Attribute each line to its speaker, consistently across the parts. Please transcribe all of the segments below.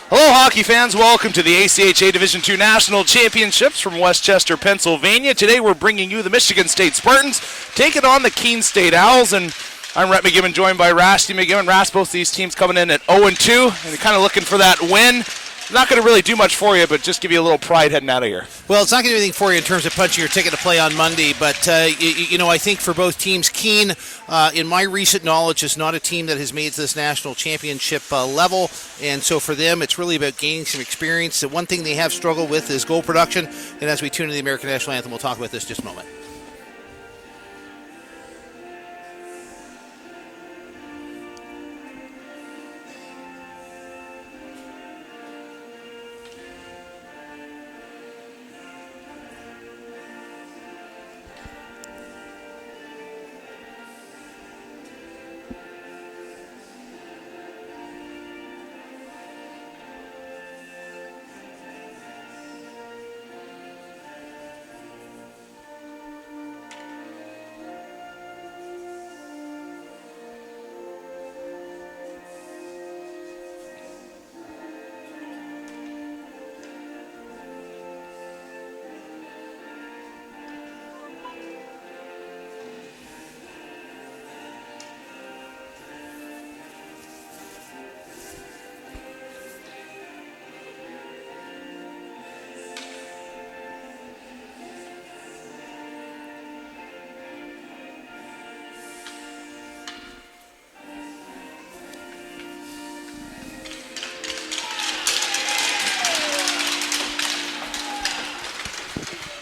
Speaker 1: Hello, hockey fans. Welcome to the ACHA Division II National Championships from Westchester, Pennsylvania. Today we're bringing you the Michigan State Spartans taking on the Keene State Owls. And I'm Rhett McGibbon, joined by Rasty McGibbon. both of these teams coming in at 0-2, and they're kind of looking for that win. Not going to really do much for you, but just give you a little pride heading out of here.
Speaker 2: Well, it's not going to do anything for you in terms of punching your ticket to play on Monday, but, I think for both teams, Keene, in my recent knowledge, is not a team that has made this national championship level, and so for them, it's really about gaining some experience. The one thing they have struggled with is goal production, and as we tune into the American National Anthem, we'll talk about this in just a moment.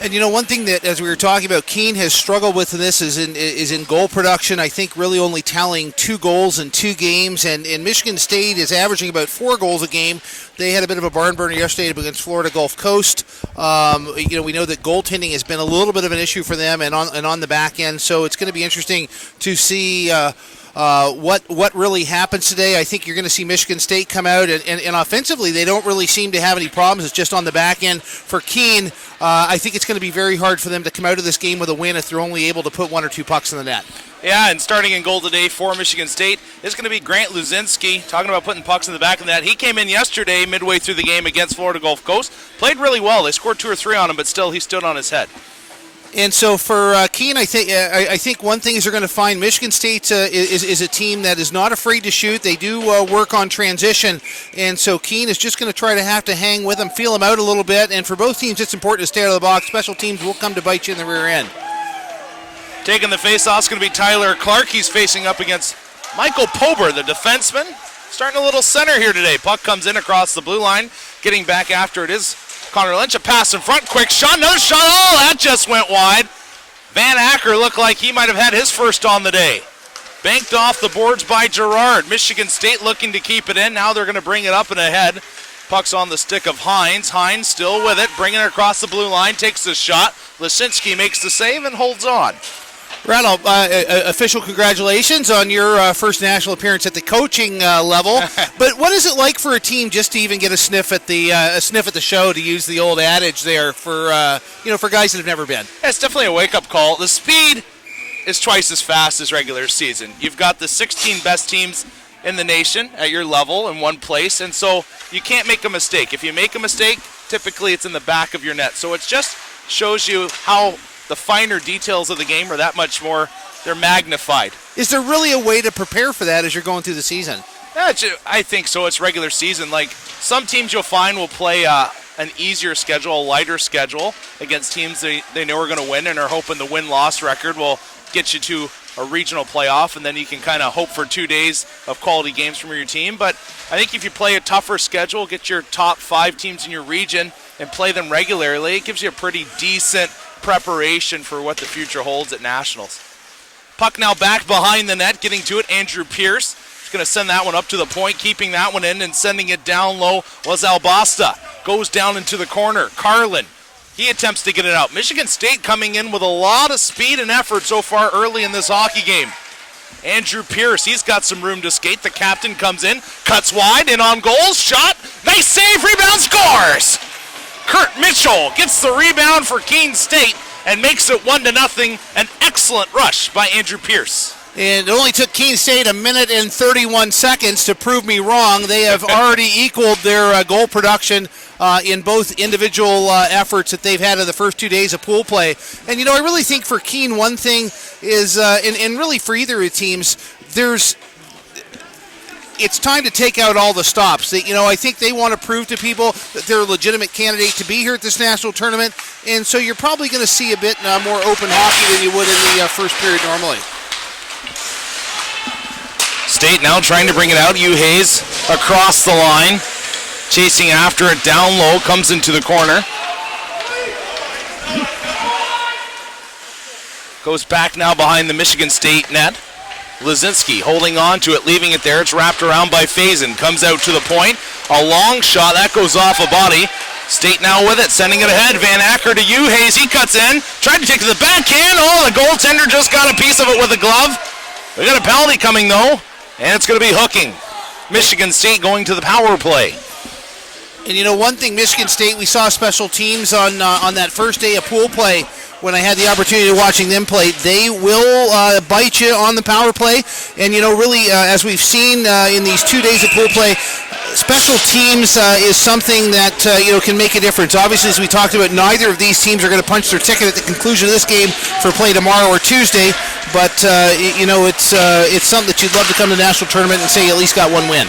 Speaker 2: And one thing that, as we were talking about, Keene has struggled with in this is in goal production. I think really only tallying 2 goals in 2 games, and Michigan State is averaging about 4 goals a game. They had a bit of a barn burner yesterday against Florida Gulf Coast. We know that goaltending has been a little bit of an issue for them, and on the back end. So it's going to be interesting to see what really happens today. I think you're going to see Michigan State come out, and offensively they don't really seem to have any problems. It's just on the back end for Keene. I think it's going to be very hard for them to come out of this game with a win if they're only able to put 1 or 2 pucks in the net.
Speaker 1: Yeah, and starting in goal today for Michigan State is going to be Grant Luzinski. Talking about putting pucks in the back of the net. He came in yesterday midway through the game against Florida Gulf Coast. Played really well. They scored 2 or 3 on him, but still he stood on his head.
Speaker 2: And so for Keene, I think one thing is they're going to find Michigan State is a team that is not afraid to shoot. They do work on transition, and so Keene is just going to try to have to hang with them, feel them out a little bit. And for both teams, it's important to stay out of the box. Special teams will come to bite you in the rear end.
Speaker 1: Taking the face-off is going to be Tyler Clark. He's facing up against Michael Pober, the defenseman. Starting a little center here today. Puck comes in across the blue line. Getting back after it is Connor Lynch. A pass in front. Quick shot. Another shot. Oh, that just went wide. Van Acker looked like he might have had his first on the day. Banked off the boards by Gerard. Michigan State looking to keep it in. Now they're going to bring it up and ahead. Puck's on the stick of Hines. Hines still with it. Bringing it across the blue line. Takes the shot. Lisinski makes the save and holds on.
Speaker 2: Randall, official congratulations on your first national appearance at the coaching level. But what is it like for a team just to even get a sniff at the show, to use the old adage there, for guys that have never been?
Speaker 1: Yeah, it's definitely a wake-up call. The speed is twice as fast as regular season. You've got the 16 best teams in the nation at your level in one place, and so you can't make a mistake. If you make a mistake, typically it's in the back of your net. So it just shows you how the finer details of the game are that much more, they're magnified.
Speaker 2: Is there really a way to prepare for that as you're going through the season?
Speaker 1: Yeah, I think so. It's regular season. Like, some teams you'll find will play an easier schedule, a lighter schedule against teams they know are going to win and are hoping the win-loss record will get you to a regional playoff, and then you can kind of hope for 2 days of quality games from your team. But I think if you play a tougher schedule, get your top 5 teams in your region and play them regularly, it gives you a pretty decent preparation for what the future holds at Nationals. Puck now back behind the net, getting to it, Andrew Pierce. He's going to send that one up to the point, keeping that one in, and sending it down low was Albasta. Goes down into the corner. Carlin, he attempts to get it out. Michigan State coming in with a lot of speed and effort so far early in this hockey game. Andrew Pierce, he's got some room to skate. The captain comes in, cuts wide, and on goals, shot, nice save, rebound, scores! Kurt Mitchell gets the rebound for Keene State and makes it 1-0. An excellent rush by Andrew Pierce.
Speaker 2: And it only took Keene State a minute and 31 seconds to prove me wrong. They have already equaled their goal production in both individual efforts that they've had in the first 2 days of pool play. And, I really think for Keene, one thing is, and really for either of the teams, it's time to take out all the stops. I think they want to prove to people that they're a legitimate candidate to be here at this national tournament, and so you're probably going to see a bit more open hockey than you would in the first period normally.
Speaker 1: State now trying to bring it out. Hayes across the line, chasing after it down low, comes into the corner. Goes back now behind the Michigan State net. Lazinski holding on to it, leaving it there. It's wrapped around by Faison. Comes out to the point. A long shot. That goes off a body. State now with it, sending it ahead. Van Acker to Hayes. He cuts in. Tried to take to the backhand. Oh, the goaltender just got a piece of it with a glove. We got a penalty coming, though. And it's going to be hooking. Michigan State going to the power play.
Speaker 2: And one thing, Michigan State, we saw special teams on that first day of pool play. When I had the opportunity of watching them play, they will bite you on the power play. And, really, as we've seen in these 2 days of pool play, special teams is something that, can make a difference. Obviously, as we talked about, neither of these teams are going to punch their ticket at the conclusion of this game for play tomorrow or Tuesday. But, it's something that you'd love to come to the national tournament and say you at least got one win.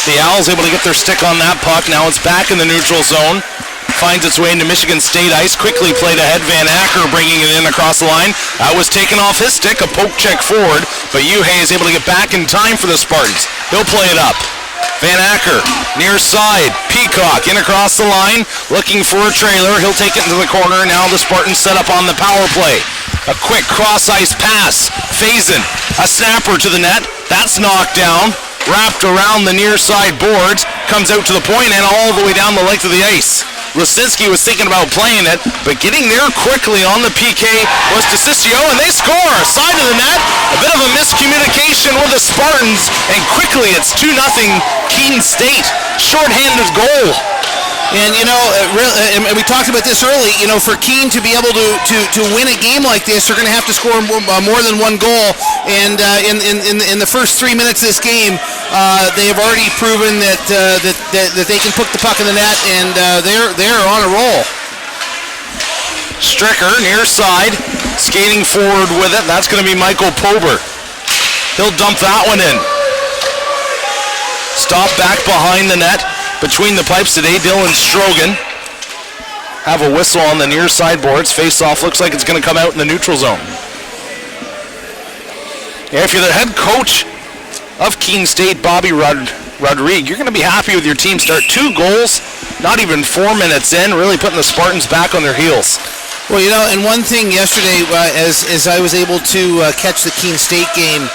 Speaker 1: The Owls able to get their stick on that puck. Now it's back in the neutral zone. Finds its way into Michigan State ice. Quickly played ahead. Van Acker bringing it in across the line. That was taken off his stick. A poke check forward. But Hay is able to get back in time for the Spartans. He'll play it up. Van Acker near side. Peacock in across the line. Looking for a trailer. He'll take it into the corner. Now the Spartans set up on the power play. A quick cross-ice pass. Faison. A snapper to the net. That's knocked down. Wrapped around the near side boards. Comes out to the point and all the way down the length of the ice. Lasinski was thinking about playing it, but getting there quickly on the PK was DeCiccio, and they score. Side of the net, a bit of a miscommunication with the Spartans, and quickly it's 2-0 Keene State. Short-handed goal.
Speaker 2: And, and we talked about this early, for Keene to be able to win a game like this, they're going to have to score more than one goal. And in the first 3 minutes of this game, they have already proven that they can put the puck in the net, and they're on a roll.
Speaker 1: Stricker near side, skating forward with it. That's going to be Michael Pober. He'll dump that one in. Stop back behind the net. Between the pipes today, Dylan Strogan. Have a whistle on the near side boards. Face-off looks like it's going to come out in the neutral zone. Yeah, if you're the head coach of Keene State, Bobby Rodrigue, you're going to be happy with your team start. 2 goals, not even 4 minutes in, really putting the Spartans back on their heels.
Speaker 2: Well, and one thing yesterday, as I was able to catch the Keene State game,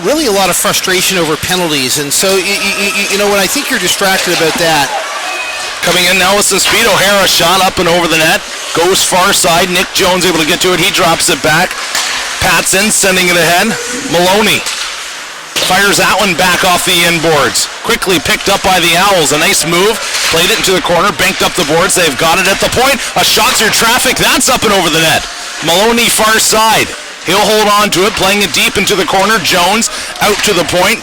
Speaker 2: really a lot of frustration over penalties. And so, when I think you're distracted about that.
Speaker 1: Coming in now with some speed. O'Hara shot up and over the net. Goes far side. Nick Jones able to get to it. He drops it back. Patson sending it ahead. Maloney fires that one back off the inboards. Quickly picked up by the Owls. A nice move. Played it into the corner. Banked up the boards. They've got it at the point. A shot through traffic. That's up and over the net. Maloney far side. He'll hold on to it, playing it deep into the corner. Jones out to the point.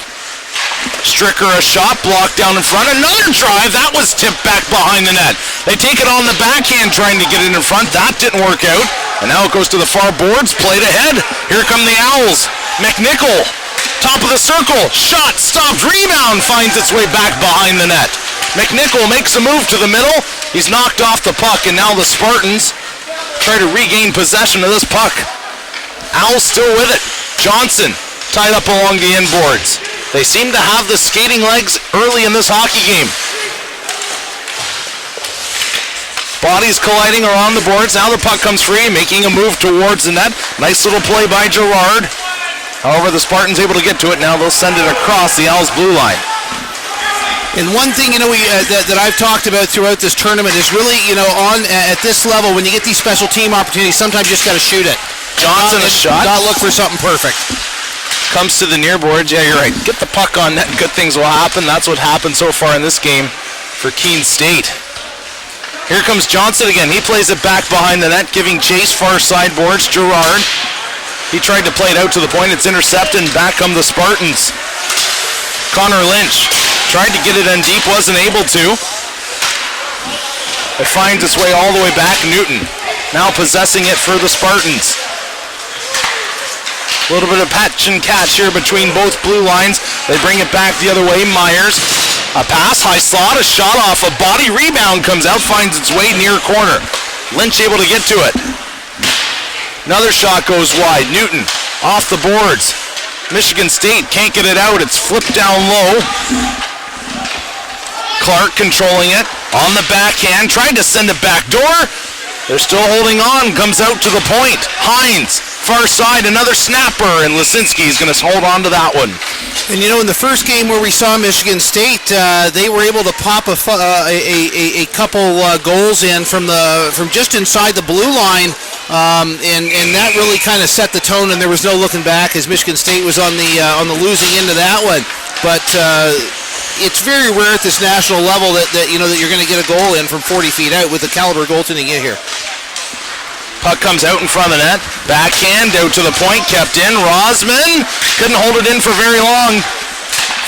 Speaker 1: Stricker a shot, blocked down in front. Another drive. That was tipped back behind the net. They take it on the backhand trying to get it in front. That didn't work out. And now it goes to the far boards. Played ahead. Here come the Owls. McNichol, top of the circle. Shot, stopped, rebound, finds its way back behind the net. McNichol makes a move to the middle. He's knocked off the puck, and now the Spartans try to regain possession of this puck. Owls still with it. Johnson tied up along the inboards. They seem to have the skating legs early in this hockey game. Bodies colliding around the boards. Now the puck comes free, making a move towards the net. Nice little play by Gerard. However, the Spartans able to get to it. Now they'll send it across the Owls' blue line.
Speaker 2: And one thing, that I've talked about throughout this tournament is really, at this level, when you get these special team opportunities, sometimes you just got to shoot it.
Speaker 1: Johnson a shot.
Speaker 2: Not look for something perfect.
Speaker 1: Comes to the near boards. Yeah, you're right. Get the puck on net and good things will happen. That's what happened so far in this game for Keene State. Here comes Johnson again. He plays it back behind the net, giving chase far side boards. Gerard He tried to play it out to the point. It's intercepted, and back come the Spartans. Connor Lynch tried to get it in deep, wasn't able to. It finds its way all the way back. Newton now possessing it for the Spartans. A little bit of patch and catch here between both blue lines. They bring it back the other way. Myers, a pass, high slot, a shot off, a body rebound comes out, finds its way near corner. Lynch able to get to it. Another shot goes wide. Newton off the boards. Michigan State can't get it out. It's flipped down low. Clark controlling it on the backhand, trying to send it back door. They're still holding on. Comes out to the point. Hines, far side, another snapper, and Lisinski is going to hold on to that one.
Speaker 2: And you know, in the first game where we saw Michigan State, they were able to pop a couple goals in from just inside the blue line, and that really kind of set the tone. And there was no looking back as Michigan State was on the losing end of that one. But it's very rare at this national level that you're going to get a goal in from 40 feet out with the caliber goaltending in here.
Speaker 1: Puck comes out in front of the net. Backhand out to the point, kept in. Rosman couldn't hold it in for very long.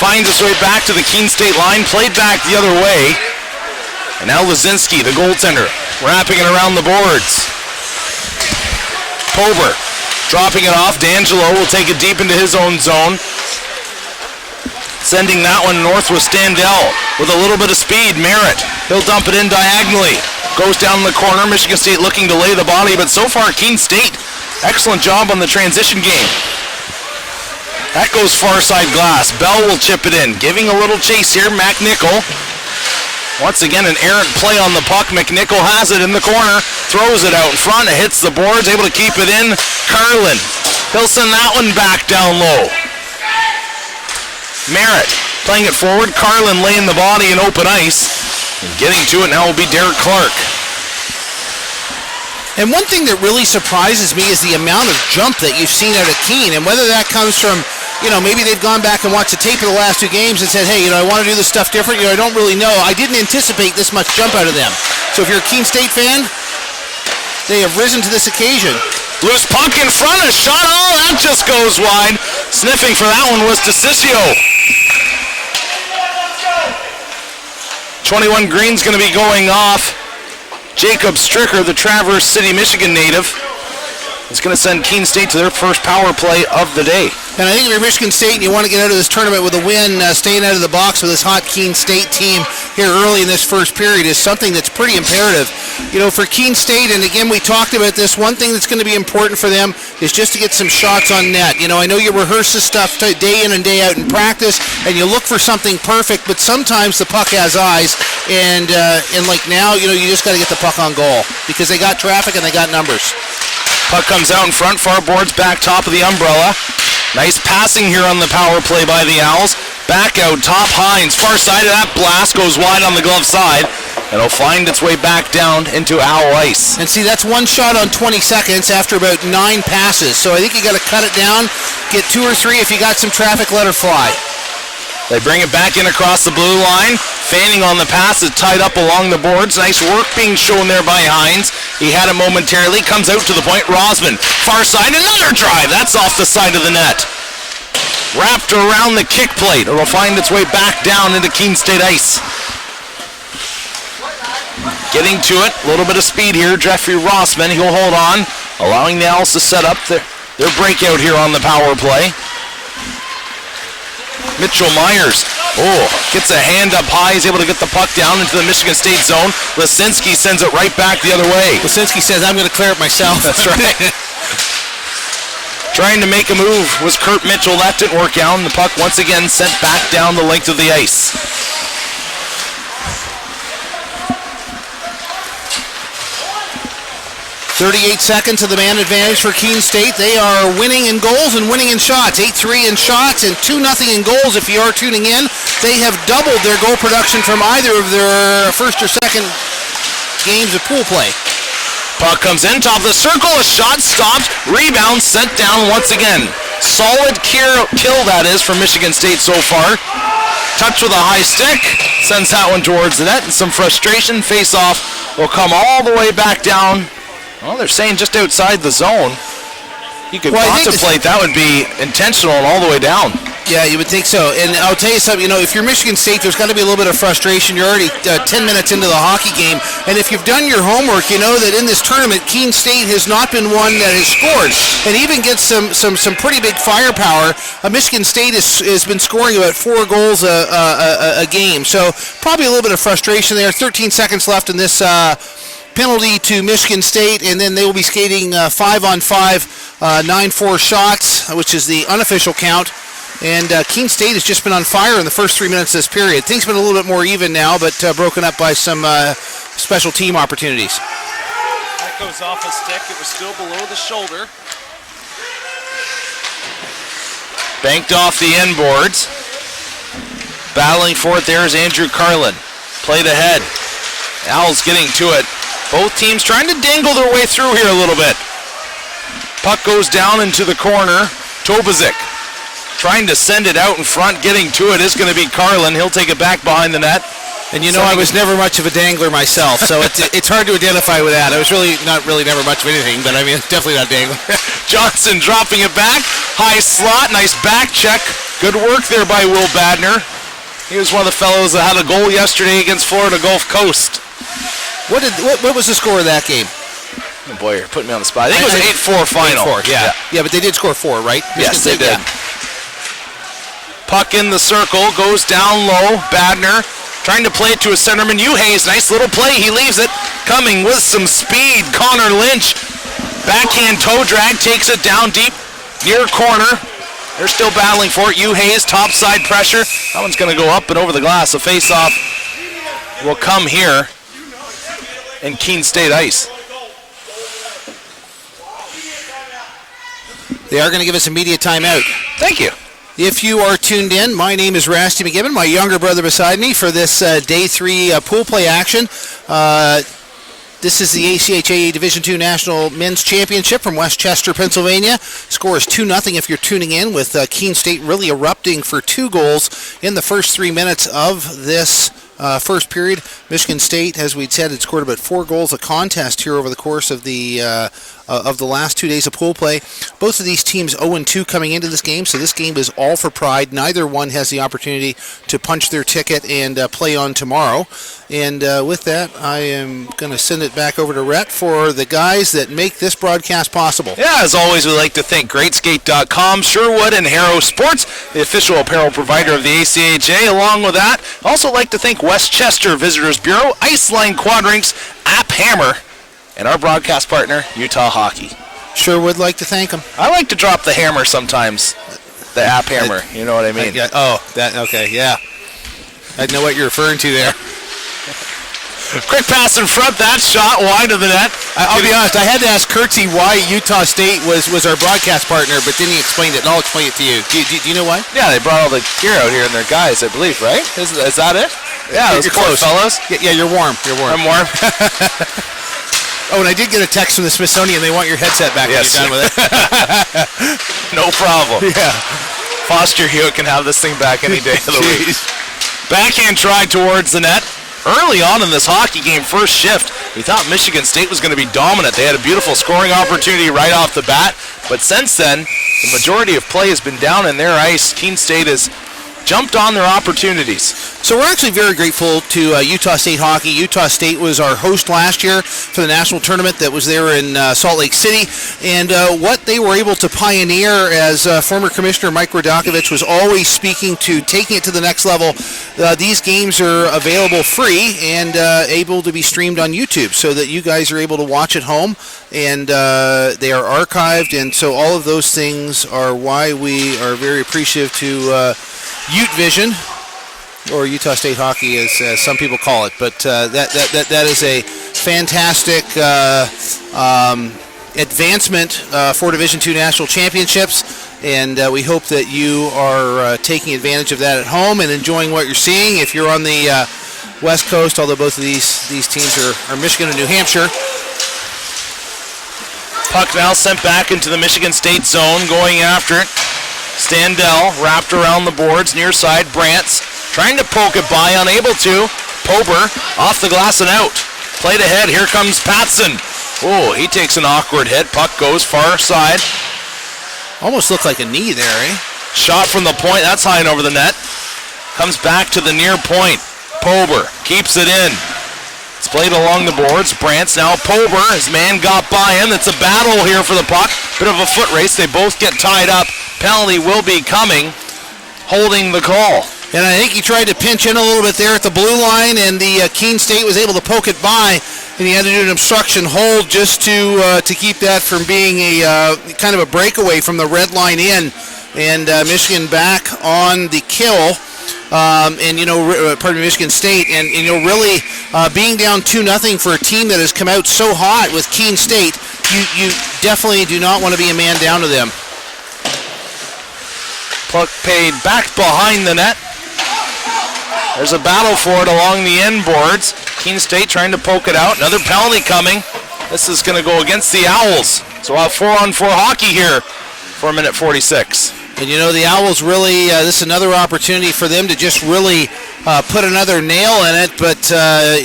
Speaker 1: Finds its way back to the Keene State line, played back the other way. And now Lisinski, the goaltender, wrapping it around the boards. Pober dropping it off. D'Angelo will take it deep into his own zone. Sending that one north with Standell with a little bit of speed. Merritt, he'll dump it in diagonally. Goes down the corner. Michigan State looking to lay the body, but so far Keene State, excellent job on the transition game. That goes far side glass. Bell will chip it in. Giving a little chase here, McNichol. Once again, an errant play on the puck. McNichol has it in the corner. Throws it out in front. It hits the boards. Able to keep it in. Carlin. He'll send that one back down low. Merritt playing it forward. Carlin laying the body in open ice. And getting to it now will be Derek Clark.
Speaker 2: And one thing that really surprises me is the amount of jump that you've seen out of Keene, and whether that comes from, maybe they've gone back and watched the tape of the last two games and said, hey, I want to do this stuff different. I don't really know. I didn't anticipate this much jump out of them. So if you're a Keene State fan, they have risen to this occasion.
Speaker 1: Loose puck in front, a shot. Oh, that just goes wide. Sniffing for that one was DeCiccio. 21 Green's going to be going off. Jacob Stricker, the Traverse City, Michigan native, is going to send Keene State to their first power play of the day.
Speaker 2: And I think if you're Michigan State and you want to get out of this tournament with a win, staying out of the box with this hot Keene State team here early in this first period is something that's pretty imperative. For Keene State, and again, we talked about this, one thing that's going to be important for them is just to get some shots on net. I know you rehearse this stuff day in and day out in practice, and you look for something perfect, but sometimes the puck has eyes, and like now, you just got to get the puck on goal because they got traffic and they got numbers.
Speaker 1: Puck comes out in front, far boards, back top of the umbrella. Nice passing here on the power play by the Owls. Back out top, Hines, far side of that blast, goes wide on the glove side. And it'll find its way back down into Owl ice.
Speaker 2: And see, that's one shot on 20 seconds after about 9 passes. So I think you got to cut it down, get 2 or 3. If you got some traffic, let her fly.
Speaker 1: They bring it back in across the blue line. Fanning on the pass is tied up along the boards. Nice work being shown there by Hines. He had it momentarily. Comes out to the point. Rosman, far side, another drive. That's off the side of the net. Wrapped around the kick plate. It'll find its way back down into Keene State ice. Getting to it. A little bit of speed here. Jeffrey Rossman, he'll hold on. Allowing the Owls to set up their breakout here on the power play. Mitchell Myers, gets a hand up high. He's able to get the puck down into the Michigan State zone. Lisinski sends it right back the other way.
Speaker 2: Lisinski says, I'm going to clear it myself.
Speaker 1: That's right. Trying to make a move was Kurt Mitchell. That didn't work out. And the puck once again sent back down the length of the ice.
Speaker 2: 38 seconds of the man advantage for Keene State. They are winning in goals and winning in shots. 8-3 in shots and 2-0 in goals if you are tuning in. They have doubled their goal production from either of their first or second games of pool play.
Speaker 1: Puck comes in, top of the circle, a shot stopped, rebound sent down once again. Solid kill that is for Michigan State so far. Touch with a high stick, sends that one towards the net, and some frustration. Face-off will come all the way back down. Well, they're saying just outside the zone. You could contemplate that would be intentional and all the way down.
Speaker 2: Yeah, you would think so. And I'll tell you something, if you're Michigan State, there's got to be a little bit of frustration. You're already 10 minutes into the hockey game. And if you've done your homework, you know that in this tournament, Keene State has not been one that has scored and even gets some pretty big firepower. Michigan State has been scoring about 4 goals a game. So probably a little bit of frustration there. 13 seconds left in this penalty to Michigan State, and then they will be skating 5-on-5, 9-4 shots, which is the unofficial count. And Keene State has just been on fire in the first 3 minutes of this period. Things have been a little bit more even now, but broken up by some special team opportunities.
Speaker 1: That goes off a stick. It was still below the shoulder. Banked off the end boards. Battling for it there is Andrew Carlin. Played ahead. Owls getting to it. Both teams trying to dangle their way through here a little bit. Puck goes down into the corner. Tobazic trying to send it out in front. Getting to it is going to be Carlin. He'll take it back behind the net.
Speaker 2: And I was never much of a dangler myself, so it's hard to identify with that. I was never much of anything, but I mean, definitely not a dangler.
Speaker 1: Johnson dropping it back. High slot. Nice back check. Good work there by Will Badner. He was one of the fellows that had a goal yesterday against Florida Gulf Coast.
Speaker 2: What was the score of that game?
Speaker 1: Oh boy, you're putting me on the spot. I think it was 8-4 final.
Speaker 2: 8-4, yeah, but they did score 4, right?
Speaker 1: Yes, they did. Yeah. Puck in the circle, goes down low. Badner trying to play it to a centerman. Hayes, nice little play. He leaves it. Coming with some speed. Connor Lynch. Backhand toe drag, takes it down deep near corner. They're still battling for it. Hayes, topside pressure. That one's going to go up and over the glass. A face-off will come here in Keene State ice.
Speaker 2: They are going to give us immediate timeout.
Speaker 1: Thank you.
Speaker 2: If you are tuned in, my name is Rasty McGibbon, my younger brother beside me for this Day 3 pool play action. This is the ACHA Division II National Men's Championship from West Chester, Pennsylvania. Score is 2-0 if you're tuning in, with Keene State really erupting for 2 goals in the first 3 minutes of this first period. Michigan State, as we'd said, had scored about 4 goals a contest here over the course of the last 2 days of pool play. Both of these teams 0-2 coming into this game, so this game is all for pride. Neither one has the opportunity to punch their ticket and play on tomorrow. And with that, I am going to send it back over to Rhett for the guys that make this broadcast possible.
Speaker 1: Yeah, as always, we'd like to thank GreatSkate.com, Sherwood, and Harrow Sports, the official apparel provider of the ACHA. Along with that, also like to thank West Chester Visitors Bureau, Iceline Quadrinks, App Hammer, and our broadcast partner, Utah Hockey.
Speaker 2: Sure would like to thank them.
Speaker 1: I like to drop the hammer sometimes, the App Hammer, you know what I mean?
Speaker 2: Okay, yeah. I know what you're referring to there.
Speaker 1: Quick pass in front, that shot wide of the net.
Speaker 2: I'll be honest, I had to ask Kurtzy why Utah State was our broadcast partner, but then he explained it, and I'll explain it to you. Do you know why?
Speaker 1: Yeah, they brought all the gear out here and their guys, I believe, right? Is that it? Yeah,
Speaker 2: you're close, fellas. Yeah, you're warm.
Speaker 1: I'm warm.
Speaker 2: Oh, and I did get a text from the Smithsonian. They want your headset back when you're done with it.
Speaker 1: No problem.
Speaker 2: Yeah.
Speaker 1: Foster Hewitt can have this thing back any day of the week. Backhand try towards the net. Early on in this hockey game, first shift, we thought Michigan State was going to be dominant. They had a beautiful scoring opportunity right off the bat. But since then, the majority of play has been down in their ice. Keene State has jumped on their opportunities.
Speaker 2: So we're actually very grateful to Utah State Hockey. Utah State was our host last year for the national tournament that was there in Salt Lake City. And what they were able to pioneer, as former Commissioner Mike Rodakovich was always speaking to, taking it to the next level. These games are available free and able to be streamed on YouTube so that you guys are able to watch at home. And they are archived. And so all of those things are why we are very appreciative to Ute Vision, or Utah State Hockey, as some people call it, but that is a fantastic advancement for Division II National Championships, and we hope that you are taking advantage of that at home and enjoying what you're seeing. If you're on the West Coast, although both of these teams are Michigan and New Hampshire.
Speaker 1: Puck now sent back into the Michigan State zone, going after it. Standell wrapped around the boards, near side. Brantz trying to poke it by, unable to. Pober off the glass and out. Played ahead. Here comes Patson. Oh, he takes an awkward hit. Puck goes far side.
Speaker 2: Almost looked like a knee there, eh?
Speaker 1: Shot from the point. That's high and over the net. Comes back to the near point. Pober keeps it in. It's played along the boards. Brantz now Pober. His man got by him. It's a battle here for the puck. Bit of a foot race. They both get tied up. Penalty will be coming. Holding the call.
Speaker 2: And I think he tried to pinch in a little bit there at the blue line, and the Keene State was able to poke it by, and he had to do an obstruction hold just to keep that from being a kind of a breakaway from the red line in. And Michigan back on the kill. And pardon me, Michigan State, and really being down 2-0 for a team that has come out so hot with Keene State, you definitely do not want to be a man down to them.
Speaker 1: Puck paid back behind the net. There's a battle for it along the end boards. Keene State trying to poke it out. Another penalty coming. This is going to go against the Owls. So we'll have 4-on-4 hockey here for a minute 46.
Speaker 2: And the Owls really, this is another opportunity for them to just really put another nail in it, but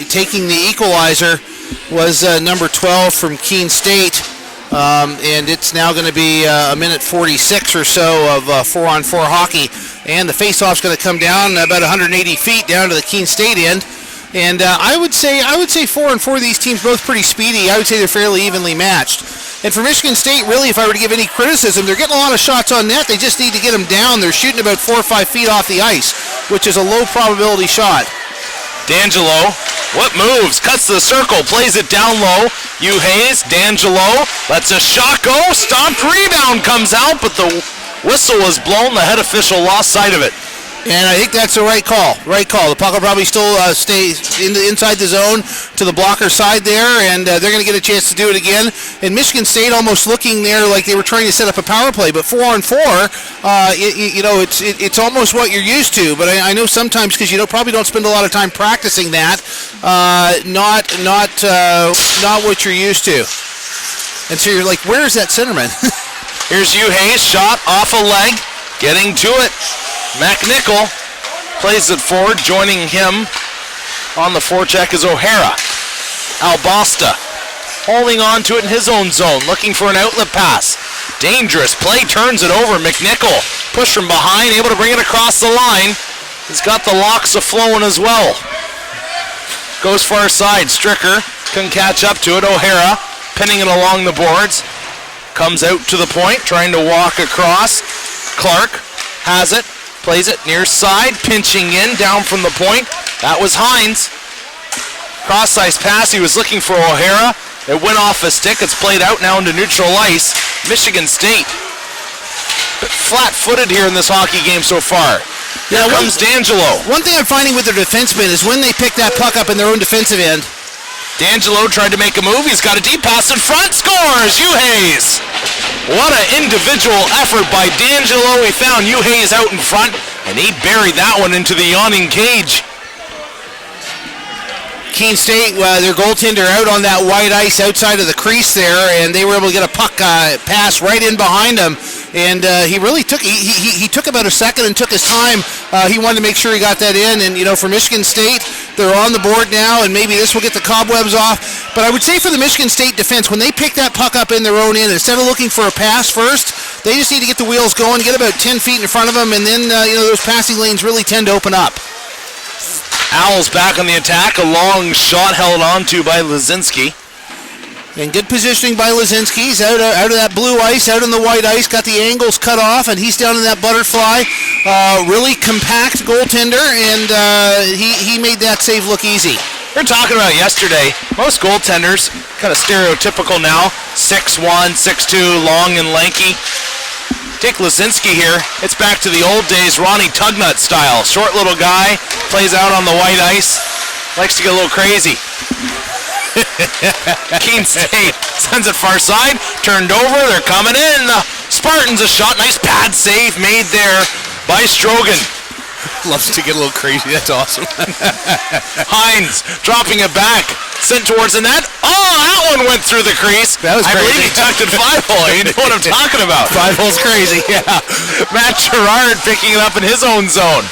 Speaker 2: taking the equalizer was number 12 from Keene State, and it's now going to be a minute 46 or so of 4-on-4 hockey, and the face-off's going to come down about 180 feet down to the Keene State end. And I would say 4-on-4, these teams both pretty speedy. I would say they're fairly evenly matched. And for Michigan State, really, if I were to give any criticism, they're getting a lot of shots on net. They just need to get them down. They're shooting about 4 or 5 feet off the ice, which is a low probability shot.
Speaker 1: D'Angelo, what moves? Cuts the circle, plays it down low. Hugh Hayes, D'Angelo, lets a shot go. Stopped, rebound comes out, but the whistle was blown. The head official lost sight of it.
Speaker 2: And I think that's the right call. Right call. The puck will probably still stay inside the zone to the blocker side there, and they're going to get a chance to do it again. And Michigan State almost looking there like they were trying to set up a power play, but 4-on-4, it's almost what you're used to. But I know sometimes, because probably don't spend a lot of time practicing that, not what you're used to. And so you're like, where is that centerman?
Speaker 1: Here's Hugh Hayes, shot off a leg, getting to it. McNichol plays it forward. Joining him on the forecheck is O'Hara. Albasta holding on to it in his own zone, looking for an outlet pass. Dangerous play, turns it over. McNichol pushed from behind, able to bring it across the line. He's got the locks a-flowing as well. Goes far side. Stricker couldn't catch up to it. O'Hara pinning it along the boards. Comes out to the point, trying to walk across. Clark has it. Plays it near side, pinching in, down from the point. That was Hines. Cross-ice pass, he was looking for O'Hara. It went off a stick, it's played out now into neutral ice. Michigan State, flat-footed here in this hockey game so far. Here comes D'Angelo.
Speaker 2: One thing I'm finding with their defensemen is when they pick that puck up in their own defensive end.
Speaker 1: D'Angelo tried to make a move, he's got a deep pass in front, scores! Hugh Hayes! What an individual effort by D'Angelo. He found Hugh Hayes out in front, and he buried that one into the yawning cage.
Speaker 2: Keene State, their goaltender out on that white ice outside of the crease there, and they were able to get a puck pass right in behind him. And he really took he took about a second and took his time. He wanted to make sure he got that in. And for Michigan State, they're on the board now, and maybe this will get the cobwebs off. But I would say for the Michigan State defense, when they pick that puck up in their own end, instead of looking for a pass first, they just need to get the wheels going, get about 10 feet in front of them, and then those passing lanes really tend to open up.
Speaker 1: Owls back on the attack. A long shot held on to by Lazinski.
Speaker 2: And good positioning by Lazinski. He's out of that blue ice, out on the white ice, got the angles cut off, and he's down in that butterfly. Really compact goaltender, and he made that save look easy.
Speaker 1: We were talking about yesterday, most goaltenders, kind of stereotypical now, 6'1", 6'2", long and lanky. Take Lazinski here. It's back to the old days, Ronnie Tugnut style. Short little guy, plays out on the white ice, likes to get a little crazy. Keene State sends it far side, turned over, they're coming in. The Spartans a shot, nice pad save made there by Strogan.
Speaker 2: Loves to get a little crazy, that's awesome.
Speaker 1: Hines dropping it back, sent towards the net. Oh, that one went through the crease.
Speaker 2: That was crazy.
Speaker 1: I believe he tucked it 5-hole. You know what I'm talking about.
Speaker 2: 5-hole's crazy, yeah.
Speaker 1: Matt Gerard picking it up in his own zone.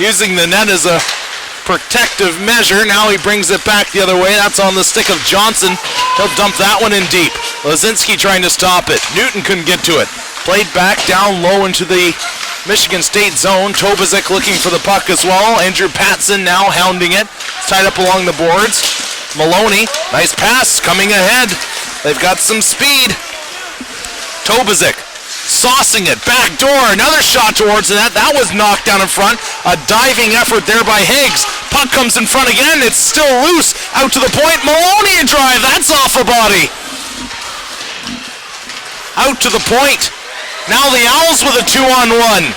Speaker 1: Using the net as a protective measure. Now he brings it back the other way. That's on the stick of Johnson. He'll dump that one in deep. Lazinski trying to stop it. Newton couldn't get to it. Played back down low into the Michigan State zone. Tobazic looking for the puck as well. Andrew Patson now hounding it. It's tied up along the boards. Maloney, nice pass coming ahead. They've got some speed. Tobazic saucing it, back door, another shot towards the net. That was knocked down in front. A diving effort there by Higgs. Puck comes in front again. It's still loose. Out to the point. Maloney a drive. That's off a body. Out to the point. Now the Owls with a 2-on-1.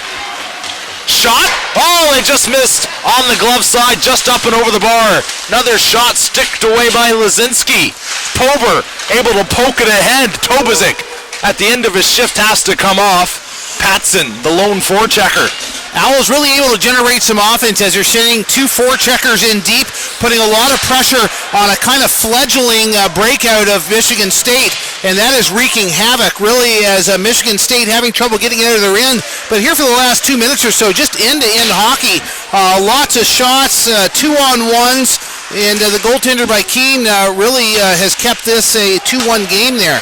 Speaker 1: Shot. Oh, they just missed on the glove side, just up and over the bar. Another shot sticked away by Lazinski. Pober able to poke it ahead. Tobazic at the end of his shift has to come off. Patson, the lone forechecker.
Speaker 2: Owls really able to generate some offense as they're sitting 2 forecheckers in deep, putting a lot of pressure on a kind of fledgling breakout of Michigan State, and that is wreaking havoc really as Michigan State having trouble getting out of their end. But here for the last 2 minutes or so, just end-to-end hockey, lots of shots, 2-on-1s, and the goaltender by Keene really has kept this a 2-1 game there.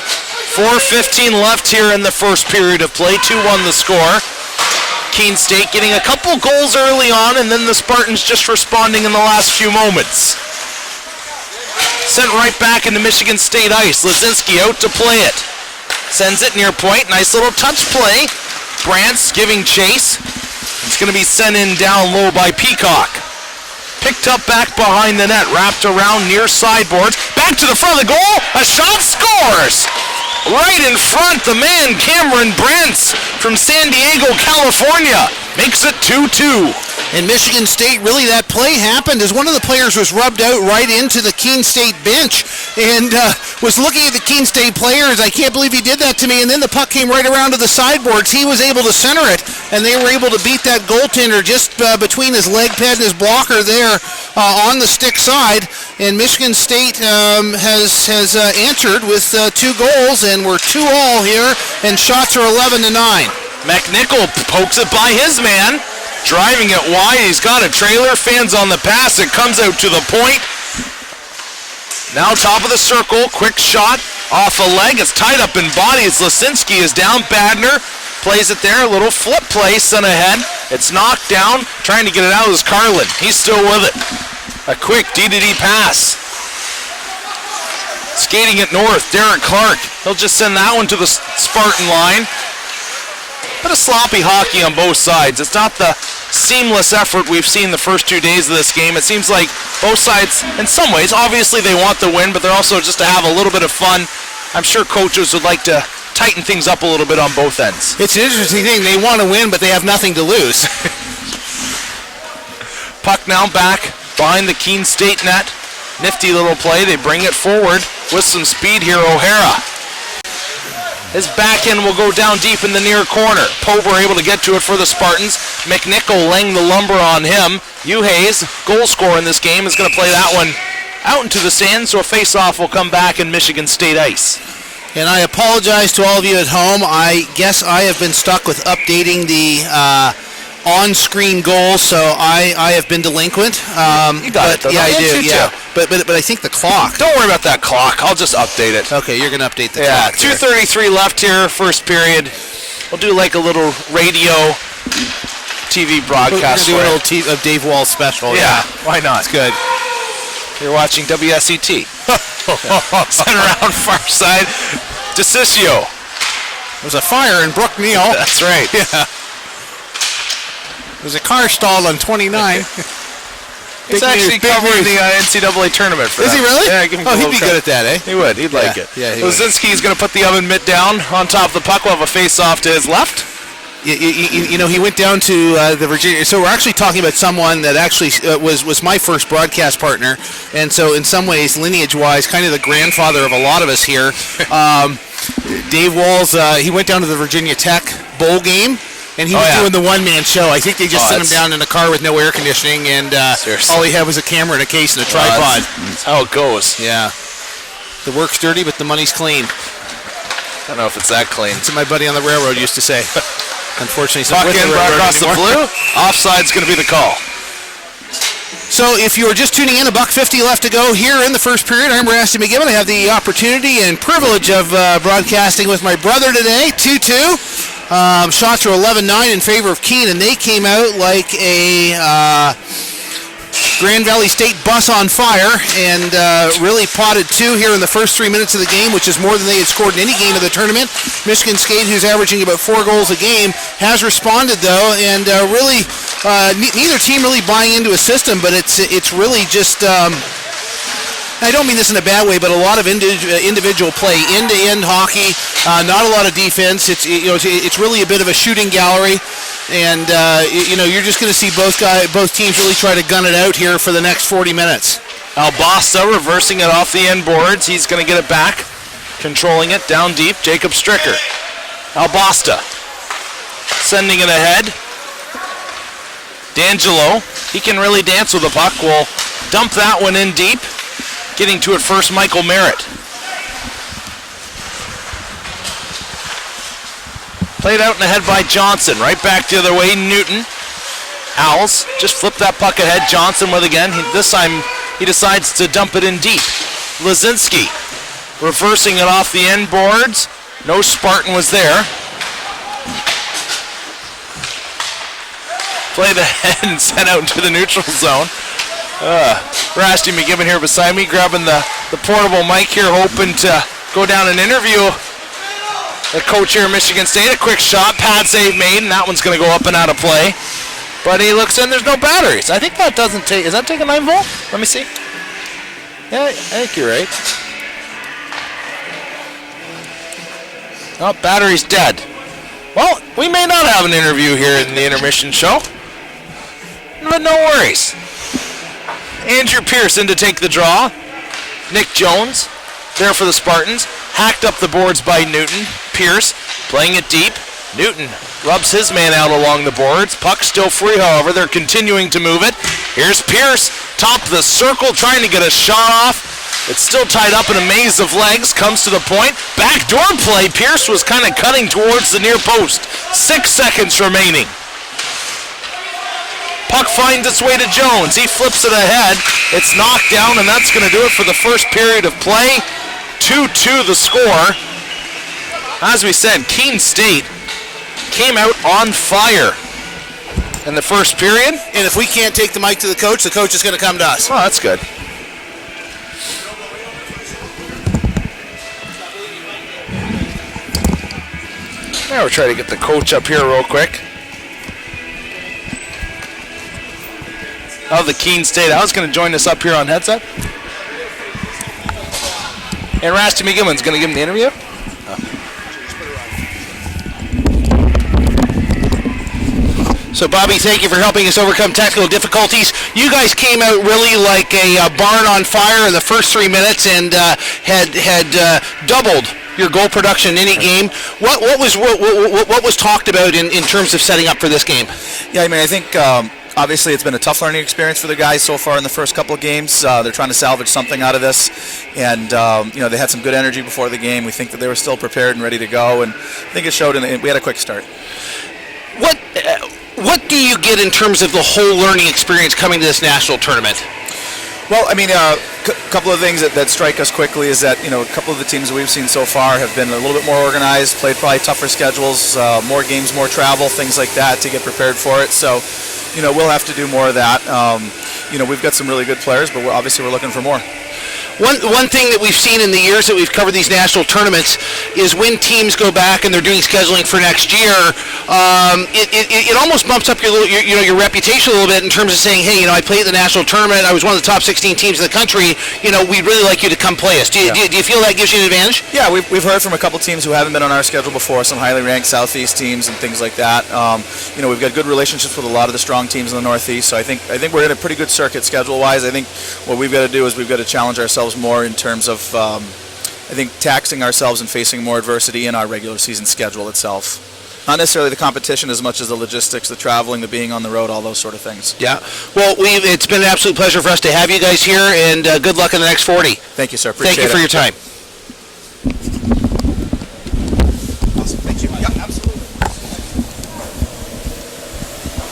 Speaker 1: 4:15 left here in the first period of play. 2-1 the score. Keene State getting a couple goals early on, and then the Spartans just responding in the last few moments. Sent right back into Michigan State ice. Lazinski out to play it. Sends it near point. Nice little touch play. Brantz giving chase. It's going to be sent in down low by Peacock. Picked up back behind the net. Wrapped around near sideboards. Back to the front of the goal. A shot, scores! Right in front, the man Cameron Brantz from San Diego, California, makes it 2-2.
Speaker 2: In Michigan State, really that play happened as one of the players was rubbed out right into the Keene State bench and was looking at the Keene State players. I can't believe he did that to me. And then the puck came right around to the sideboards. He was able to center it, and they were able to beat that goaltender just between his leg pad and his blocker there on the stick side. And Michigan State has answered with 2 goals, and we're 2-all here, and shots are 11-9.
Speaker 1: McNichol pokes it by his man, driving it wide. He's got a trailer, fans on the pass. It comes out to the point. Now top of the circle, quick shot off a leg. It's tied up in bodies. Lasinski is down. Badner plays it there. A little flip play sent ahead. It's knocked down. Trying to get it out is Carlin. He's still with it. A quick D-to-D pass. Skating it north, Derek Clark. He'll just send that one to the Spartan line. Bit of sloppy hockey on both sides. It's not the seamless effort we've seen the first 2 days of this game. It seems like both sides, in some ways, obviously they want the win, but they're also just to have a little bit of fun. I'm sure coaches would like to tighten things up a little bit on both ends.
Speaker 2: It's an interesting thing. They want to win, but they have nothing to lose.
Speaker 1: Puck now back behind the Keene State net. Nifty little play. They bring it forward with some speed here. O'Hara. His back end will go down deep in the near corner. Pober able to get to it for the Spartans. McNichol laying the lumber on him. Uhays, goal scorer in this game, is going to play that one out into the sand, so a face-off will come back in Michigan State ice.
Speaker 2: And I apologize to all of you at home. I guess I have been stuck with updating the on-screen goals, so I have been delinquent.
Speaker 1: You got it, though.
Speaker 2: Yeah, I do. Yeah,
Speaker 1: too.
Speaker 2: but I think the clock.
Speaker 1: Don't worry about that clock. I'll just update it.
Speaker 2: Okay, you're gonna update the
Speaker 1: Yeah,
Speaker 2: clock.
Speaker 1: 2:33 left here, first period. We'll do like a little radio TV broadcast.
Speaker 2: We're gonna do a little Dave Wall special.
Speaker 1: Yeah, why not?
Speaker 2: It's good.
Speaker 1: You're watching WSET. Sent around far side. DeCiccio.
Speaker 2: There's a fire in Brook Neal.
Speaker 1: That's right.
Speaker 2: Yeah. There's a car stalled on 29.
Speaker 1: He's actually covering the NCAA tournament for
Speaker 2: Is
Speaker 1: that.
Speaker 2: he really?
Speaker 1: Yeah, give him
Speaker 2: he'd be good at that, eh?
Speaker 1: He would. He'd like it.
Speaker 2: Yeah, he would.
Speaker 1: Lazinski's going to put the oven mitt down on top of the puck. We'll have a face-off to his left.
Speaker 2: You know, he went down to the Virginia. So we're actually talking about someone that actually was my first broadcast partner, and so in some ways, lineage-wise, kind of the grandfather of a lot of us here. Dave Walls, he went down to the Virginia Tech bowl game, and he was doing the one-man show. I think they just sent him down in a car with no air conditioning, and all he had was a camera and a case and a tripod.
Speaker 1: That's how it goes.
Speaker 2: Yeah. The work's dirty, but the money's clean.
Speaker 1: I don't know if it's that clean.
Speaker 2: That's what my buddy on the railroad used to say. Unfortunately, he's
Speaker 1: puck
Speaker 2: not with
Speaker 1: in,
Speaker 2: the
Speaker 1: brought
Speaker 2: railroad
Speaker 1: across the
Speaker 2: anymore.
Speaker 1: blue. Offside's going to be the call.
Speaker 2: So if you are just tuning in, $1:50 left to go here in the first period. I'm Rusty McGibbon. I have the opportunity and privilege of broadcasting with my brother today, 2-2. Shots are 11-9 in favor of Keene, and they came out like a Grand Valley State bus on fire and really potted 2 here in the first 3 minutes of the game, which is more than they had scored in any game of the tournament. Michigan State, who's averaging about 4 goals a game, has responded though, and really neither team really buying into a system, but it's really just I don't mean this in a bad way, but a lot of individual play, end-to-end hockey, not a lot of defense. It's really a bit of a shooting gallery. And you're just going to see both teams really try to gun it out here for the next 40 minutes.
Speaker 1: Albasta reversing it off the end boards. He's going to get it back, controlling it down deep. Jacob Stricker. Albasta sending it ahead. D'Angelo, he can really dance with the puck. Will dump that one in deep. Getting to it first, Michael Merritt. Played out and ahead by Johnson. Right back the other way, Newton. Owls just flip that puck ahead. Johnson with again. This time he decides to dump it in deep. Lazinski reversing it off the end boards. No Spartan was there. Played ahead and sent out into the neutral zone. Rusty McGibbon here beside me, grabbing the portable mic here, hoping to go down and interview the coach here in Michigan State. A quick shot, pad save made, and that one's going to go up and out of play. But he looks in, there's no batteries. I think that doesn't take, is that take a 9 volt? Let me see. Yeah, I think you're right. Oh, battery's dead. Well, we may not have an interview here in the intermission show, but no worries. Andrew Pearson to take the draw. Nick Jones there for the Spartans. Hacked up the boards by Newton. Pierce playing it deep. Newton rubs his man out along the boards. Puck still free, however. They're continuing to move it. Here's Pierce, top of the circle, trying to get a shot off. It's still tied up in a maze of legs. Comes to the point. Backdoor play. Pierce was kind of cutting towards the near post. 6 seconds remaining. Puck finds its way to Jones. He flips it ahead. It's knocked down, and that's going to do it for the first period of play. 2-2 the score. As we said, Keene State came out on fire in the first period.
Speaker 2: And if we can't take the mic to the coach is going to come to us.
Speaker 1: Oh, that's good. Now we're trying to get the coach up here real quick. Of the Keene State. I was going to join us up here on headset. And Rusty McGibbon's going to give him the interview. So, Bobby, thank you for helping us overcome technical difficulties. You guys came out really like a barn on fire in the first 3 minutes and had doubled your goal production in any game. What was talked about in terms of setting up for this game?
Speaker 3: Yeah, I mean, I think obviously it's been a tough learning experience for the guys so far in the first couple of games. They're trying to salvage something out of this, and they had some good energy before the game. We think that they were still prepared and ready to go, and I think it showed. We had a quick start.
Speaker 2: What do you get in terms of the whole learning experience coming to this national tournament?
Speaker 3: Well, I mean, a couple of things that strike us quickly is that, a couple of the teams that we've seen so far have been a little bit more organized, played probably tougher schedules, more games, more travel, things like that to get prepared for it. So, we'll have to do more of that. We've got some really good players, but we're looking for more.
Speaker 2: One thing that we've seen in the years that we've covered these national tournaments is when teams go back and they're doing scheduling for next year, it almost bumps up your reputation a little bit in terms of saying, hey, I played at the national tournament, I was one of the top 16 teams in the country, we'd really like you to come play us. Do you feel that gives you an advantage?
Speaker 3: Yeah, we've heard from a couple teams who haven't been on our schedule before, some highly ranked Southeast teams and things like that. We've got good relationships with a lot of the strong teams in the Northeast, so I think we're in a pretty good circuit schedule-wise. I think what we've got to do is we've got to challenge ourselves more in terms of, taxing ourselves and facing more adversity in our regular season schedule itself. Not necessarily the competition as much as the logistics, the traveling, the being on the road, all those sort of things.
Speaker 2: Yeah. Well, it's been an absolute pleasure for us to have you guys here, and good luck in the next 40.
Speaker 3: Thank you, sir. Appreciate it.
Speaker 2: Thank you for your time.
Speaker 3: Awesome. Thank you. Yeah, absolutely.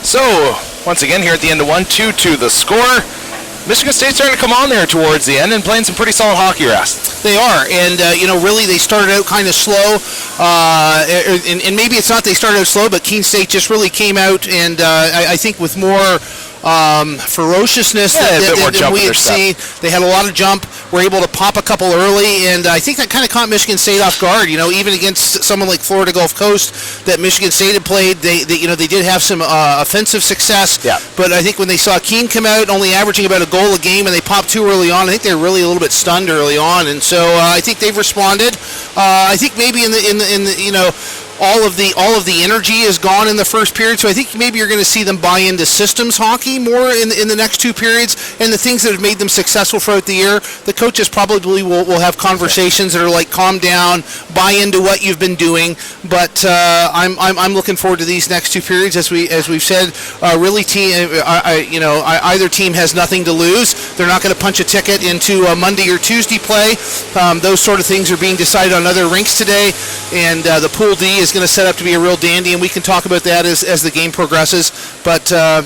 Speaker 1: So, once again, here at the end of 1-2-2 the score. Michigan State's starting to come on there towards the end and playing some pretty solid hockey, Russ.
Speaker 2: They are, and really they started out kind of slow, and maybe it's not they started out slow, but Keene State just really came out, and I think with more ferociousness than we had seen. They had a lot of jump, were able to pop a couple early, and I think that kind of caught Michigan State off guard. Even against someone like Florida Gulf Coast that Michigan State had played, they did have some offensive success.
Speaker 1: Yeah.
Speaker 2: But I think when they saw Keene come out, only averaging about a goal a game, and they popped too early on, I think they were really a little bit stunned early on, and so I think they've responded. I think maybe in the all of the energy is gone in the first period, so I think maybe you're going to see them buy into systems hockey more in the next two periods, and the things that have made them successful throughout the year. The coaches probably will have conversations that are like, calm down, buy into what you've been doing. But I'm looking forward to these next two periods, as we've said. Really, either team has nothing to lose. They're not going to punch a ticket into Monday or Tuesday play. Those sort of things are being decided on other rinks today, and the Pool D is going to set up to be a real dandy, and we can talk about that as the game progresses. But I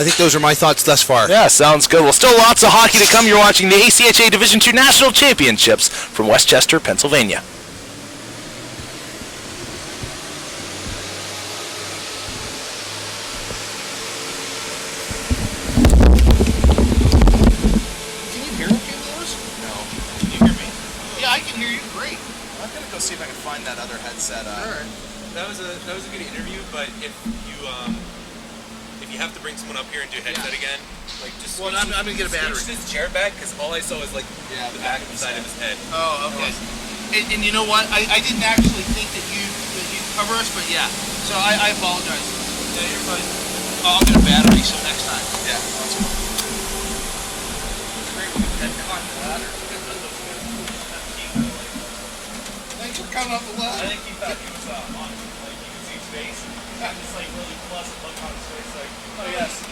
Speaker 2: think those are my thoughts thus far.
Speaker 1: Yeah, sounds good. Well, still lots of hockey to come. You're watching the ACHA Division II National Championships from Westchester, Pennsylvania.
Speaker 2: Can you hear a few of those?
Speaker 1: No.
Speaker 2: Can you hear me? Yeah, I can hear you great.
Speaker 1: I'm going to go see if I can find that other headset.
Speaker 2: All right.
Speaker 4: That was a good interview, but if you have to bring someone up here and do a headset again, like just
Speaker 2: Well, I'm gonna get a battery.
Speaker 4: switch this chair back, because all I saw was like the back of the side of his head.
Speaker 2: Oh, okay. And you know what? I didn't actually think that you'd cover us, but yeah. So I apologize.
Speaker 4: Yeah, you're fine.
Speaker 2: I'll get a battery, so next time.
Speaker 1: Yeah, that's cool.
Speaker 4: It's great when the head caught the ladder.
Speaker 2: Thanks for coming up the
Speaker 4: I
Speaker 2: ladder.
Speaker 4: think he thought he was on, like you could see his face. Got this like really pleasant look on his face, like, oh yes.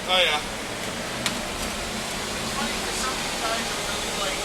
Speaker 1: Oh, yeah.
Speaker 2: It's funny because some of you guys are really like,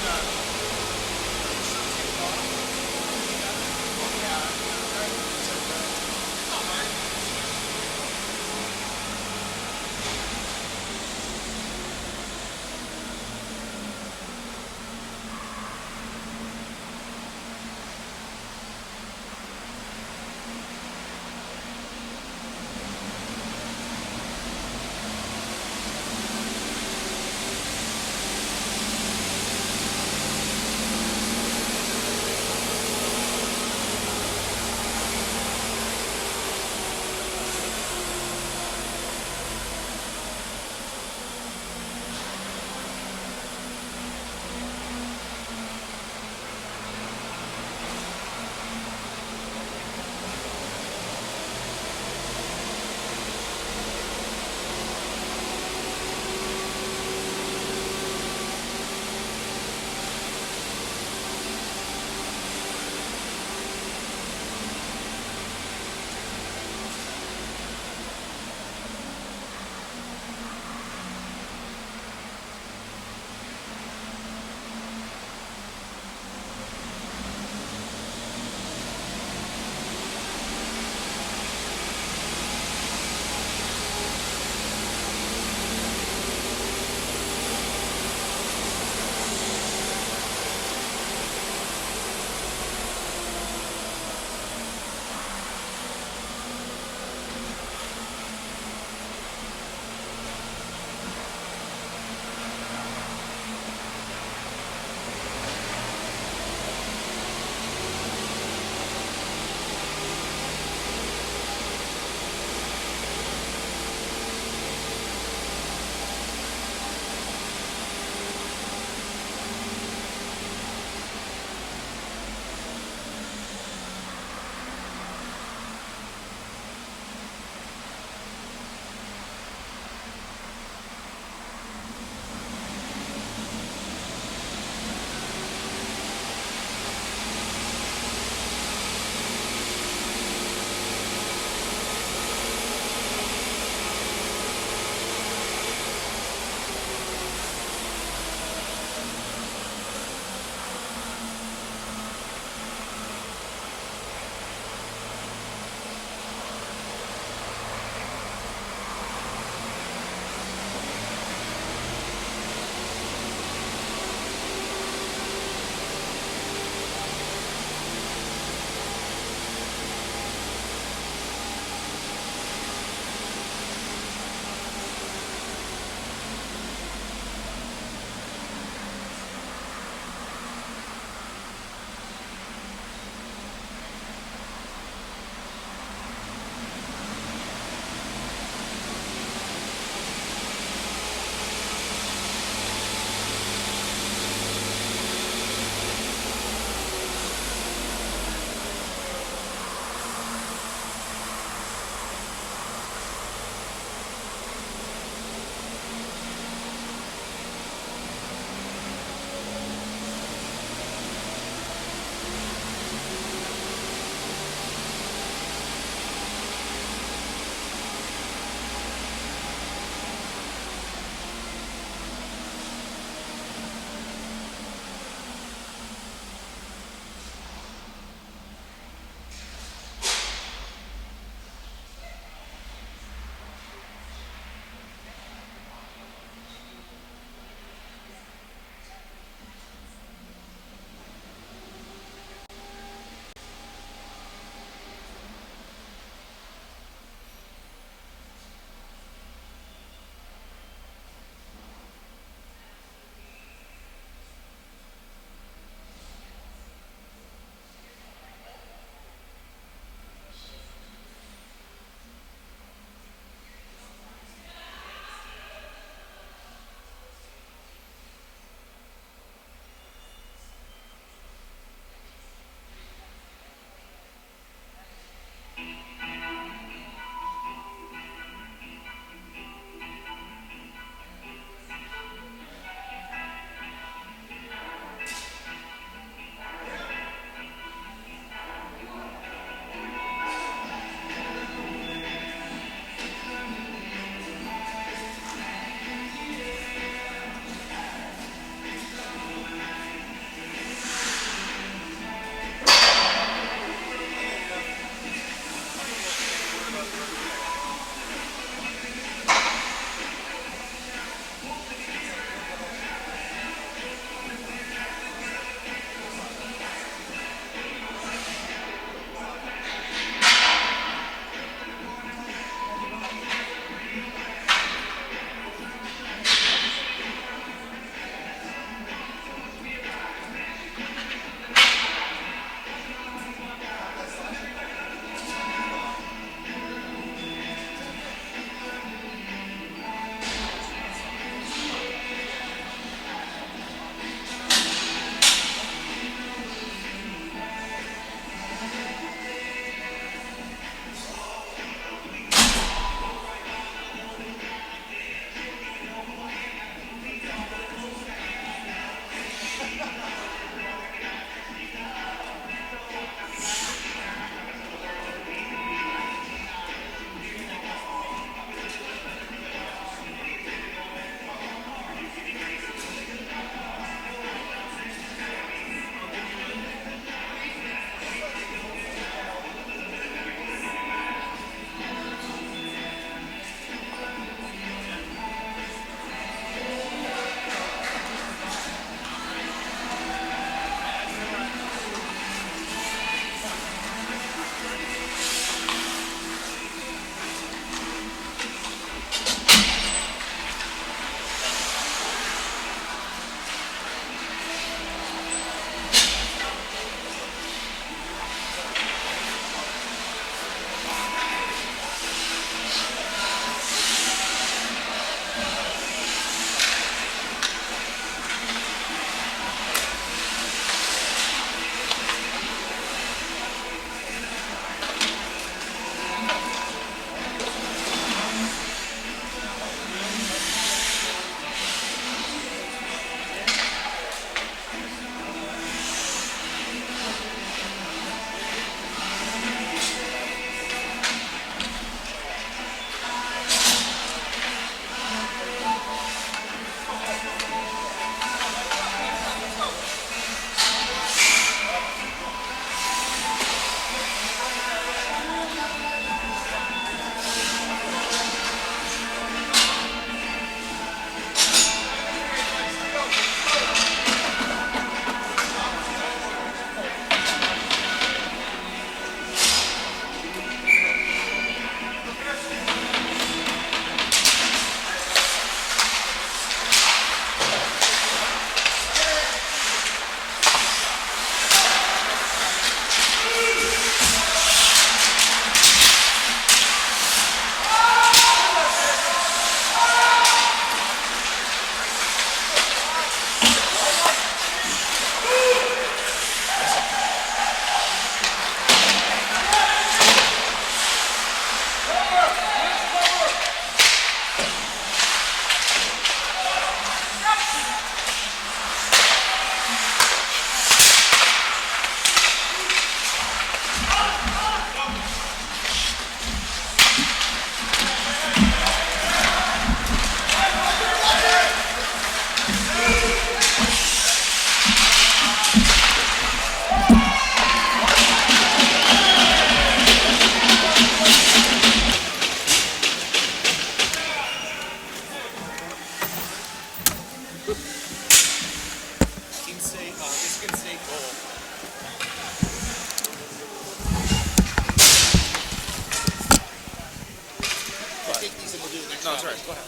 Speaker 1: No, sorry. Go ahead.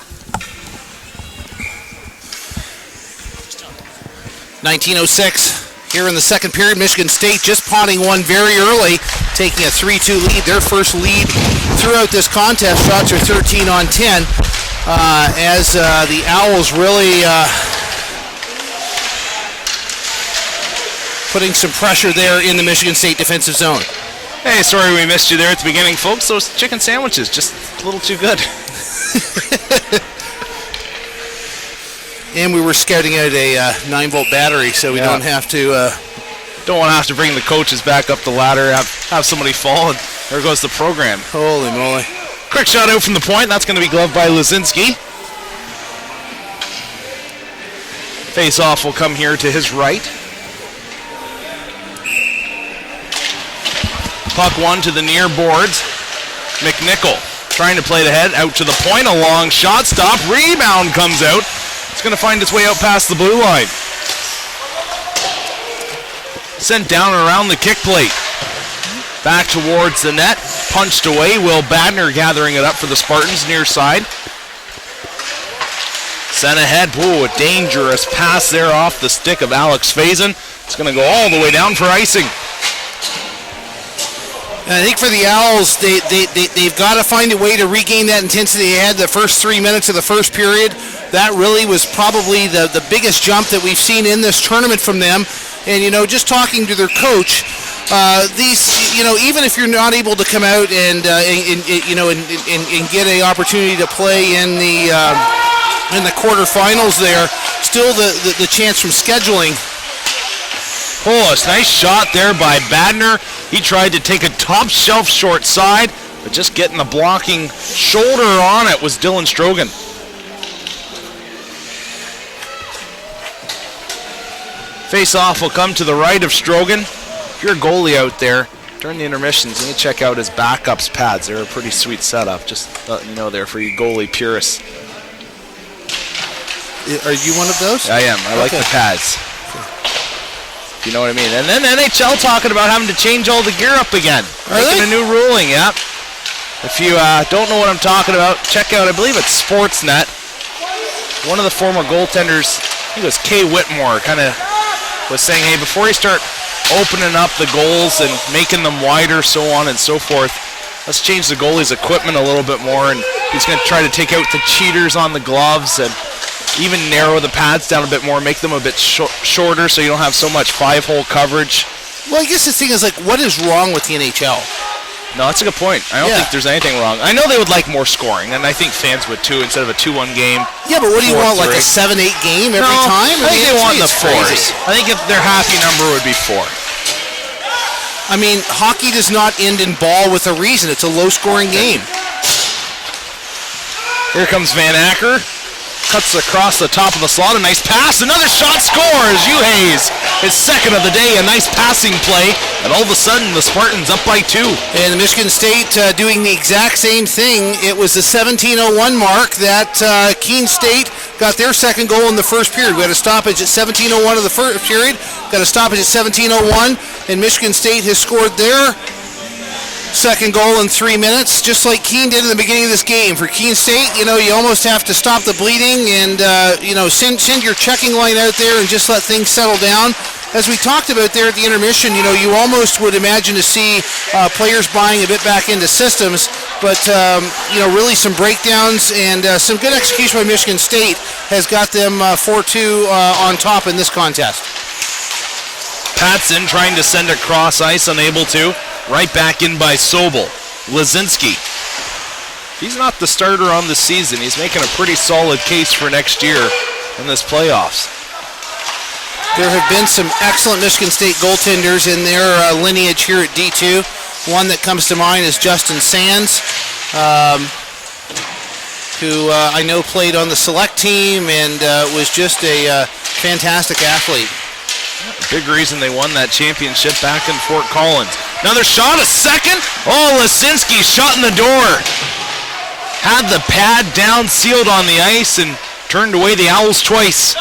Speaker 2: 19:06 here in the second period. Michigan State just potting one very early, taking a 3-2 lead. Their first lead throughout this contest. Shots are 13 on 10 as the Owls really putting some pressure there in the Michigan State defensive zone.
Speaker 5: Hey, sorry we missed you there at the beginning, folks. Those chicken sandwiches, just a little too good.
Speaker 2: And we were scouting out a 9-volt battery, so we don't have to...
Speaker 5: Don't want to have to bring the coaches back up the ladder, have somebody fall, and there goes the program.
Speaker 2: Holy moly.
Speaker 5: Quick shot out from the point. That's going to be gloved by Lazinski. Face-off will come here to his right. Puck one to the near boards. McNichol trying to play it ahead, out to the point, a long shot, stop, rebound comes out. It's going to find its way out past the blue line. Sent down and around the kick plate. Back towards the net, punched away. Will Badner gathering it up for the Spartans near side. Sent ahead, a dangerous pass there off the stick of Alex Faison. It's going to go all the way down for icing.
Speaker 2: And I think for the Owls, they've got to find a way to regain that intensity they had the first 3 minutes of the first period. That really was probably the biggest jump that we've seen in this tournament from them. And, just talking to their coach, even if you're not able to come out and get an opportunity to play in the quarterfinals there, still the chance from scheduling.
Speaker 5: A nice shot there by Badner. He tried to take a top shelf short side, but just getting the blocking shoulder on it was Dylan Strogan. Face-off will come to the right of Strogan. If you're a goalie out there, during the intermissions, you need to check out his backups pads. They're a pretty sweet setup. Just letting you know there for you goalie purists.
Speaker 2: Are you one of those?
Speaker 5: I am. I like the pads. You know what I mean? And then NHL talking about having to change all the gear up again. Making a new ruling, yeah. If you don't know what I'm talking about, check out, I believe it's Sportsnet. One of the former goaltenders, I think it was Kay Whitmore, kind of was saying, hey, before you start opening up the goals and making them wider, so on and so forth, let's change the goalie's equipment a little bit more. And he's going to try to take out the cheaters on the gloves and even narrow the pads down a bit more, make them a bit shorter so you don't have so much 5-hole coverage.
Speaker 2: Well, I guess the thing is, what is wrong with the NHL?
Speaker 5: No, that's a good point. I don't think there's anything wrong. I know they would like more scoring, and I think fans would too, instead of a 2-1 game.
Speaker 2: Yeah, but what do you want, like a 7-8 game every time?
Speaker 5: I think they want the 4s. I think if their happy number would be 4.
Speaker 2: I mean, hockey does not end in ball with a reason. It's a low-scoring game.
Speaker 5: Here comes Van Acker. Cuts across the top of the slot. A nice pass. Another shot scores. Hayes, his second of the day. A nice passing play. And all of a sudden, the Spartans up by 2.
Speaker 2: And Michigan State doing the exact same thing. It was the 17:01 mark that Keene State got their second goal in the first period. We had a stoppage at 17:01 of the first period. Got a stoppage at 17:01. And Michigan State has scored their second goal in 3 minutes, just like Keene did in the beginning of this game. For Keene State, you almost have to stop the bleeding and, send your checking line out there and just let things settle down. As we talked about there at the intermission, you almost would imagine to see players buying a bit back into systems, but, really some breakdowns and some good execution by Michigan State has got them 4-2 on top in this contest.
Speaker 5: Patson trying to send it cross ice, unable to. Right back in by Sobel. Lazinski. He's not the starter on the season. He's making a pretty solid case for next year in this playoffs.
Speaker 2: There have been some excellent Michigan State goaltenders in their lineage here at D2. One that comes to mind is Justin Sands, who I know played on the select team and was just a fantastic athlete.
Speaker 5: Big reason they won that championship back in Fort Collins. Another shot, a second. Lasinski shot in the door. Had the pad down, sealed on the ice, and turned away the Owls twice.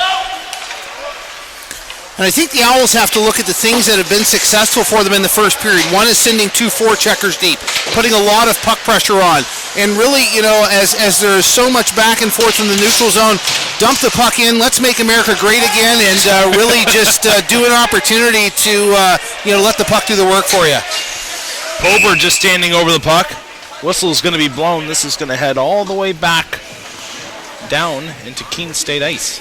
Speaker 2: And I think the Owls have to look at the things that have been successful for them in the first period. One is sending 2 forecheckers deep, putting a lot of puck pressure on. And really, as there's so much back and forth in the neutral zone, dump the puck in, let's make America great again, and really just do an opportunity to, let the puck do the work for you.
Speaker 5: Pober just standing over the puck. Whistle's going to be blown. This is going to head all the way back down into Keene State ice.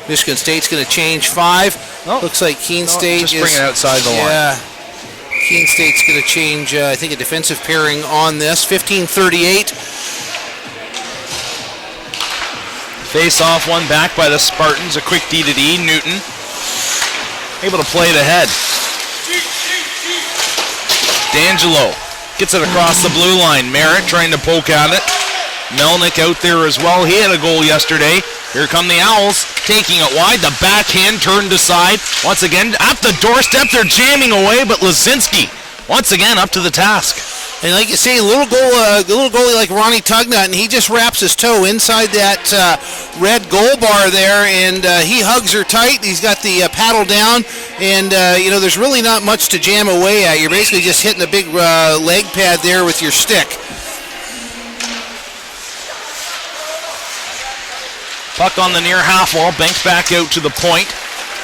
Speaker 2: Michigan State's going to change 5.
Speaker 5: Nope.
Speaker 2: Looks like Keene State
Speaker 5: just bring it outside the line.
Speaker 2: Yeah. Keene State's going to change, I think, a defensive pairing on this. 15:38.
Speaker 5: Face-off one back by the Spartans. A quick D-to-D. Newton able to play it ahead. D'Angelo gets it across the blue line. Merritt trying to poke at it. Melnick out there as well. He had a goal yesterday. Here come the Owls, taking it wide. The backhand turned aside. Once again, at the doorstep, they're jamming away, but Lazinski, once again, up to the task.
Speaker 2: And like you say, a little goalie like Ronnie Tugnut, and he just wraps his toe inside that red goal bar there, and he hugs her tight. He's got the paddle down, and there's really not much to jam away at. You're basically just hitting a big leg pad there with your stick.
Speaker 5: Puck on the near half wall, banks back out to the point,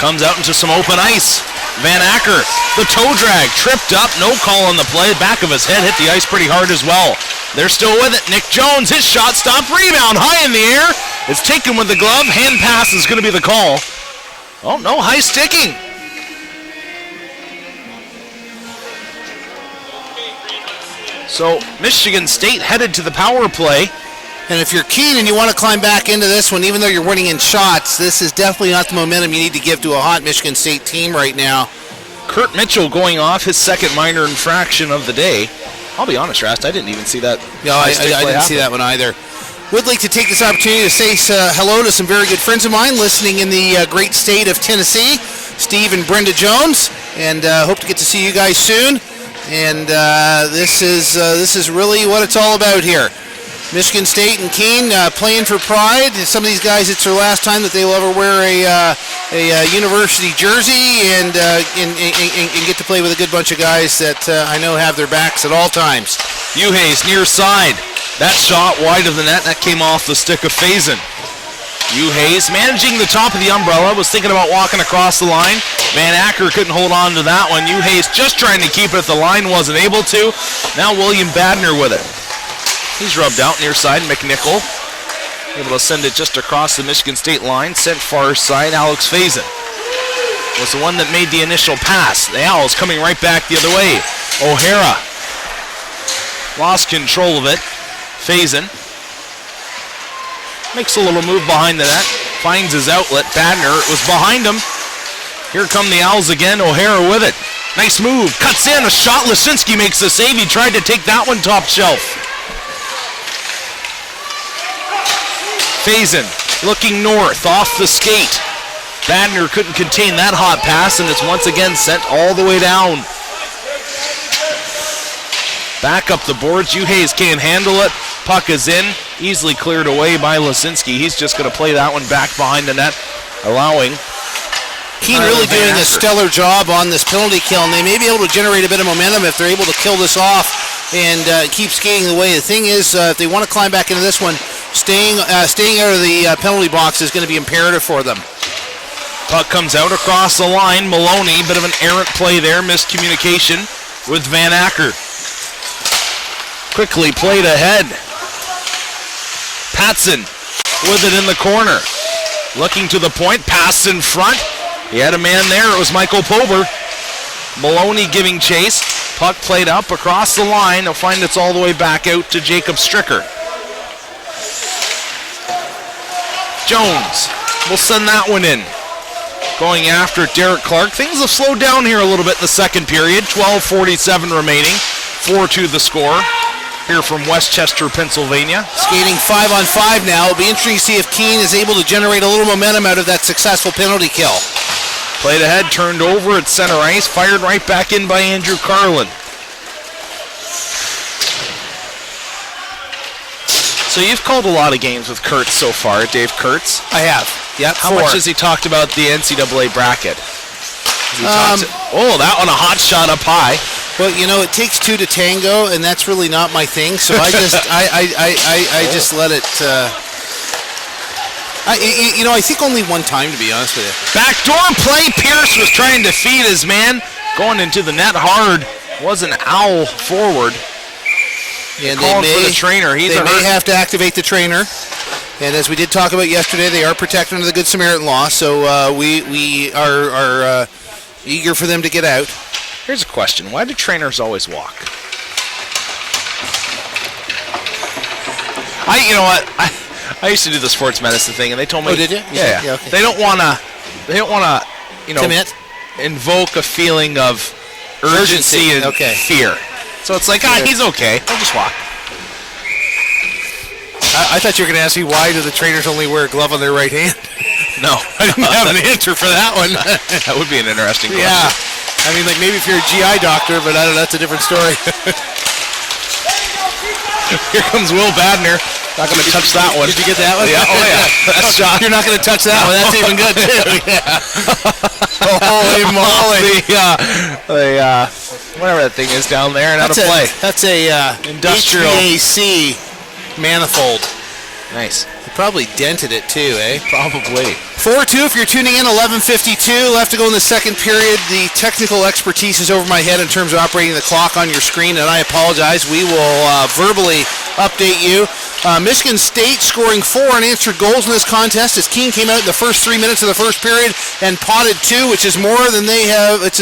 Speaker 5: comes out into some open ice. Van Acker, the toe drag, tripped up, no call on the play. Back of his head hit the ice pretty hard as well. They're still with it. Nick Jones, his shot stop, rebound high in the air. It's taken with the glove. Hand pass is going to be the call. Oh no, high sticking. So Michigan State headed to the power play.
Speaker 2: And if you're Keene and you want to climb back into this one, even though you're winning in shots, this is definitely not the momentum you need to give to a hot Michigan State team right now.
Speaker 5: Kurt Mitchell going off his second minor infraction of the day. I'll be honest, Rast, I didn't even see that.
Speaker 2: No, I didn't see that one either. Would like to take this opportunity to say hello to some very good friends of mine listening in the great state of Tennessee, Steve and Brenda Jones, and hope to get to see you guys soon. And this is really what it's all about here. Michigan State and Keene playing for pride. Some of these guys, it's their last time that they will ever wear a university jersey and get to play with a good bunch of guys that I know have their backs at all times.
Speaker 5: Uhays near side. That shot wide of the net. That came off the stick of Faison. Uhays managing the top of the umbrella. Was thinking about walking across the line. Van Acker couldn't hold on to that one. Uhays just trying to keep it at the line. Wasn't able to. Now William Badner with it. He's rubbed out near side. McNichol able to send it just across the Michigan State line. Sent far side. Alex Faison was the one that made the initial pass. The Owls coming right back the other way. O'Hara lost control of it. Faison makes a little move behind the net. Finds his outlet. Badner was behind him. Here come the Owls again. O'Hara with it. Nice move. Cuts in. A shot. Lasinski makes the save. He tried to take that one top shelf. Faison looking north off the skate. Badner couldn't contain that hot pass, and it's once again sent all the way down. Back up the boards. Uhays can't handle it. Puck is in. Easily cleared away by Lasinski. He's just going to play that one back behind the net, allowing
Speaker 2: Keene really doing a stellar job on this penalty kill, and they may be able to generate a bit of momentum if they're able to kill this off and keep skating the way. The thing is, if they want to climb back into this one, staying out of the penalty box is going to be imperative for them.
Speaker 5: Puck comes out across the line. Maloney, bit of an errant play there. Miscommunication with Van Acker. Quickly played ahead. Patson with it in the corner. Looking to the point. Pass in front. He had a man there. It was Michael Pober. Maloney giving chase. Puck played up across the line. He'll find it's all the way back out to Jacob Stricker. Jones will send that one in. Going after Derek Clark. Things have slowed down here a little bit in the second period. 12:47 remaining. 4-2 the score. Here from Westchester, Pennsylvania.
Speaker 2: Skating 5-on-5 now. It'll be interesting to see if Keene is able to generate a little momentum out of that successful penalty kill.
Speaker 5: Played ahead, turned over at center ice, fired right back in by Andrew Carlin. So So you've called a lot of games with Kurtz so far, Dave Kurtz.
Speaker 2: I have. Yep.
Speaker 5: How much has he talked about the NCAA bracket? That one, a hot shot up high.
Speaker 2: Well, it takes two to tango, and that's really not my thing. So I just, I just let it. I think only one time, to be honest with you.
Speaker 5: Backdoor play. Pierce was trying to feed his man, going into the net hard. Was an owl forward.
Speaker 2: And
Speaker 5: calling for the trainer.
Speaker 2: They may have to activate the trainer. And as we did talk about yesterday, they are protected under the Good Samaritan law. So we are eager for them to get out.
Speaker 5: Here's a question. Why do trainers always walk? You know what? I used to do the sports medicine thing, and they told me.
Speaker 2: Oh, did you?
Speaker 5: Yeah.
Speaker 2: Okay.
Speaker 5: They don't want to,
Speaker 2: commit?
Speaker 5: Invoke a feeling of urgency and fear. So it's like, he's okay. I'll just walk.
Speaker 2: I thought you were going to ask me, why do the trainers only wear a glove on their right hand?
Speaker 5: No.
Speaker 2: I didn't have an answer for that one.
Speaker 5: That would be an interesting question.
Speaker 2: Yeah. I mean, like, maybe if you're a GI doctor, but I don't know, that's a different story.
Speaker 5: Here comes Will Badner. Not going to touch that one.
Speaker 2: Did you get that one?
Speaker 5: Yeah. Oh, yeah. That's shot.
Speaker 2: You're not going to touch that one. That's even good, too. Yeah. Holy moly.
Speaker 5: Whatever that thing is down there and out of play.
Speaker 2: That's a
Speaker 5: industrial
Speaker 2: HVAC manifold.
Speaker 5: Nice.
Speaker 2: You probably dented it, too, eh?
Speaker 5: Probably.
Speaker 2: 4-2 if you're tuning in, 11:52 left to go in the second period. The technical expertise is over my head in terms of operating the clock on your screen, and I apologize. We will verbally update you. Michigan State scoring 4 unanswered goals in this contest as Keene came out in the first 3 minutes of the first period and potted 2, which is more than they have. That's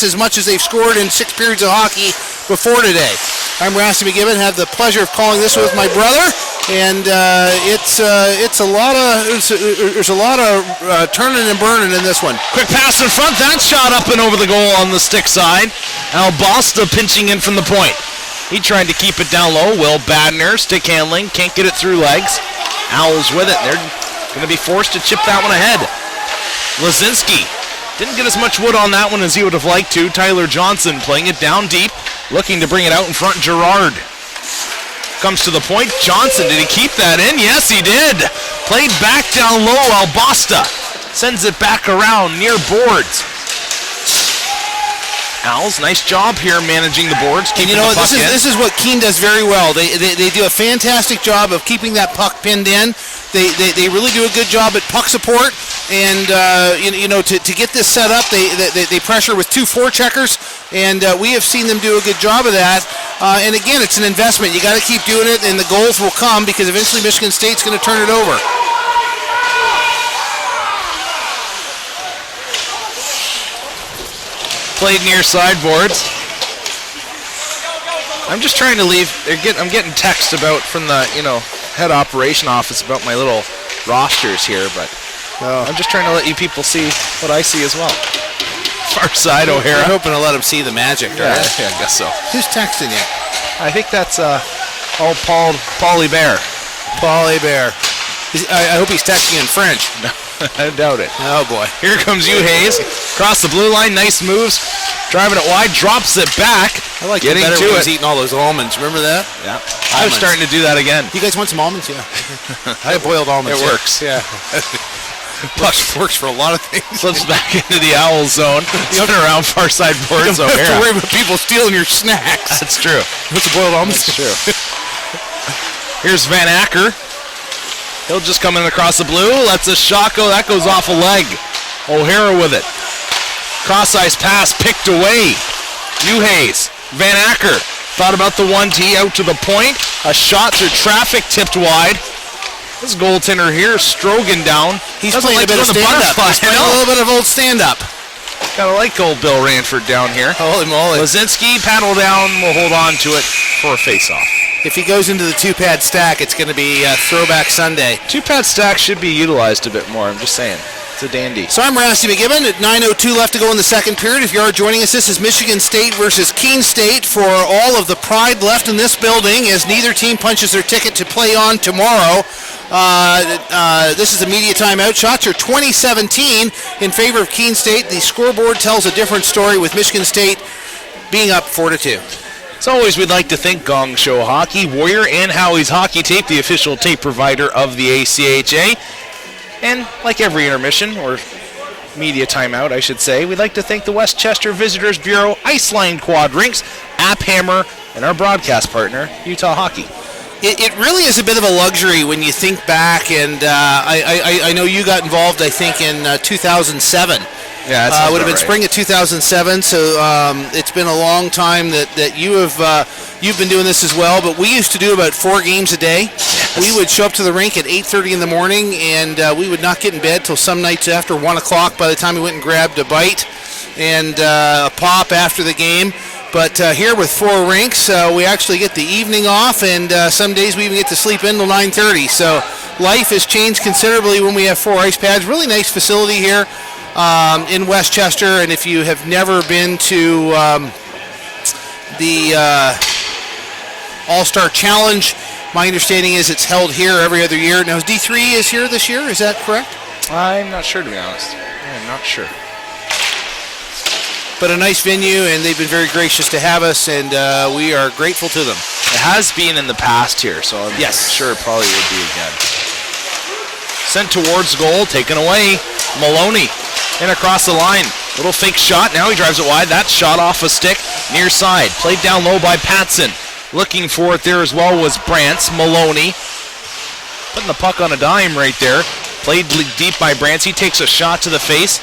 Speaker 2: as much as they've scored in 6 periods of hockey before today. I'm Rasty McGibbon. Had the pleasure of calling this with my brother, and it's a lot of there's a lot of turning and burning in this one.
Speaker 5: Quick pass in front. That shot up and over the goal on the stick side. Albosta pinching in from the point. He tried to keep it down low. Will Badner, stick handling, can't get it through legs. Owls with it. They're going to be forced to chip that one ahead. Lazinski didn't get as much wood on that one as he would have liked to. Tyler Johnson playing it down deep, looking to bring it out in front. Gerard comes to the point. Johnson, did he keep that in? Yes, he did. Played back down low. Albosta sends it back around near boards. Owls, nice job here managing the boards.
Speaker 2: And you know what? This is what Keene does very well. They do a fantastic job of keeping that puck pinned in. They really do a good job at puck support, and to get this set up, they pressure with 2 forecheckers, and we have seen them do a good job of that. And again, it's an investment. You got to keep doing it, and the goals will come because eventually Michigan State's going to turn it over.
Speaker 5: Played near sideboards. I'm just trying to leave. I'm getting text about from the head operation office about my little rosters here, but I'm just trying to let you people see what I see as well. Far side O'Hara.
Speaker 2: You're hoping to let them see the magic, right?
Speaker 5: Yeah, I guess so.
Speaker 2: Who's texting you?
Speaker 5: I think that's Paulie Bear.
Speaker 2: Paulie Bear. I hope he's texting in French.
Speaker 5: No, I doubt it.
Speaker 2: Oh, boy.
Speaker 5: Here comes you, Hayes. Across the blue line, nice moves. Driving it wide, drops it back.
Speaker 2: I like
Speaker 5: getting
Speaker 2: better
Speaker 5: to
Speaker 2: when
Speaker 5: it.
Speaker 2: he's eating all those almonds. Remember that?
Speaker 5: Yeah. I was starting to do that again.
Speaker 2: You guys want some almonds? Yeah. I have boiled almonds.
Speaker 5: It works.
Speaker 2: Yeah. Works for a lot of things.
Speaker 5: Slips back into the owl zone. Spin around far side boards.
Speaker 2: You don't have to worry about people stealing your snacks.
Speaker 5: That's true.
Speaker 2: What's the boiled almonds?
Speaker 5: That's true. Here's Van Acker. He'll just come in across the blue. Lets a shot go. That goes off a leg. O'Hara with it. Cross-ice pass picked away. Hayes. Van Acker thought about the 1T out to the point. A shot through traffic tipped wide. This goaltender here, Strogan down.
Speaker 2: He's playing a bit of stand-up. He's playing a little bit of old stand-up.
Speaker 5: Gotta like old Bill Ranford down here.
Speaker 2: Holy moly.
Speaker 5: Lazinski, paddle down. We'll hold on to it for a face-off.
Speaker 2: If he goes into the 2-pad stack, it's going to be Throwback Sunday.
Speaker 5: 2-pad stack should be utilized a bit more, I'm just saying. It's a dandy.
Speaker 2: So I'm Rasty McGibbon at 9:02 left to go in the second period. If you are joining us, this is Michigan State versus Keene State for all of the pride left in this building as neither team punches their ticket to play on tomorrow. This is a media timeout. Shots are 20-17 in favor of Keene State. The scoreboard tells a different story with Michigan State being up 4-2.
Speaker 5: As always, we'd like to thank Gong Show Hockey, Warrior, and Howie's Hockey Tape, the official tape provider of the ACHA. And like every intermission, or media timeout, I should say, we'd like to thank the Westchester Visitors Bureau, Iceline Quad Rinks, App Hammer, and our broadcast partner, Utah Hockey.
Speaker 2: It really is a bit of a luxury when you think back, and I know you got involved, I think, in 2007.
Speaker 5: Yeah, that
Speaker 2: would have been
Speaker 5: right.
Speaker 2: spring of 2007, so it's been a long time that you've been doing this as well. But we used to do about 4 games a day. Yes. We would show up to the rink at 8:30 in the morning, and we would not get in bed till some nights after 1 o'clock. By the time we went and grabbed a bite and a pop after the game. But here with 4 rinks, we actually get the evening off, and some days we even get to sleep in till 9:30. So life has changed considerably when we have 4 ice pads. Really nice facility here. In Westchester, and if you have never been to the All-Star Challenge, my understanding is it's held here every other year. Now, D3 is here this year, is that correct?
Speaker 5: I'm not sure, to be honest. I'm not sure.
Speaker 2: But a nice venue, and they've been very gracious to have us, and we are grateful to them.
Speaker 5: It has been in the past here, so I'm sure it probably would be again. Sent towards goal, taken away. Maloney. In across the line. Little fake shot. Now he drives it wide. That shot off a stick. Near side. Played down low by Patson. Looking for it there as well was Brantz. Maloney. Putting the puck on a dime right there. Played deep by Brantz. He takes a shot to the face.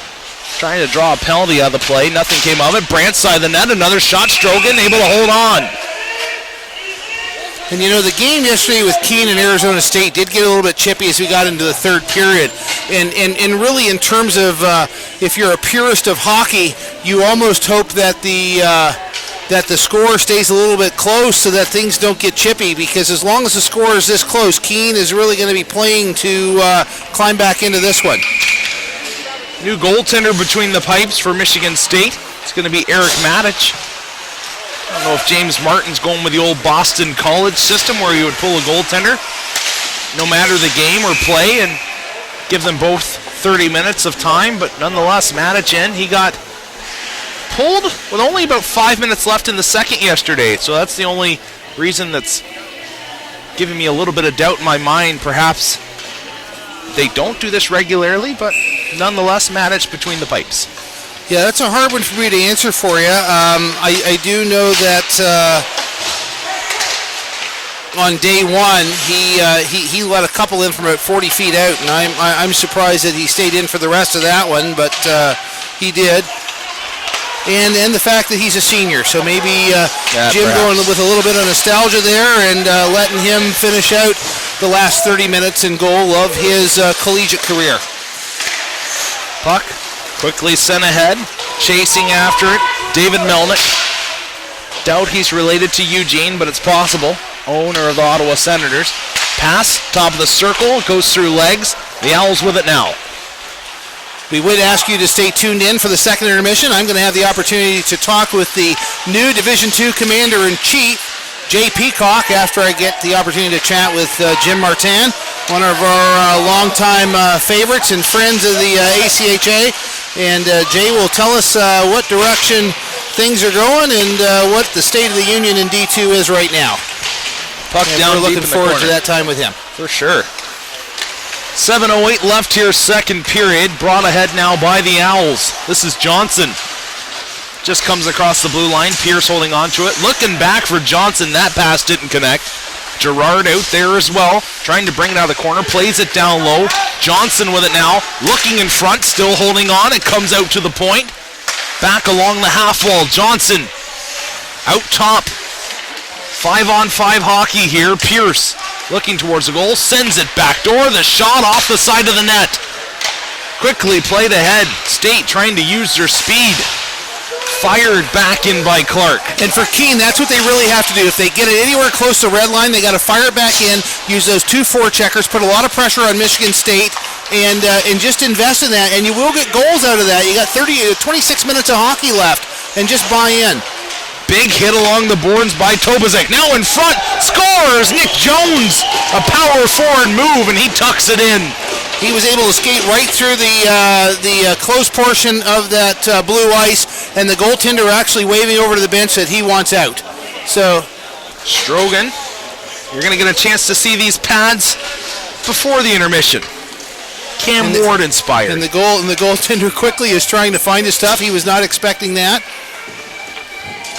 Speaker 5: Trying to draw a penalty out of the play. Nothing came of it. Brantz side of the net. Another shot. Strogan able to hold on.
Speaker 2: And you know, the game yesterday with KEENE and Arizona State did get a little bit chippy as we got into the third period. And really in terms of if you're a purist of hockey, you almost hope that the score stays a little bit close so that things don't get chippy, because as long as the score is this close, KEENE is really going to be playing to climb back into this one.
Speaker 5: New goaltender between the pipes for Michigan State. It's going to be Eric Matich. I don't know if James Martin's going with the old Boston College system where you would pull a goaltender no matter the game or play and give them both 30 minutes of time, but nonetheless, Matich in. He got pulled with only about 5 minutes left in the second yesterday, so that's the only reason that's giving me a little bit of doubt in my mind. Perhaps they don't do this regularly, but nonetheless, Matich between the pipes.
Speaker 2: Yeah, that's a hard one for me to answer for you. I do know that on day one he let a couple in from about 40 feet out, and I'm surprised that he stayed in for the rest of that one, but he did. And the fact that he's a senior, so maybe Jim
Speaker 5: perhaps
Speaker 2: going with a little bit of nostalgia there and letting him finish out the last 30 minutes in goal of his collegiate career.
Speaker 5: Puck quickly sent ahead, chasing after it. David Melnick. Doubt he's related to Eugene, but it's possible. Owner of the Ottawa Senators. Pass, top of the circle, goes through legs. The Owls with it now.
Speaker 2: We would ask you to stay tuned in for the second intermission. I'm going to have the opportunity to talk with the new Division II Commander-in-Chief, Jay Peacock, after I get the opportunity to chat with Jim Martin, one of our longtime favorites and friends of the ACHA. And Jay will tell us what direction things are going and what the state of the union in D2 is right now.
Speaker 5: Puck
Speaker 2: and
Speaker 5: down
Speaker 2: we're
Speaker 5: deep
Speaker 2: looking
Speaker 5: in the
Speaker 2: forward
Speaker 5: corner.
Speaker 2: to that time with him.
Speaker 5: For sure. 7:08 left here, second period. Brought ahead now by the Owls. This is Johnson. Just comes across the blue line. Pierce holding on to it. Looking back for Johnson. That pass didn't connect. Gerard out there as well. Trying to bring it out of the corner. Plays it down low. Johnson with it now. Looking in front. Still holding on. It comes out to the point. Back along the half wall. Johnson out top. 5-on-5 hockey here. Pierce looking towards the goal. Sends it back door. The shot off the side of the net. Quickly played ahead. State trying to use their speed. Fired back in by Clark.
Speaker 2: And for KEENE, that's what they really have to do. If they get it anywhere close to red line, they got to fire it back in, use those 2 forecheckers, put a lot of pressure on Michigan State, and just invest in that, and you will get goals out of that. You got 26 minutes of hockey left, and just buy in.
Speaker 5: Big hit along the boards by Tobazek. Now in front, scores! Nick Jones! A power forward move, and he tucks it in.
Speaker 2: He was able to skate right through the close portion of that blue ice, and the goaltender actually waving over to the bench that he wants out. So
Speaker 5: Strogan, you're going to get a chance to see these pads before the intermission. Cam Ward inspired.
Speaker 2: And the goaltender quickly is trying to find his stuff. He was not expecting that.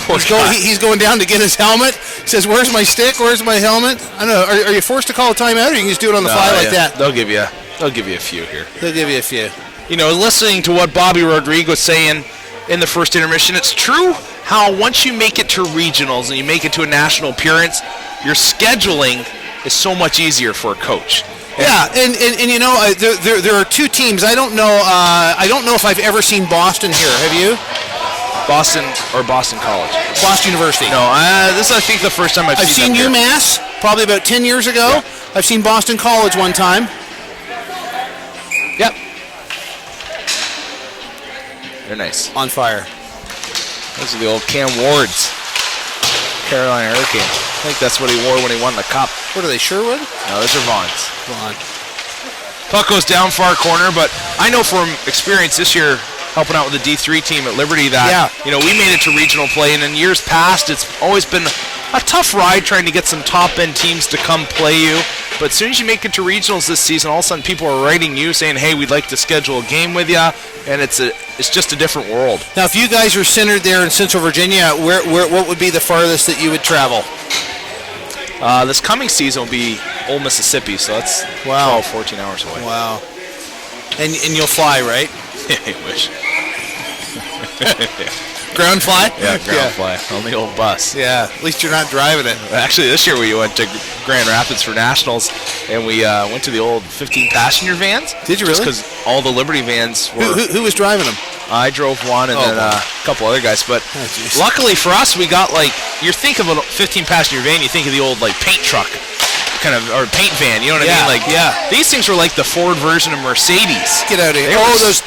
Speaker 2: He's going down to get his helmet. He says, "Where's my stick? Where's my helmet?" I don't know. Are you forced to call a timeout, or you can just do it on the fly like that?
Speaker 5: They'll give you a few here.
Speaker 2: They'll give you a few.
Speaker 5: You know, listening to what Bobby Rodriguez was saying in the first intermission, it's true how once you make it to regionals and you make it to a national appearance, your scheduling is so much easier for a coach.
Speaker 2: Yeah, and you know, there are two teams. I don't know if I've ever seen Boston here. Have you?
Speaker 5: Boston or Boston College?
Speaker 2: Boston University.
Speaker 5: No, this is I think the first time I've seen them
Speaker 2: UMass probably about 10 years ago.
Speaker 5: Yeah.
Speaker 2: I've seen Boston College one time.
Speaker 5: Yep. They're nice.
Speaker 2: On fire.
Speaker 5: Those are the old Cam Wards. Carolina Hurricane. I think that's what he wore when he won the cup.
Speaker 2: What are they, Sherwood?
Speaker 5: No, those are Vaughns.
Speaker 2: Vaughn.
Speaker 5: Puck goes down far corner, but I know from experience this year helping out with the D3 team at Liberty that, you know, we made it to regional play, and in years past it's always been a tough ride trying to get some top-end teams to come play you. But as soon as you make it to regionals this season, all of a sudden people are writing you saying, hey, we'd like to schedule a game with you, and it's just a different world.
Speaker 2: Now, if you guys are centered there in Central Virginia, what would be the farthest that you would travel?
Speaker 5: This coming season will be Old Mississippi, so that's 12, 14 hours away.
Speaker 2: Wow. And you'll fly, right?
Speaker 5: I wish.
Speaker 2: Ground fly?
Speaker 5: Yeah, ground fly on the old bus.
Speaker 2: Yeah, at least you're not driving it.
Speaker 5: Actually, this year we went to Grand Rapids for Nationals, and we went to the old 15-passenger vans.
Speaker 2: Did you really?
Speaker 5: Because all the Liberty vans were...
Speaker 2: Who was driving them?
Speaker 5: I drove one, and then a couple other guys. But luckily for us, we got, like... You think of a 15-passenger van, you think of the old, like, paint truck. Kind of, or paint van, you know what I mean? Like, these things were like the Ford version of Mercedes.
Speaker 2: Get out of here.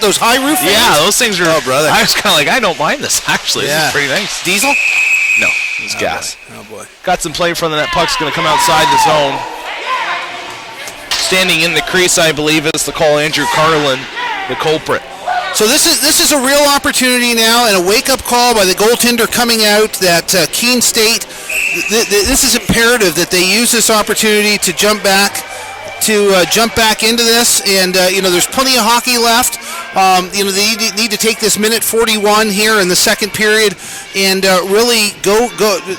Speaker 2: Those high roof vans?
Speaker 5: Yeah, those things are.
Speaker 2: Oh, brother.
Speaker 5: I was kind of like, I don't mind this, actually. This is pretty nice.
Speaker 2: Diesel?
Speaker 5: No, it's gas.
Speaker 2: Boy. Oh, boy.
Speaker 5: Got some play from the net. Puck's going to come outside the zone. Standing in the crease, I believe, is the call, Andrew Carlin, the culprit.
Speaker 2: So this is a real opportunity now, and a wake-up call by the goaltender coming out that Keene State. This is imperative that they use this opportunity to jump back into this, and you know, there's plenty of hockey left. You know, they need to take this minute 41 here in the second period and really go.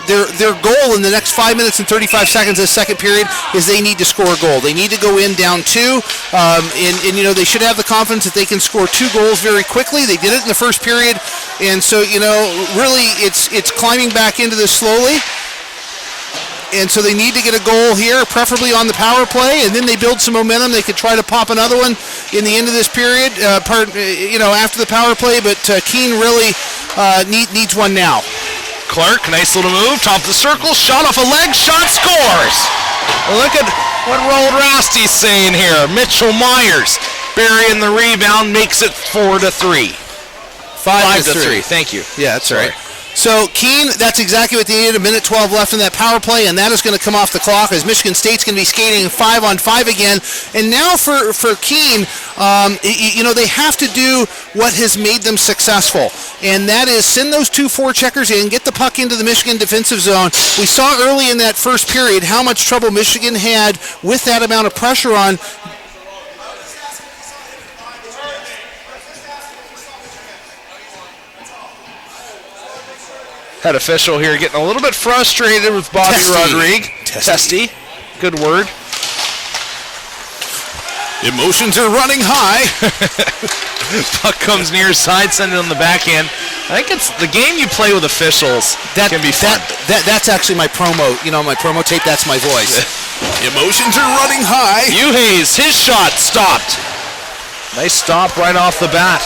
Speaker 2: Their goal in the next 5 minutes and 35 seconds of the second period is they need to score a goal. They need to go in down 2, and you know, they should have the confidence that they can score 2 goals very quickly. They did it in the first period, and so, you know, really it's climbing back into this slowly. And so they need to get a goal here, preferably on the power play, and then they build some momentum. They could try to pop another one in the end of this period, you know, after the power play. But Keene really needs one now.
Speaker 5: Clark, nice little move, top of the circle, shot off a leg, shot, scores. Look at what Roland Rasty's saying here. Mitchell Myers burying the rebound, makes it 4-3. 5-3. Thank you.
Speaker 2: Yeah, that's right. So Keene, that's exactly what they needed. 1:12 left in that power play, and that is going to come off the clock as Michigan State's going to be skating 5-on-5 again. And now for Keene, you know, they have to do what has made them successful, and that is send those 2 forecheckers in, get the puck into the Michigan defensive zone. We saw early in that first period how much trouble Michigan had with that amount of pressure on.
Speaker 5: Head official here getting a little bit frustrated with Bobby Rodriguez. Testy. Good word.
Speaker 2: Emotions are running high.
Speaker 5: Puck comes near side, send it on the backhand. I think it's the game you play with officials that can be fun.
Speaker 2: That's actually my promo. You know, my promo tape, that's my voice. Emotions are running high.
Speaker 5: Hayes, his shot stopped. Nice stop right off the bat.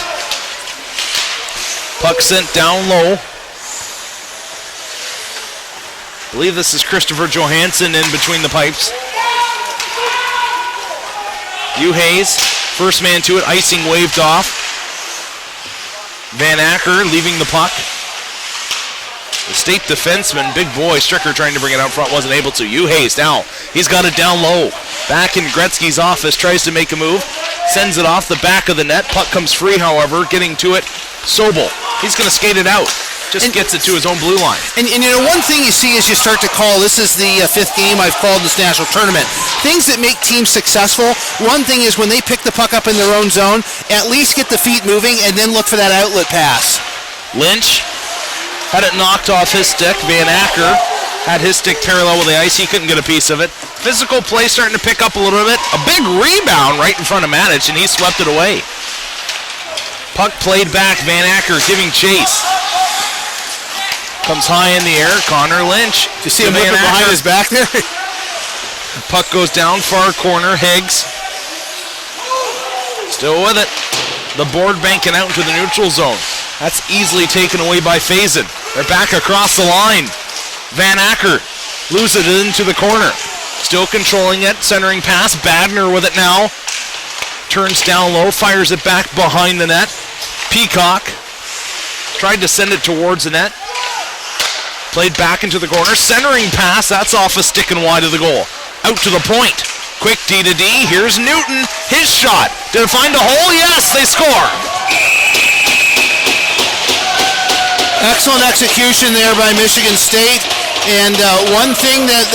Speaker 5: Puck sent down low. I believe this is Christopher Johansson in between the pipes. Hayes, first man to it, icing waved off. Van Acker leaving the puck. The state defenseman, big boy, Stricker trying to bring it out front, wasn't able to. Hayes now, he's got it down low. Back in Gretzky's office, tries to make a move, sends it off the back of the net. Puck comes free, however, getting to it. Sobel, he's going to skate it out. Just gets it to his own blue line.
Speaker 2: And you know, one thing you see as you start to call, this is the fifth game I've called in this national tournament, things that make teams successful, one thing is when they pick the puck up in their own zone, at least get the feet moving and then look for that outlet pass.
Speaker 5: Lynch had it knocked off his stick. Van Acker had his stick parallel with the ice. He couldn't get a piece of it. Physical play starting to pick up a little bit. A big rebound right in front of Manich, and he swept it away. Puck played back. Van Acker giving chase. Comes high in the air. Connor Lynch.
Speaker 2: Do you see him whipping behind his back there?
Speaker 5: Puck goes down far corner. Higgs. Still with it. The board banking out into the neutral zone. That's easily taken away by Faison. They're back across the line. Van Acker loses it into the corner. Still controlling it. Centering pass. Badner with it now. Turns down low. Fires it back behind the net. Peacock tried to send it towards the net. Played back into the corner. Centering pass. That's off a stick and wide of the goal. Out to the point. Quick D to D. Here's Newton. His shot. Did it find a hole? Yes, they score.
Speaker 2: Excellent execution there by Michigan State. And one thing that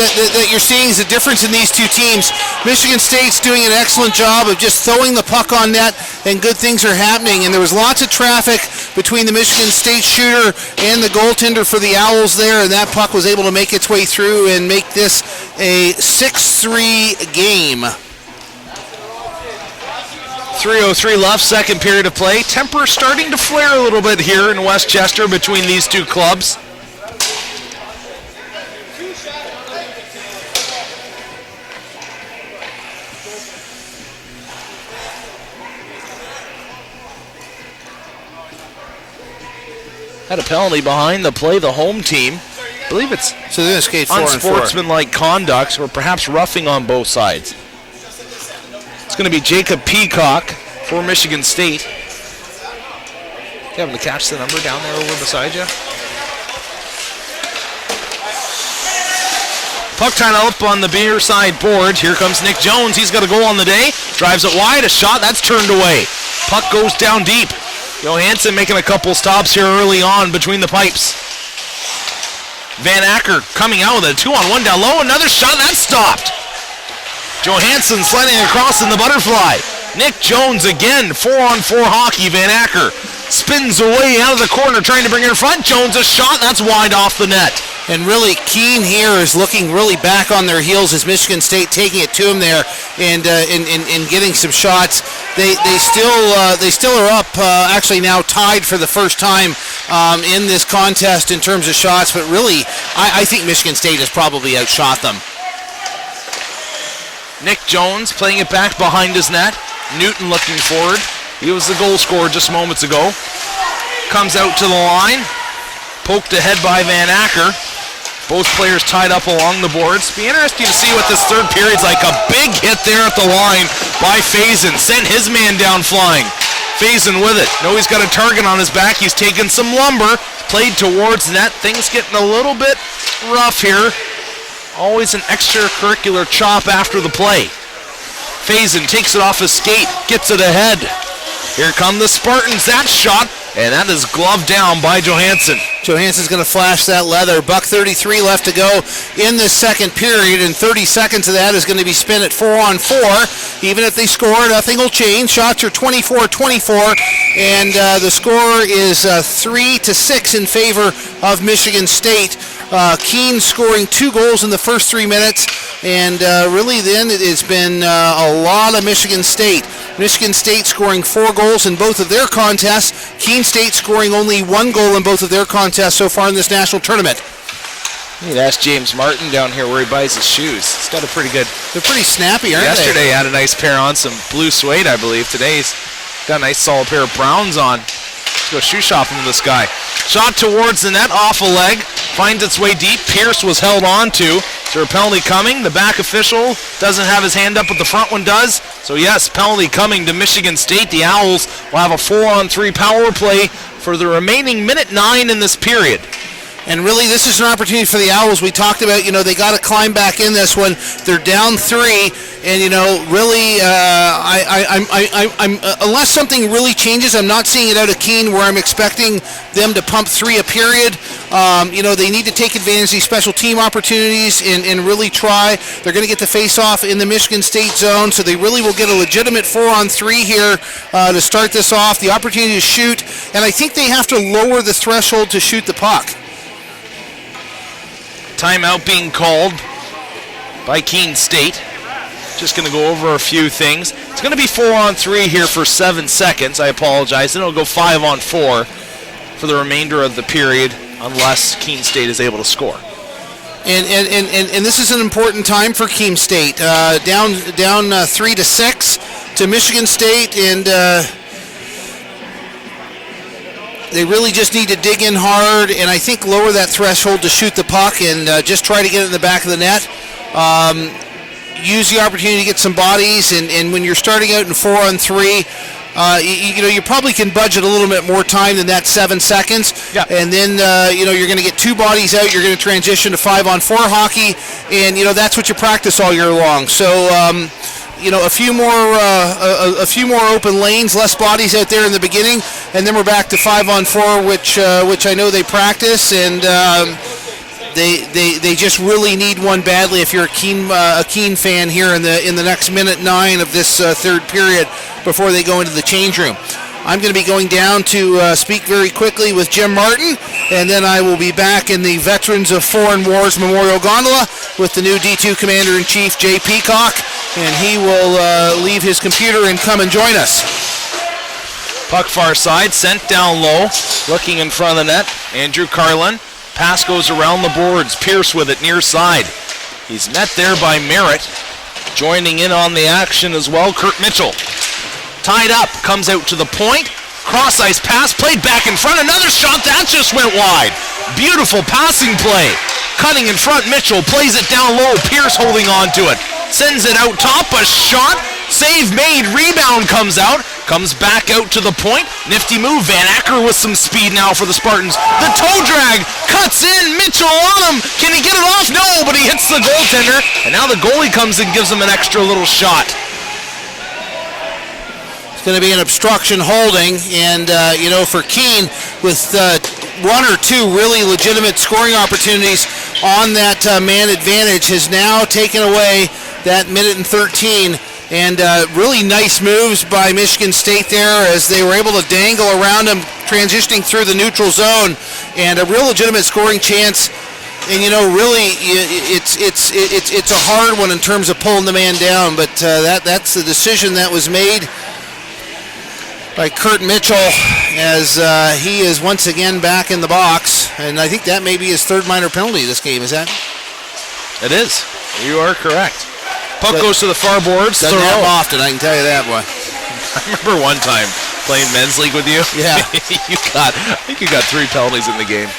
Speaker 2: you're seeing is the difference in these two teams. Michigan State's doing an excellent job of just throwing the puck on net, and good things are happening. And there was lots of traffic between the Michigan State shooter and the goaltender for the Owls there, and that puck was able to make its way through and make this a 6-3 game.
Speaker 5: 3:03 left, second period of play. Temper starting to flare a little bit here in Westchester between these two clubs. Had a penalty behind the play, the home team. I believe it's
Speaker 2: so they're going to skate 4 and 4.
Speaker 5: Unsportsmanlike conduct, or perhaps roughing on both sides. It's going to be Jacob Peacock for Michigan State. You able to catch the number down there over beside you? Puck tied up on the beer side board. Here comes Nick Jones. He's got a goal on the day. Drives it wide. A shot. That's turned away. Puck goes down deep. Johansson making a couple stops here early on between the pipes. Van Acker coming out with a 2-on-1 down low. Another shot. That's stopped. Johansson sliding across in the butterfly. Nick Jones again. 4-on-4 hockey. Van Acker spins away out of the corner trying to bring it in front. Jones a shot. That's wide off the net.
Speaker 2: And really, Keene here is looking really back on their heels as Michigan State taking it to him there and getting some shots. They still are up, actually now tied for the first time in this contest in terms of shots. But really, I think Michigan State has probably outshot them.
Speaker 5: Nick Jones playing it back behind his net. Newton looking forward. He was the goal scorer just moments ago. Comes out to the line. Poked ahead by Van Acker. Both players tied up along the boards. Be interesting to see what this third period's like. A big hit there at the line by Faison. Sent his man down flying. Faison with it. No, he's got a target on his back. He's taken some lumber. Played towards net. Things getting a little bit rough here. Always an extracurricular chop after the play. Faison takes it off his skate. Gets it ahead. Here come the Spartans. That shot, and that is gloved down by Johansson.
Speaker 2: Johansson's going to flash that leather. $1:33 left to go in the second period, and 30 seconds of that is going to be spent at 4-on-4. Even if they score, nothing will change. Shots are 24-24, and the score is 3-6 in favor of Michigan State. Keene scoring 2 goals in the first 3 minutes, and really then it has been a lot of Michigan State. Michigan State scoring 4 goals in both of their contests. Keene State scoring only 1 goal in both of their contests so far in this national tournament.
Speaker 5: You'd ask James Martin down here where he buys his shoes. He's got a pretty good...
Speaker 2: They're pretty snappy, aren't
Speaker 5: Yesterday he had a nice pair on, some blue suede, I believe. Today he's got a nice solid pair of browns on. Let's go shoe shopping with this guy. Shot towards the net, off a leg, finds its way deep. Pierce was held on to. Is there a penalty coming? The back official doesn't have his hand up, but the front one does. So yes, penalty coming to Michigan State. The Owls will have a 4-on-3 power play for the remaining minute 9 in this period.
Speaker 2: And really, this is an opportunity for the Owls. We talked about, they got to climb back in this one. They're down 3, and really, I'm unless something really changes, I'm not seeing it out of Keene where I'm expecting them to pump 3 a period. They need to take advantage of these special team opportunities and really try. They're going to get the face-off in the Michigan State zone, so they really will get a legitimate 4-on-3 here to start this off. The opportunity to shoot, and I think they have to lower the threshold to shoot the puck.
Speaker 5: Timeout being called by Keene State. Just going to go over a few things. It's going to be 4-on-3 here for 7 seconds. I apologize. Then it'll go 5-on-4 for the remainder of the period unless Keene State is able to score.
Speaker 2: And this is an important time for Keene State. Down 3-6 to Michigan State, and they really just need to dig in hard and I think lower that threshold to shoot the puck and just try to get it in the back of the net. Use the opportunity to get some bodies, and when you're starting out in 4-on-3, you probably can budget a little bit more time than that 7 seconds.
Speaker 5: Yeah.
Speaker 2: And then, you're going to get 2 bodies out. You're going to transition to 5-on-4 hockey, and, that's what you practice all year long. So, a few more open lanes, less bodies out there in the beginning, and then we're back to 5-on-4, which I know they practice, and they just really need one badly. If you're a Keene fan here in the next minute 9 of this third period before they go into the change room. I'm going to be going down to speak very quickly with Jim Martin, and then I will be back in the Veterans of Foreign Wars Memorial Gondola with the new D2 Commander-in-Chief, Jay Peacock, and he will leave his computer and come and join us.
Speaker 5: Puck far side, sent down low, looking in front of the net. Andrew Carlin. Pass goes around the boards. Pierce with it near side. He's met there by Merritt. Joining in on the action as well, Kurt Mitchell. Tied up, comes out to the point. Cross-ice pass, played back in front. Another shot, that just went wide. Beautiful passing play. Cutting in front, Mitchell plays it down low. Pierce holding on to it. Sends it out top, a shot. Save made, rebound comes out. Comes back out to the point. Nifty move, Van Acker with some speed now for the Spartans. The toe drag, cuts in, Mitchell on him. Can he get it off? No, but he hits the goaltender. And now the goalie comes and gives him an extra little shot.
Speaker 2: Going to be an obstruction holding, and for Keene, with 1 or 2 really legitimate scoring opportunities on that man advantage, has now taken away that minute and 13, and really nice moves by Michigan State there as they were able to dangle around him, transitioning through the neutral zone, and a real legitimate scoring chance. And really, it's a hard one in terms of pulling the man down, but that's the decision that was made by Kurt Mitchell as he is once again back in the box, and I think that may be his 3rd minor penalty this game. Is that?
Speaker 5: It is. You are correct. Puck goes to the far boards.
Speaker 2: Doesn't happen often, I can tell you that, boy.
Speaker 5: I remember one time playing men's league with you.
Speaker 2: Yeah.
Speaker 5: I think you got 3 penalties in the game.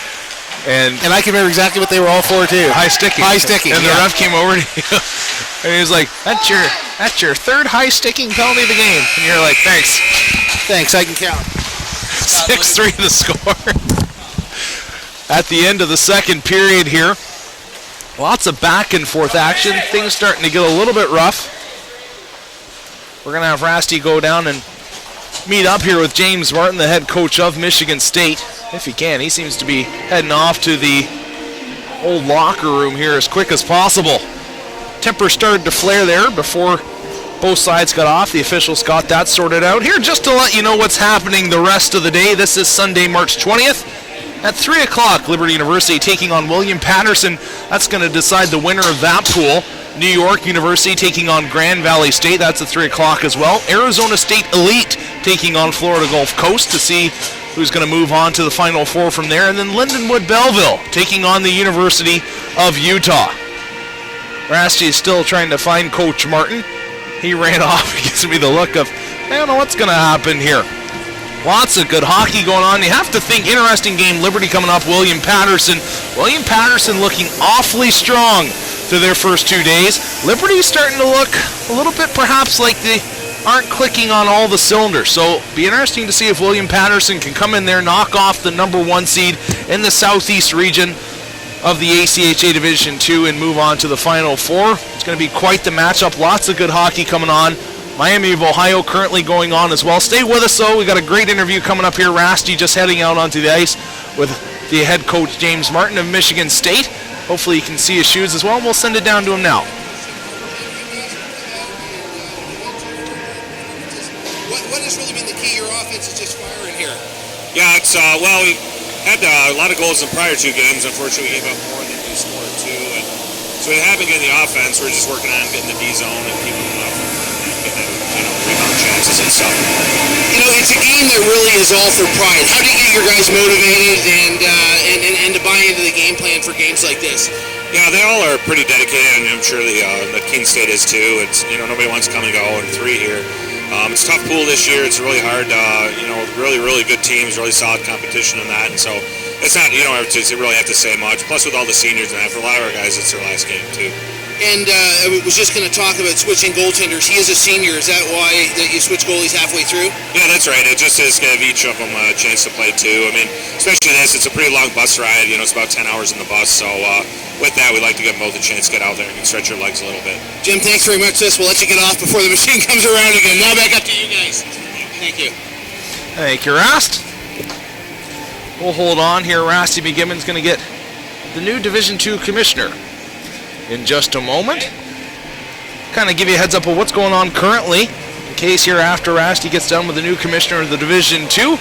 Speaker 5: And
Speaker 2: I can remember exactly what they were all for, too.
Speaker 5: High sticking.
Speaker 2: High sticking,
Speaker 5: And the ref came over to you, and he was like, that's your 3rd high sticking penalty of the game. And you're like, thanks.
Speaker 2: Thanks, I can count.
Speaker 5: 6-3 the score. At the end of the second period here. Lots of back and forth action. Things starting to get a little bit rough. We're going to have Rasty go down and meet up here with James Martin, the head coach of Michigan State. If he can. He seems to be heading off to the old locker room here as quick as possible. Temper started to flare there before both sides got off. The officials got that sorted out. Here just to let you know what's happening the rest of the day. This is Sunday, March 20th. At 3 o'clock, Liberty University taking on William Patterson. That's going to decide the winner of that pool. New York University taking on Grand Valley State. That's at 3 o'clock as well. Arizona State Elite taking on Florida Gulf Coast to see who's going to move on to the Final Four from there. And then Lindenwood Belleville taking on the University of Utah. Rasty is still trying to find Coach Martin. He ran off. He gives me the look of, I don't know what's going to happen here. Lots of good hockey going on. You have to think, interesting game, Liberty coming up, William Patterson. William Patterson looking awfully strong through their first 2 days. Liberty starting to look a little bit perhaps like the aren't clicking on all the cylinders. So be interesting to see if William Patterson can come in there, knock off the number 1 seed in the southeast region of the ACHA Division 2 and move on to the Final Four. It's going to be quite the matchup. Lots of good hockey coming on. Miami of Ohio currently going on as well. Stay with us, though. We got a great interview coming up here. Rasty just heading out onto the ice with the head coach James Martin of Michigan State. Hopefully you can see his shoes as well, and we'll send it down to him now.
Speaker 2: What has really been the key? Your offense is just firing here.
Speaker 6: Yeah, it's well, we had a lot of goals in prior 2 games. Unfortunately, we gave up more than we scored 2, and so we have been getting the offense. We're just working on getting the D zone and keeping them up and getting rebound chances and stuff.
Speaker 2: It's a game that really is all for pride. How do you get your guys motivated and to buy into the game plan for games like this?
Speaker 6: Yeah, they all are pretty dedicated, and I'm sure the Keene State is too. It's nobody wants to come and go 0-3 here. It's a tough pool this year. It's really hard. Really good teams, really solid competition in that, and so it's not you really have to say much. Plus, with all the seniors and that, for a lot of our guys, it's their last game too.
Speaker 2: And I was just going to talk about switching goaltenders. He is a senior. Is that why that you switch goalies halfway through?
Speaker 6: Yeah, that's right. It just is give each of them a chance to play too. I mean, especially this, it's a pretty long bus ride. It's about 10 hours in the bus. So with that, we like to give them both a chance to get out there and stretch your legs a little bit.
Speaker 2: Jim, thanks very much. We'll let you get off before the machine comes around again. Now back up to you guys. Thank you.
Speaker 5: Thank you, Rast. We'll hold on here. Rasty McGibbon's going to get the new Division II commissioner in just a moment. Kind of give you a heads up of what's going on currently, in case here after Rasty gets done with the new commissioner of the Division II.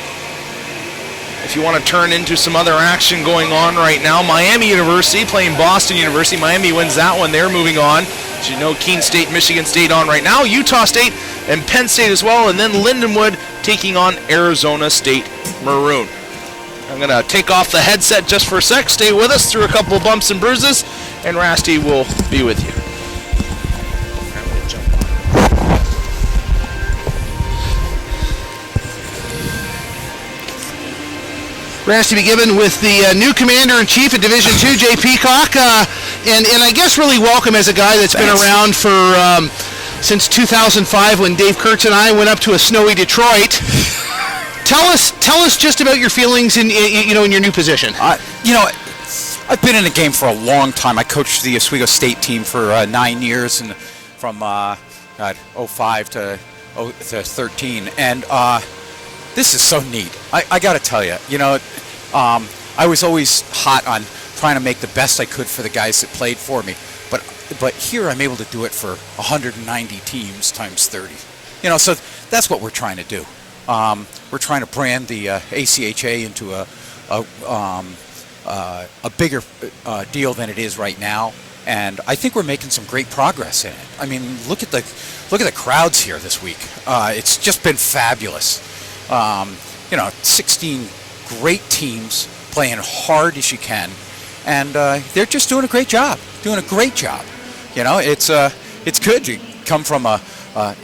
Speaker 5: If you want to turn into some other action going on right now, Miami University playing Boston University. Miami wins that one. They're moving on. As you know, Keene State, Michigan State on right now. Utah State and Penn State as well. And then Lindenwood taking on Arizona State Maroon. I'm going to take off the headset just for a sec. Stay with us through a couple of bumps and bruises, and Rasty will be with you.
Speaker 2: Rasty McGibbon with the new Commander-in-Chief of Division II, Jay Peacock, and I guess really welcome as a guy that's been around for since 2005 when Dave Kurtz and I went up to a snowy Detroit. Tell us just about your feelings in your new position.
Speaker 7: I've been in the game for a long time. I coached the Oswego State team for 9 years, and from 05 to 13, and this is so neat. I got to tell you, I was always hot on trying to make the best I could for the guys that played for me, but here I'm able to do it for 190 teams times 30. So that's what we're trying to do. We're trying to brand the ACHA into a bigger deal than it is right now, and I think we're making some great progress in it. I mean, look at the crowds here this week. It's just been fabulous. 16 great teams playing hard as you can, and they're just doing a great job. It's good to come from a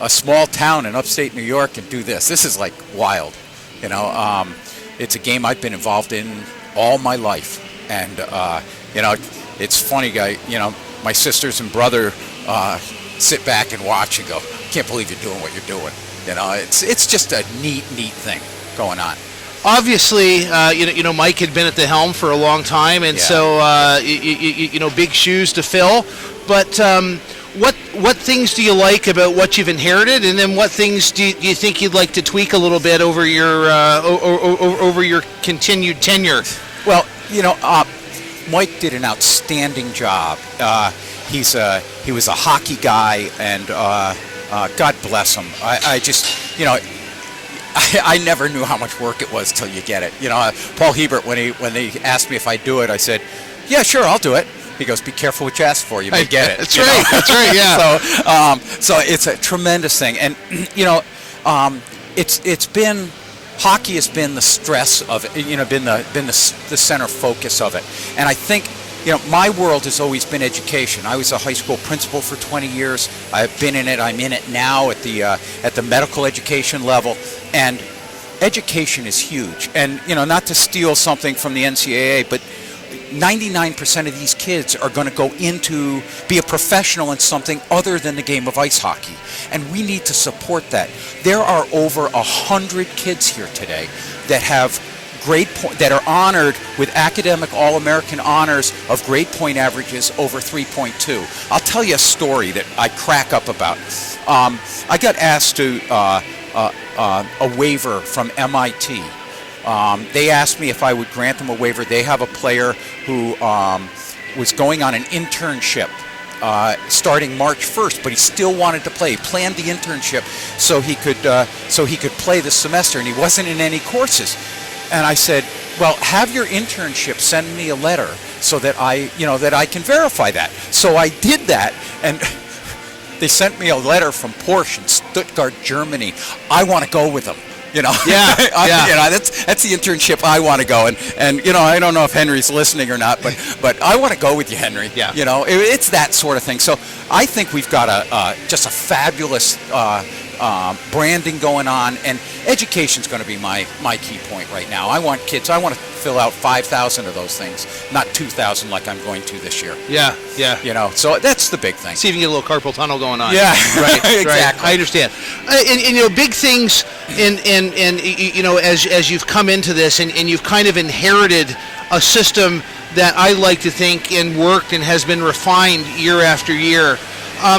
Speaker 7: small town in upstate New York and do this. This is like wild. It's a game I've been involved in all my life, and it's funny, my sisters and brother sit back and watch and go, "Can't believe you're doing what you're doing." It's just a neat thing going on.
Speaker 2: Obviously, Mike had been at the helm for a long time, and so big shoes to fill. But what things do you like about what you've inherited, and then what things do you think you'd like to tweak a little bit over your continued tenure?
Speaker 7: Well, Mike did an outstanding job. He was a hockey guy, and God bless him. I never knew how much work it was till you get it. Paul Hebert, when he asked me if I'd do it, I said, "Yeah, sure, I'll do it." He goes, "Be careful what you ask for. You may get it."
Speaker 2: That's right. That's right. Yeah.
Speaker 7: So it's a tremendous thing, and it's been hockey has been the stress of it. Been the center focus of it, and I think. My world has always been education. I was a high school principal for 20 years. I've been in it. I'm in it now at the medical education level, and education is huge. And not to steal something from the NCAA, but 99% of these kids are going to go into be a professional in something other than the game of ice hockey, and we need to support that. There are over 100 kids here today that have that are honored with academic All-American honors of grade point averages over 3.2. I'll tell you a story that I crack up about. I got asked to a waiver from MIT. They asked me if I would grant them a waiver. They have a player who was going on an internship starting March 1st, but he still wanted to play. He planned the internship so he could play this semester, and he wasn't in any courses. And I said, well, have your internship send me a letter so that I can verify that. So I did that, and they sent me a letter from Porsche in Stuttgart, Germany. I want to go with them. Yeah. That's the internship I want to go. And I don't know if Henry's listening or not, but I want to go with you, Henry. Yeah. It's that sort of thing. So I think we've got just a fabulous branding going on, and education's going to be my key point right now. I want to fill out 5,000 of those things, not 2,000 like I'm going to this year. Yeah. So that's the big thing.
Speaker 2: See if you can get a little carpal tunnel going on.
Speaker 7: Yeah,
Speaker 2: right.
Speaker 7: Exactly.
Speaker 2: Right. I understand. And big things, and as you've come into this, and you've kind of inherited a system that I like to think and worked and has been refined year after year.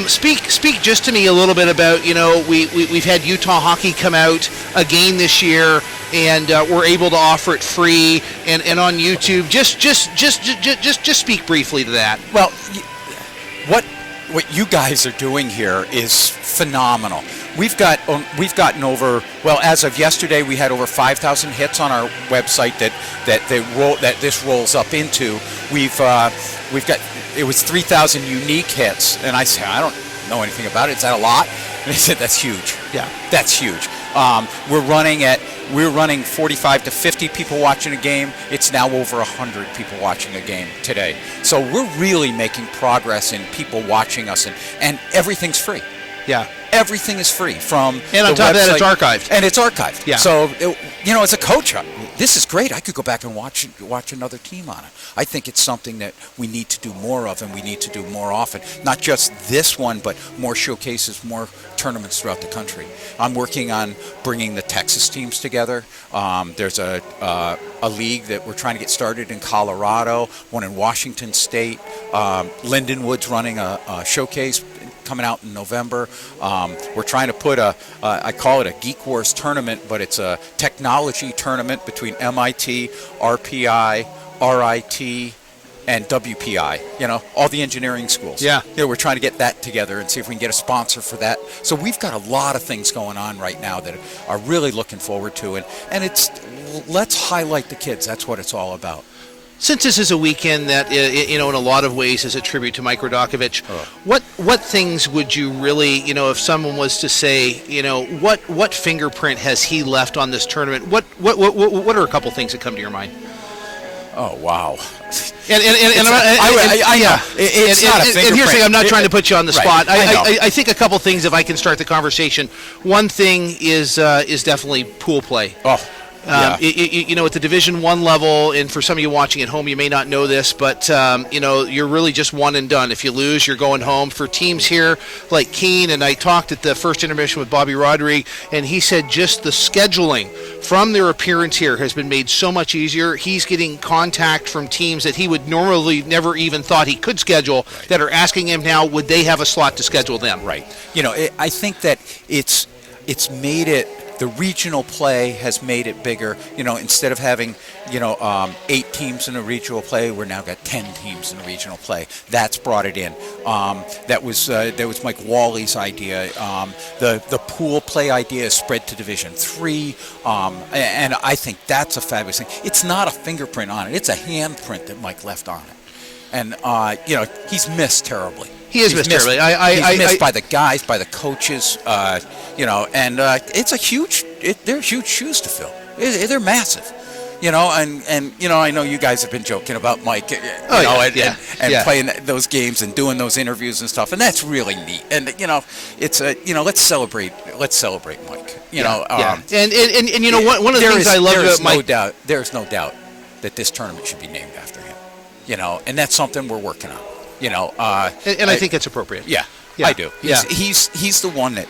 Speaker 2: Speak just to me a little bit about, we've had Utah Hockey come out again this year, and we're able to offer it free and on YouTube. Just speak briefly to that.
Speaker 7: Well, what you guys are doing here is phenomenal. We've gotten over, well, as of yesterday, we had over 5,000 hits on our website that this rolls up into. We've got, it was 3,000 unique hits, and I said, I don't know anything about it. Is that a lot? And they said, that's huge. Yeah, that's huge. We're running 45 to 50 people watching a game. It's now over 100 people watching a game today. So we're really making progress in people watching us, and everything's free. Yeah. Everything is free from
Speaker 2: and on top of that, it's archived.
Speaker 7: And it's archived. Yeah. So, as a coach, this is great. I could go back and watch another team on it. I think it's something that we need to do more of, and we need to do more often. Not just this one, but more showcases, more tournaments throughout the country. I'm working on bringing the Texas teams together. There's a league that we're trying to get started in Colorado, one in Washington State. Lindenwood's running a showcase coming out in November. We're trying to put I call it a Geek Wars tournament, but it's a technology tournament between MIT, RPI, RIT, and WPI, all the engineering schools. Yeah. We're trying to get that together and see if we can get a sponsor for that. So we've got a lot of things going on right now that are really looking forward to, and let's highlight the kids. That's what it's all about.
Speaker 2: Since this is a weekend that, in a lot of ways is a tribute to Mike Rodakovich, what things would you really, if someone was to say, what fingerprint has he left on this tournament? What are a couple things that come to your mind?
Speaker 7: Oh, wow.
Speaker 2: And here's the thing, I'm not trying to put you on the spot. I think a couple things, if I can start the conversation. One thing is definitely pool play. Oh. At the Division I level, and for some of you watching at home, you may not know this, but you're really just one and done. If you lose, you're going home. For teams here like KEENE, and I talked at the first intermission with Bobby Rodrigue, and he said just the scheduling from their appearance here has been made so much easier. He's getting contact from teams that he would normally never even thought he could schedule that are asking him now, would they have a slot to schedule them?
Speaker 7: Right. I think that it's made it. The regional play has made it bigger. Instead of having, 8 teams in a regional play, we're now got 10 teams in a regional play. That's brought it in. That was Mike Wally's idea. The pool play idea is spread to Division III, and I think that's a fabulous thing. It's not a fingerprint on it; it's a handprint that Mike left on it, and he's missed terribly.
Speaker 2: He's missed terribly.
Speaker 7: He's missed by the guys, by the coaches, and they're huge shoes to fill. They're massive, and I know you guys have been joking about Mike, playing those games and doing those interviews and stuff, and that's really neat. And it's let's celebrate Mike.
Speaker 2: One of the things I love about Mike.
Speaker 7: There's no doubt that this tournament should be named after him. and that's something we're working on.
Speaker 2: And I think it's appropriate.
Speaker 7: Yeah,
Speaker 2: Yeah.
Speaker 7: I do.
Speaker 2: Yeah.
Speaker 7: He's the one that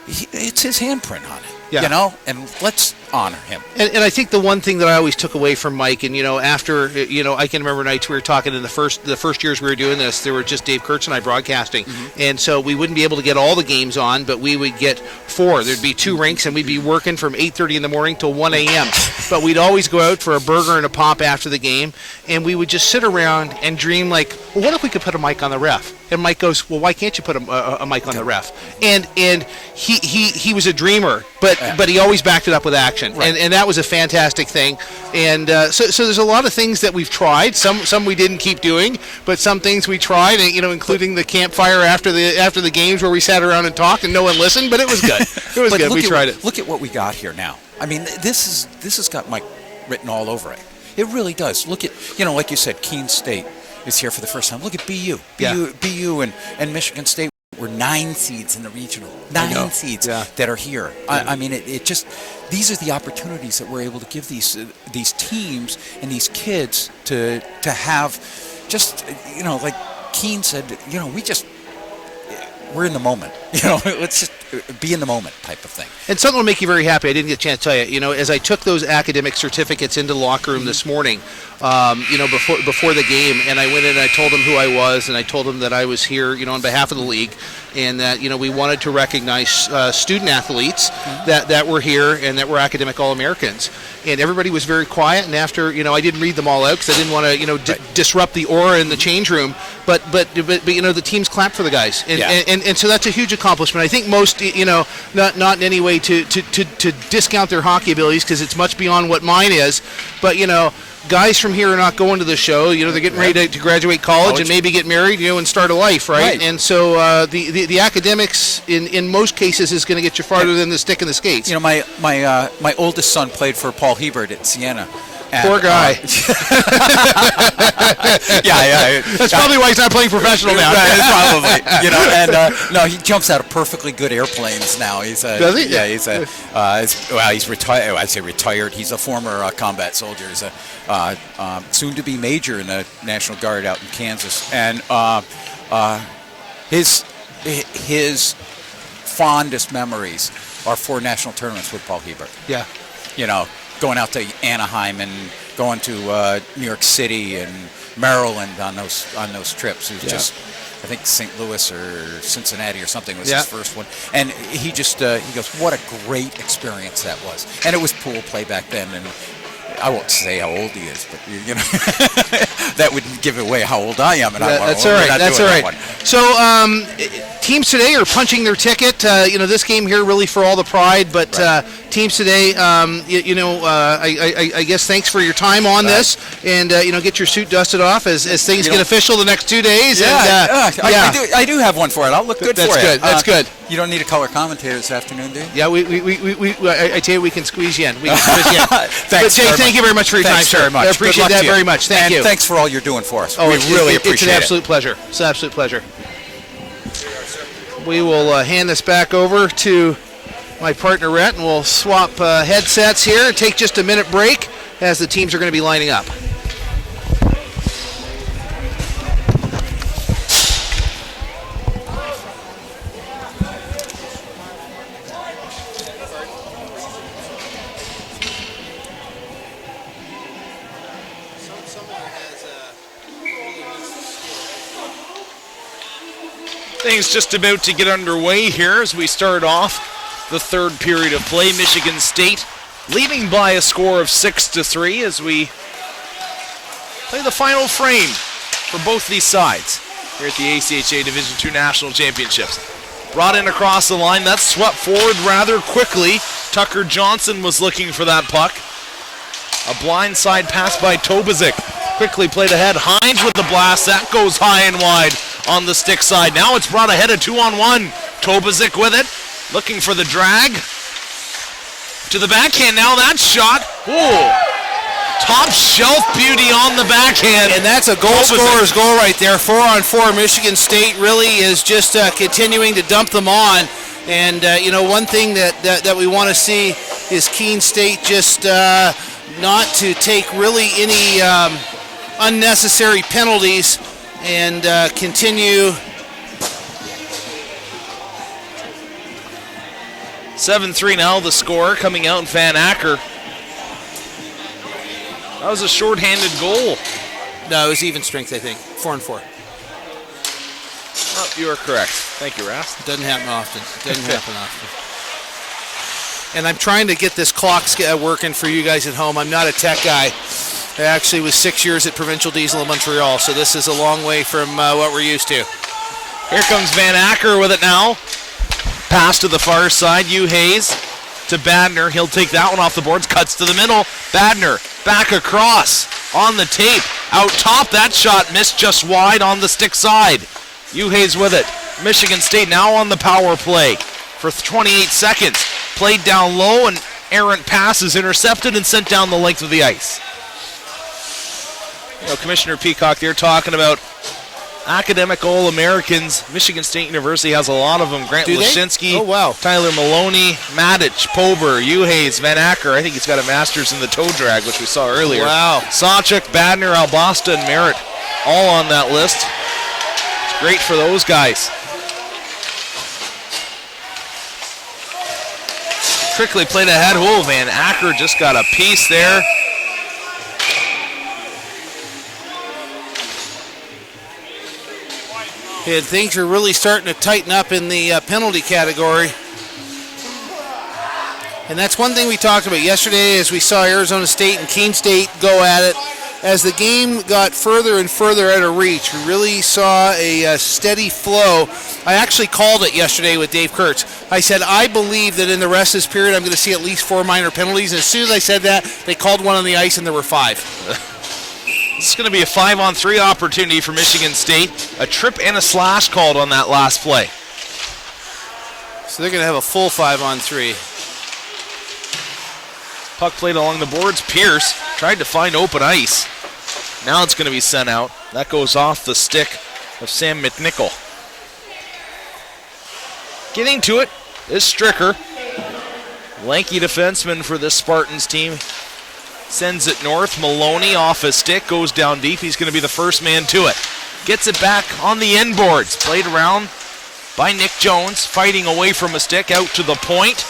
Speaker 7: it's his handprint on it.
Speaker 2: Yeah.
Speaker 7: And let's honor him.
Speaker 2: And I think the one thing that I always took away from Mike, and after I can remember nights we were talking in the first years we were doing this, there were just Dave Kurtz and I broadcasting, and so we wouldn't be able to get all the games on, but we would get 4. There'd be 2 rinks, and we'd be working from 8:30 in the morning till 1 a.m. But we'd always go out for a burger and a pop after the game, and we would just sit around and dream like, well, what if we could put a mic on the ref? And Mike goes, well, why can't you put a mic on the ref? And he was a dreamer, but he always backed it up with action, right. and that was a fantastic thing. And so there's a lot of things that we've tried. Some we didn't keep doing, but some things we tried. Including the campfire after the games where we sat around and talked and no one listened. But it was good. It was good. We tried it.
Speaker 7: Look at what we got here now. I mean, this has got Mike written all over it. It really does. Look at like you said, Keene State is here for the first time. Look at BU and Michigan State. We're 9 seeds in the regional. 9 seeds that are here. I mean, it just, these are the opportunities that we're able to give these teams and these kids to have just, like Keene said, we're in the moment. Let's just be in the moment type of thing.
Speaker 2: And something will make you very happy. I didn't get a chance to tell you. As I took those academic certificates into the locker room this morning, before the game, and I went in and I told them who I was, and I told them that I was here, on behalf of the league, and that we wanted to recognize student athletes that were here and that were academic All-Americans. And everybody was very quiet. And after, I didn't read them all out because I didn't want to, disrupt the aura in the change room. But the teams clapped for the guys, and so that's a huge accomplishment. I think most, not in any way to discount their hockey abilities, because it's much beyond what mine is. But guys from here are not going to the show. They're getting ready to graduate college and maybe get married, and start a life, right? And so the academics in most cases is going to get you farther than the stick in the skates.
Speaker 7: My oldest son played for Paul Hebert at Siena.
Speaker 2: Poor guy. That's probably why he's not playing professional now.
Speaker 7: Probably. No, he jumps out of perfectly good airplanes now.
Speaker 2: Does he?
Speaker 7: Yeah, he's retired. I'd say retired. He's a former combat soldier. He's a soon-to-be major in the National Guard out in Kansas, and his fondest memories are 4 national tournaments with Paul Hebert.
Speaker 2: Yeah.
Speaker 7: Going out to Anaheim and going to New York City and Maryland on those trips. It was just, I think St. Louis or Cincinnati or something was his first one. And he just he goes, what a great experience that was. And it was pool play back then. And I won't say how old he is, but that would give away how old I am. And
Speaker 2: that's all right. That's all right. So teams today are punching their ticket. This game here really for all the pride, but teams today, I guess thanks for your time on this, and get your suit dusted off as things get official the next 2 days.
Speaker 7: I do have one for it. I'll look good for you.
Speaker 2: Good. That's good.
Speaker 7: You don't need a color commentator this afternoon, do you?
Speaker 2: Yeah, I tell you, we can squeeze you in. We can squeeze you in.
Speaker 7: Thanks,
Speaker 2: Jay, thank you very much for your time, sir.
Speaker 7: Very much.
Speaker 2: I appreciate that very much. Thank you.
Speaker 7: Thanks for all you're doing for us.
Speaker 2: We
Speaker 7: really appreciate it.
Speaker 2: It's an absolute pleasure. It's an absolute pleasure. We will hand this back over to my partner, Rhett, and we'll swap headsets here and take just a minute break as the teams are going to be lining up.
Speaker 1: Things just about to get underway here as we start off the third period of play. Michigan State leading by a score of 6-3 as we play the final frame for both these sides here at the ACHA Division II National Championships. Brought in across the line, that's swept forward rather quickly. Tucker Johnson was looking for that puck. A blindside pass by Tobazic. Quickly played ahead. Hines with the blast. That goes high and wide on the stick side. Now it's brought ahead, a 2-on-1. Tobazic with it. Looking for the drag. To the backhand now. That shot. Ooh. Top shelf beauty on the backhand.
Speaker 2: And that's a goal scorer's goal right there. 4-on-4. Michigan State really is just continuing to dump them on. And, one thing that we want to see is Keene State just not to take really any unnecessary penalties and continue.
Speaker 5: 7-3 now, the score coming out in Van Acker. That was a shorthanded goal.
Speaker 2: No, it was even strength, I think. 4-4.
Speaker 5: Oh, you are correct. Thank you, Rast.
Speaker 2: Doesn't happen often. And I'm trying to get this clock working for you guys at home. I'm not a tech guy. I actually was 6 years at Provincial Diesel in Montreal, so this is a long way from what we're used to.
Speaker 5: Here comes Van Acker with it now. Pass to the far side. Hugh Hayes to Badner. He'll take that one off the boards. Cuts to the middle. Badner back across on the tape. Out top. That shot missed just wide on the stick side. Hugh Hayes with it. Michigan State now on the power play for 28 seconds. Played down low, and errant pass is intercepted and sent down the length of the ice. You know, Commissioner Peacock, they're talking about academic All-Americans. Michigan State University has a lot of them. Grant Lashinsky,
Speaker 2: Oh, wow.
Speaker 5: Tyler Maloney, Matic, Pober, Hugh Hayes, Van Acker. I think he's got a master's in the toe drag, which we saw earlier.
Speaker 2: Wow.
Speaker 5: Sawchuk, Badner, Albasta, and Merritt all on that list. It's great for those guys. Quickly played ahead. Oh, Van Acker just got a piece there.
Speaker 2: And things are really starting to tighten up in the penalty category. And that's one thing we talked about yesterday as we saw Arizona State and Keene State go at it. As the game got further and further out of reach, we really saw a steady flow. I actually called it yesterday with Dave Kurtz. I said, I believe that in the rest of this period, I'm going to see at least 4 minor penalties. And as soon as I said that, they called one on the ice, and there were 5.
Speaker 5: This is going to be a 5-on-3 opportunity for Michigan State. A trip and a slash called on that last play.
Speaker 2: So they're going to have a full 5-on-3.
Speaker 5: Puck played along the boards. Pierce tried to find open ice. Now it's going to be sent out. That goes off the stick of Sam McNichol. Getting to it is Stricker. Lanky defenseman for this Spartans team. Sends it north. Maloney off his stick. Goes down deep. He's going to be the first man to it. Gets it back on the end boards. Played around by Nick Jones. Fighting away from a stick out to the point.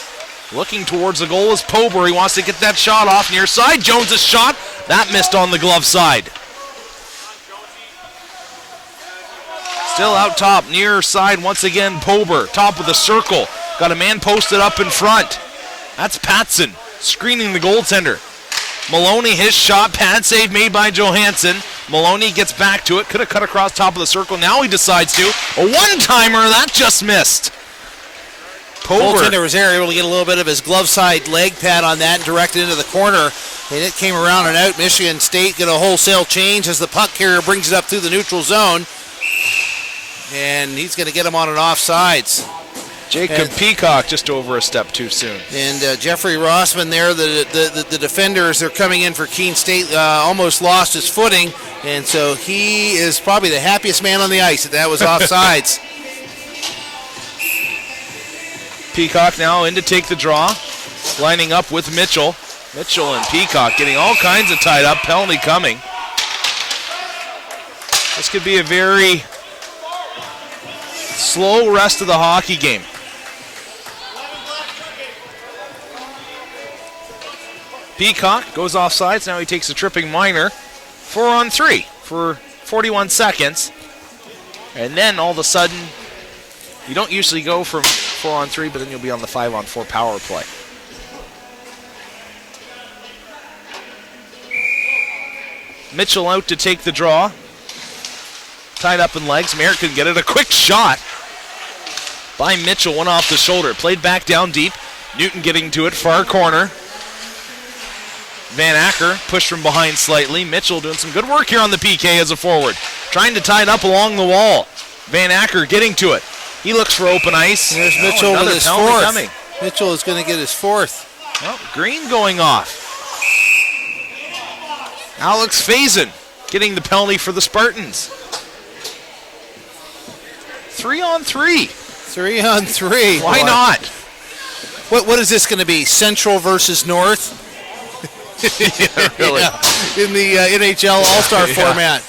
Speaker 5: Looking towards the goal is Pober. He wants to get that shot off near side. Jones' shot. That missed on the glove side. Still out top, near side once again, Pober. Top of the circle. Got a man posted up in front. That's Patson screening the goaltender. Maloney, his shot. Pad save made by Johansson. Maloney gets back to it. Could have cut across top of the circle. Now he decides to. A one-timer. That just missed.
Speaker 2: Goaltender was there, able to get a little bit of his glove side leg pad on that and direct it into the corner. And it came around and out. Michigan State get a wholesale change as the puck carrier brings it up through the neutral zone. And he's going to get him on an offsides.
Speaker 5: Jacob Peacock just over a step too soon.
Speaker 2: And Jeffrey Rossman there, the defenders, they're coming in for Keene State, almost lost his footing. And so he is probably the happiest man on the ice that was offsides.
Speaker 5: Peacock now in to take the draw. Lining up with Mitchell. Mitchell and Peacock getting all kinds of tied up. Penalty coming. This could be a very slow rest of the hockey game. Peacock goes offsides. Now he takes a tripping minor. 4-on-3 for 41 seconds. And then all of a sudden, you don't usually go from 4-on-3, but then you'll be on the 5-on-4 power play. Mitchell out to take the draw. Tied up in legs. Merritt can get it. A quick shot by Mitchell. One off the shoulder. Played back down deep. Newton getting to it. Far corner. Van Acker pushed from behind slightly. Mitchell doing some good work here on the PK as a forward. Trying to tie it up along the wall. Van Acker getting to it. He looks for open ice.
Speaker 2: There's Mitchell with his fourth.
Speaker 5: Coming.
Speaker 2: Mitchell is going to get his fourth.
Speaker 5: Well, green going off. Alex Faison getting the penalty for the Spartans. 3-on-3.
Speaker 2: 3-on-3.
Speaker 5: Why not?
Speaker 2: What is this going to be? Central versus North?
Speaker 5: Really.
Speaker 2: Yeah, in the NHL All-Star format.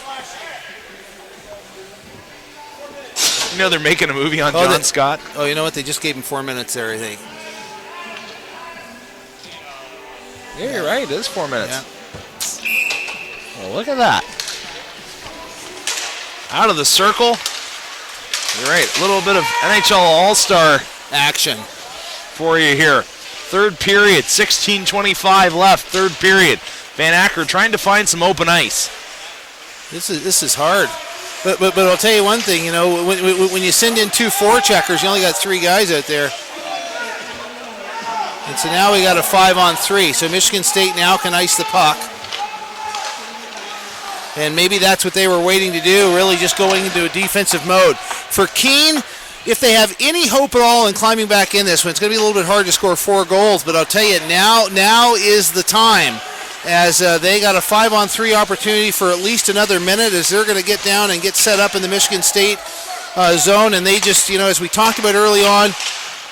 Speaker 5: You know they're making a movie on John Scott.
Speaker 2: Oh, you know what? They just gave him 4 minutes there, I think.
Speaker 5: Yeah, you're right. It is 4 minutes.
Speaker 2: Yeah.
Speaker 5: Well, look at that. Out of the circle. You're right. A little bit of NHL All-Star
Speaker 2: Action.
Speaker 5: for you here. Third period, 16:25 left. Third period. Van Acker trying to find some open ice.
Speaker 2: This is hard. But I'll tell you one thing, you know, when you send in 2 forecheckers, you only got 3 guys out there. And so now we got a 5-on-3. So Michigan State now can ice the puck. And maybe that's what they were waiting to do, really just going into a defensive mode. For Keene, if they have any hope at all in climbing back in this one, it's going to be a little bit hard to score 4 goals, but I'll tell you, now is the time, as they got a 5-on-3 opportunity for at least another minute, as they're going to get down and get set up in the Michigan State zone, and they just, you know, as we talked about early on,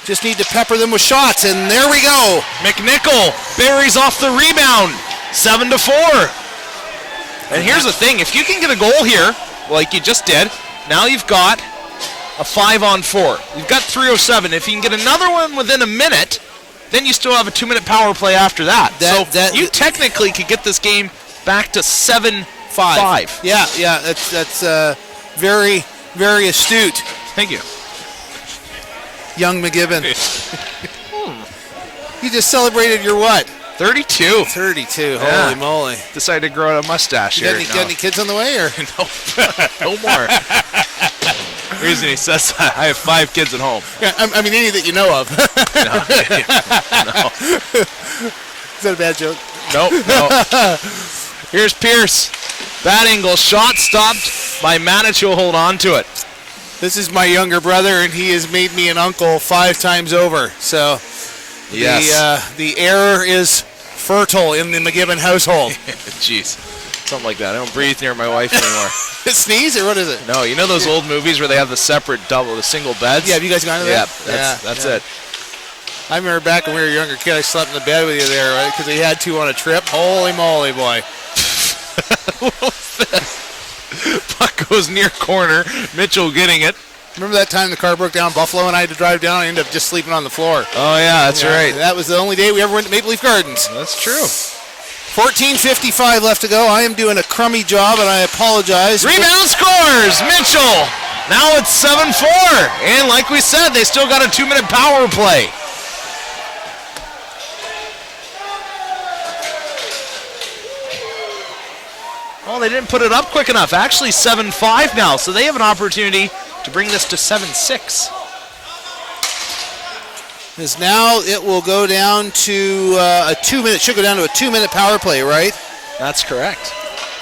Speaker 2: just need to pepper them with shots, and there we go.
Speaker 5: McNichol buries off the rebound, 7-4. And here's the thing, if you can get a goal here, like you just did, now you've got a 5-on-4. You've got 3:07. If you can get another one within a minute, then you still have a 2-minute power play after that. You technically could get this game back to 7-5.
Speaker 2: Yeah, that's very, very astute.
Speaker 5: Thank you.
Speaker 2: Young McGibbon. You just celebrated your what?
Speaker 5: 32.
Speaker 2: 32.
Speaker 5: Yeah.
Speaker 2: Holy moly.
Speaker 5: Decided to grow out a mustache
Speaker 2: You
Speaker 5: here.
Speaker 2: got any kids on the way? Or?
Speaker 5: No more. Reason he says I have 5 kids at home.
Speaker 2: Yeah, I mean, any that you know of.
Speaker 5: No.
Speaker 2: Is that a bad joke?
Speaker 5: No. Here's Pierce. Bad angle. Shot stopped by Manich, who'll hold on to it.
Speaker 2: This is my younger brother, and he has made me an uncle 5 times over. So
Speaker 5: yes.
Speaker 2: The air is fertile in the McGibbon household.
Speaker 5: Jeez. Something like that. I don't breathe near my wife anymore.
Speaker 2: Sneeze, or what is it?
Speaker 5: No, you know those old movies where they have the separate the single beds?
Speaker 2: Yeah, have you guys gone to that?
Speaker 5: That's it.
Speaker 2: I remember back when we were a younger kid, I slept in the bed with you there, right? Because we had to on a trip. Holy moly, boy.
Speaker 5: What was this? Puck goes near corner. Mitchell getting it.
Speaker 2: Remember that time the car broke down in Buffalo and I had to drive down and ended up just sleeping on the floor?
Speaker 5: Oh, yeah, that's right.
Speaker 2: That was the only day we ever went to Maple Leaf Gardens.
Speaker 5: That's true.
Speaker 2: 14:55 left to go. I am doing a crummy job, and I apologize.
Speaker 5: Rebound scores! Mitchell! Now it's 7-4. And like we said, they still got a 2-minute power play. Well, they didn't put it up quick enough. Actually, 7-5 now, so they have an opportunity to bring this to 7-6.
Speaker 2: As now it will go down to a 2-minute. Should go down to a 2-minute power play, right?
Speaker 5: That's correct.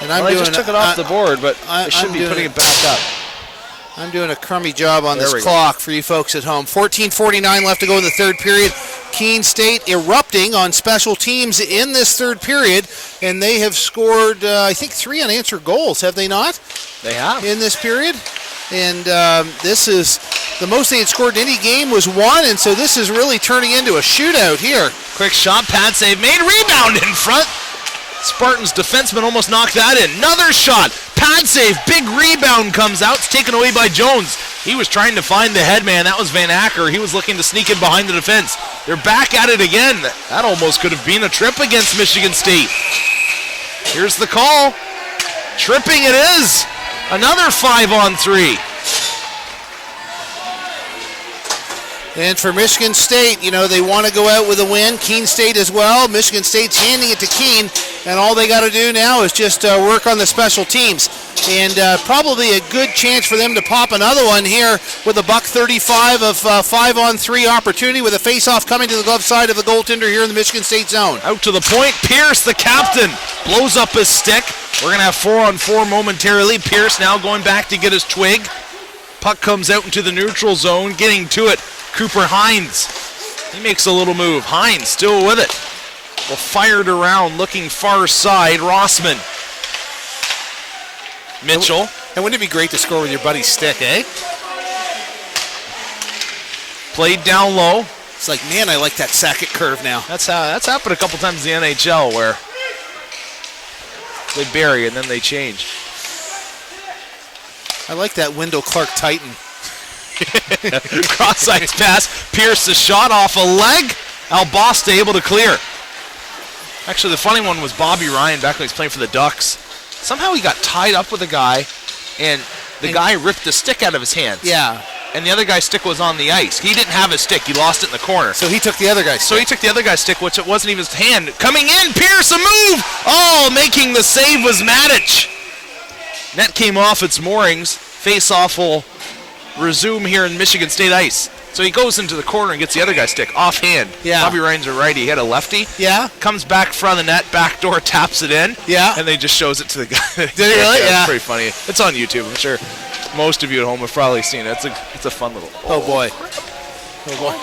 Speaker 2: And I'm
Speaker 5: I
Speaker 2: doing.
Speaker 5: just took it off the board, but they should be putting it back up.
Speaker 2: I'm doing a crummy job on
Speaker 5: There
Speaker 2: this
Speaker 5: we go.
Speaker 2: clock for you folks at home. 14:49 left to go in the third period. Keene State erupting on special teams in this third period, and they have scored, I think, 3 unanswered goals, have they not?
Speaker 5: They have.
Speaker 2: In this period. And this is the most they had scored in any game was 1, and so this is really turning into a shootout here.
Speaker 5: Quick shot, pad save made, rebound in front. Spartans defenseman almost knocked that in. Another shot, pad save, big rebound comes out. It's taken away by Jones. He was trying to find the headman. That was Van Acker. He was looking to sneak in behind the defense. They're back at it again. That almost could have been a trip against Michigan State. Here's the call. Tripping it is. Another 5-on-3.
Speaker 2: And for Michigan State, you know, they want to go out with a win. Keene State as well. Michigan State's handing it to Keene, and all they got to do now is just work on the special teams. And probably a good chance for them to pop another one here with a $135 of 5-on-3 opportunity with a face-off coming to the glove side of the goaltender here in the Michigan State zone.
Speaker 5: Out to the point. Pierce, the captain, blows up his stick. We're going to have 4-on-4 momentarily. Pierce now going back to get his twig. Puck comes out into the neutral zone, getting to it. Cooper Hines. He makes a little move. Hines still with it. Well, fired around, looking far side. Rossman. Mitchell.
Speaker 2: And wouldn't it be great to score with your buddy's stick, eh?
Speaker 5: Played down low.
Speaker 2: It's like, man, I like that Sackett curve now.
Speaker 5: That's happened a couple times in the NHL where They bury, and then they change.
Speaker 2: I like that Wendell Clark Titan.
Speaker 5: Cross-ice pass. Pierce the shot off a leg. Albosta able to clear. Actually, the funny one was Bobby Ryan back when he was playing for the Ducks. Somehow he got tied up with a guy, and the guy ripped the stick out of his hands.
Speaker 2: Yeah.
Speaker 5: And the other guy's stick was on the ice. He didn't have his stick. He lost it in the corner.
Speaker 2: So he took the other guy's stick.
Speaker 5: So he took the other guy's stick, which it wasn't even his hand. Coming in, Pierce, a move! Oh, making the save was Matic. Net came off its moorings. Face-off will resume here in Michigan State ice. So he goes into the corner and gets the other guy's stick offhand.
Speaker 2: Yeah.
Speaker 5: Bobby Ryan's a righty. He had a lefty.
Speaker 2: Yeah.
Speaker 5: Comes back front of the net, backdoor, taps it in.
Speaker 2: Yeah.
Speaker 5: And they just shows it to the guy.
Speaker 2: Did he really?
Speaker 5: Yeah.
Speaker 2: Yeah.
Speaker 5: It's pretty funny. It's on YouTube. I'm sure most of you at home have probably seen it. It's a fun little.
Speaker 2: Oh boy.
Speaker 5: Oh boy.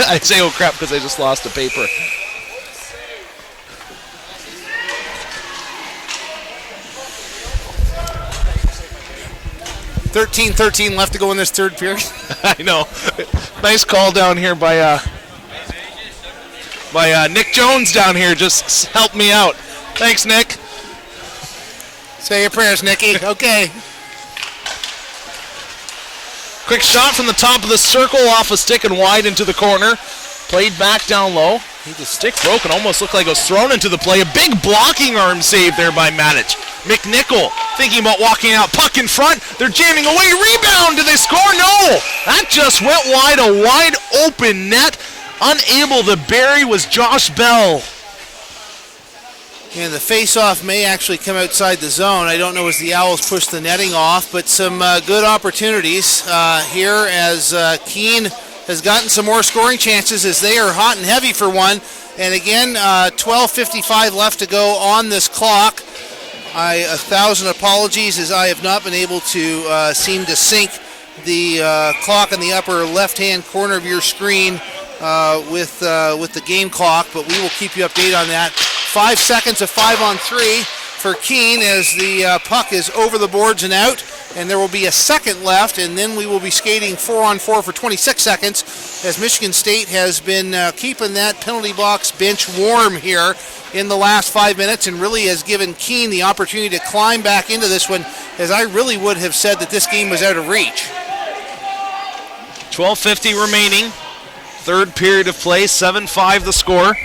Speaker 5: I say oh crap because I just lost a paper.
Speaker 2: $13 left to go in this third period.
Speaker 5: I know. Nice call down here by Nick Jones down here. Just helped me out. Thanks, Nick.
Speaker 2: Say your prayers, Nicky. Okay.
Speaker 5: Quick shot from the top of the circle off a stick and wide into the corner. Played back down low. The stick broke and almost looked like it was thrown into the play. A big blocking arm save there by Matic. McNichol thinking about walking out. Puck in front. They're jamming away. Rebound. Did they score? No. That just went wide. A wide open net. Unable to bury was Josh Bell.
Speaker 2: And the face-off may actually come outside the zone. I don't know as the Owls push the netting off, but some good opportunities here as Keene has gotten some more scoring chances as they are hot and heavy for one. And again, 12:55 left to go on this clock. 1,000 apologies as I have not been able to seem to sync the clock in the upper left-hand corner of your screen with the game clock, but we will keep you updated on that. 5 seconds of 5-on-3 for Keene as the puck is over the boards and out, and there will be a second left, and then we will be skating 4-on-4 for 26 seconds as Michigan State has been keeping that penalty box bench warm here in the last 5 minutes and really has given Keene the opportunity to climb back into this one, as I really would have said that this game was out of reach.
Speaker 5: 12:50 remaining. Third period of play. 7-5 the score.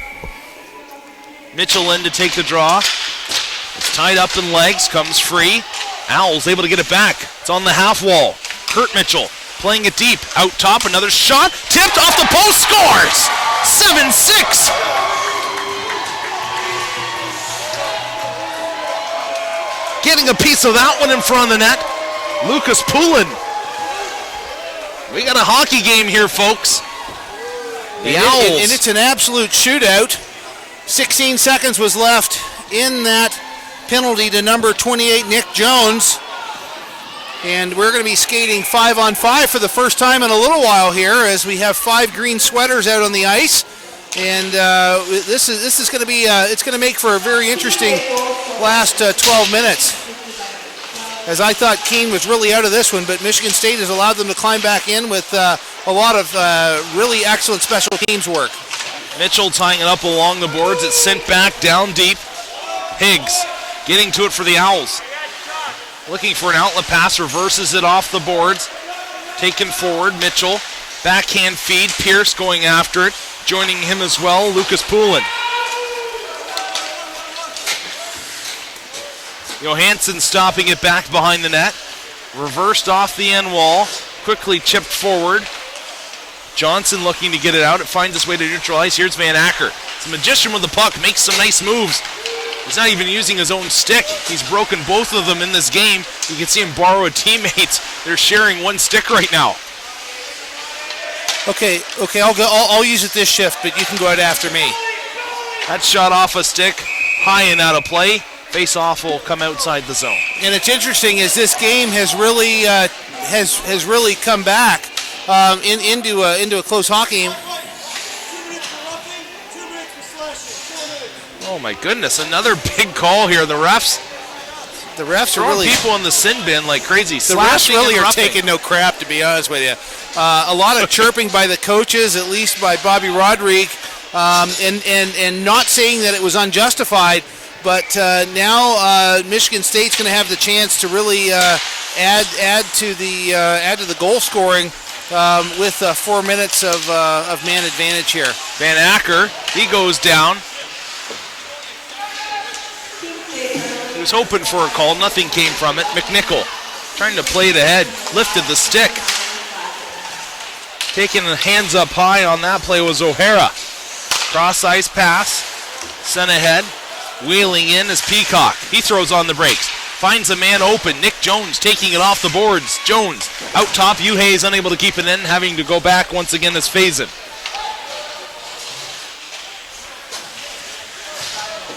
Speaker 5: Mitchell in to take the draw. It's tied up in legs, comes free. Owls able to get it back. It's on the half wall. Kurt Mitchell playing it deep. Out top, another shot. Tipped off the post, scores! 7-6! Getting a piece of that one in front of the net. Lucas Poulin. We got a hockey game here, folks. The Owls.
Speaker 2: And it's an absolute shootout. 16 seconds was left in that penalty to number 28, Nick Jones. And we're going to be skating 5-on-5 for the first time in a little while here as we have 5 green sweaters out on the ice. And this is going to be, it's going to make for a very interesting last 12 minutes. As I thought Keene was really out of this one, but Michigan State has allowed them to climb back in with a lot of really excellent special teams work.
Speaker 5: Mitchell tying it up along the boards. It's sent back down deep. Higgs getting to it for the Owls. Looking for an outlet pass, reverses it off the boards. Taken forward, Mitchell. Backhand feed, Pierce going after it. Joining him as well, Lucas Poulin. Johansson stopping it back behind the net. Reversed off the end wall. Quickly chipped forward. Johnson looking to get it out. It finds its way to neutral ice. Here's Van Acker. It's a magician with the puck. Makes some nice moves. He's not even using his own stick. He's broken both of them in this game. You can see him borrow a teammate. They're sharing one stick right now.
Speaker 2: Okay, I'll use it this shift, but you can go out after me.
Speaker 5: That shot off a stick, high and out of play. Face-off will come outside the zone.
Speaker 2: And it's interesting as this game has really has really come back into a close hockey game.
Speaker 5: Oh my goodness! Another big call here. The refs
Speaker 2: are
Speaker 5: throwing
Speaker 2: really
Speaker 5: people in the sin bin like crazy.
Speaker 2: The refs really are taking no crap, to be honest with you. A lot of chirping by the coaches, at least by Bobby Rodrigue, and not saying that it was unjustified, But now Michigan State's going to have the chance to really add to the goal scoring with 4 minutes of man advantage here.
Speaker 5: Van Acker, he goes down. He was hoping for a call. Nothing came from it. McNichol trying to play it ahead. Lifted the stick. Taking the hands up high on that play was O'Hara. Cross ice pass. Sent ahead. Wheeling in is Peacock. He throws on the brakes. Finds a man open. Nick Jones taking it off the boards. Jones out top. Uhey is unable to keep it in. Having to go back once again is Faison.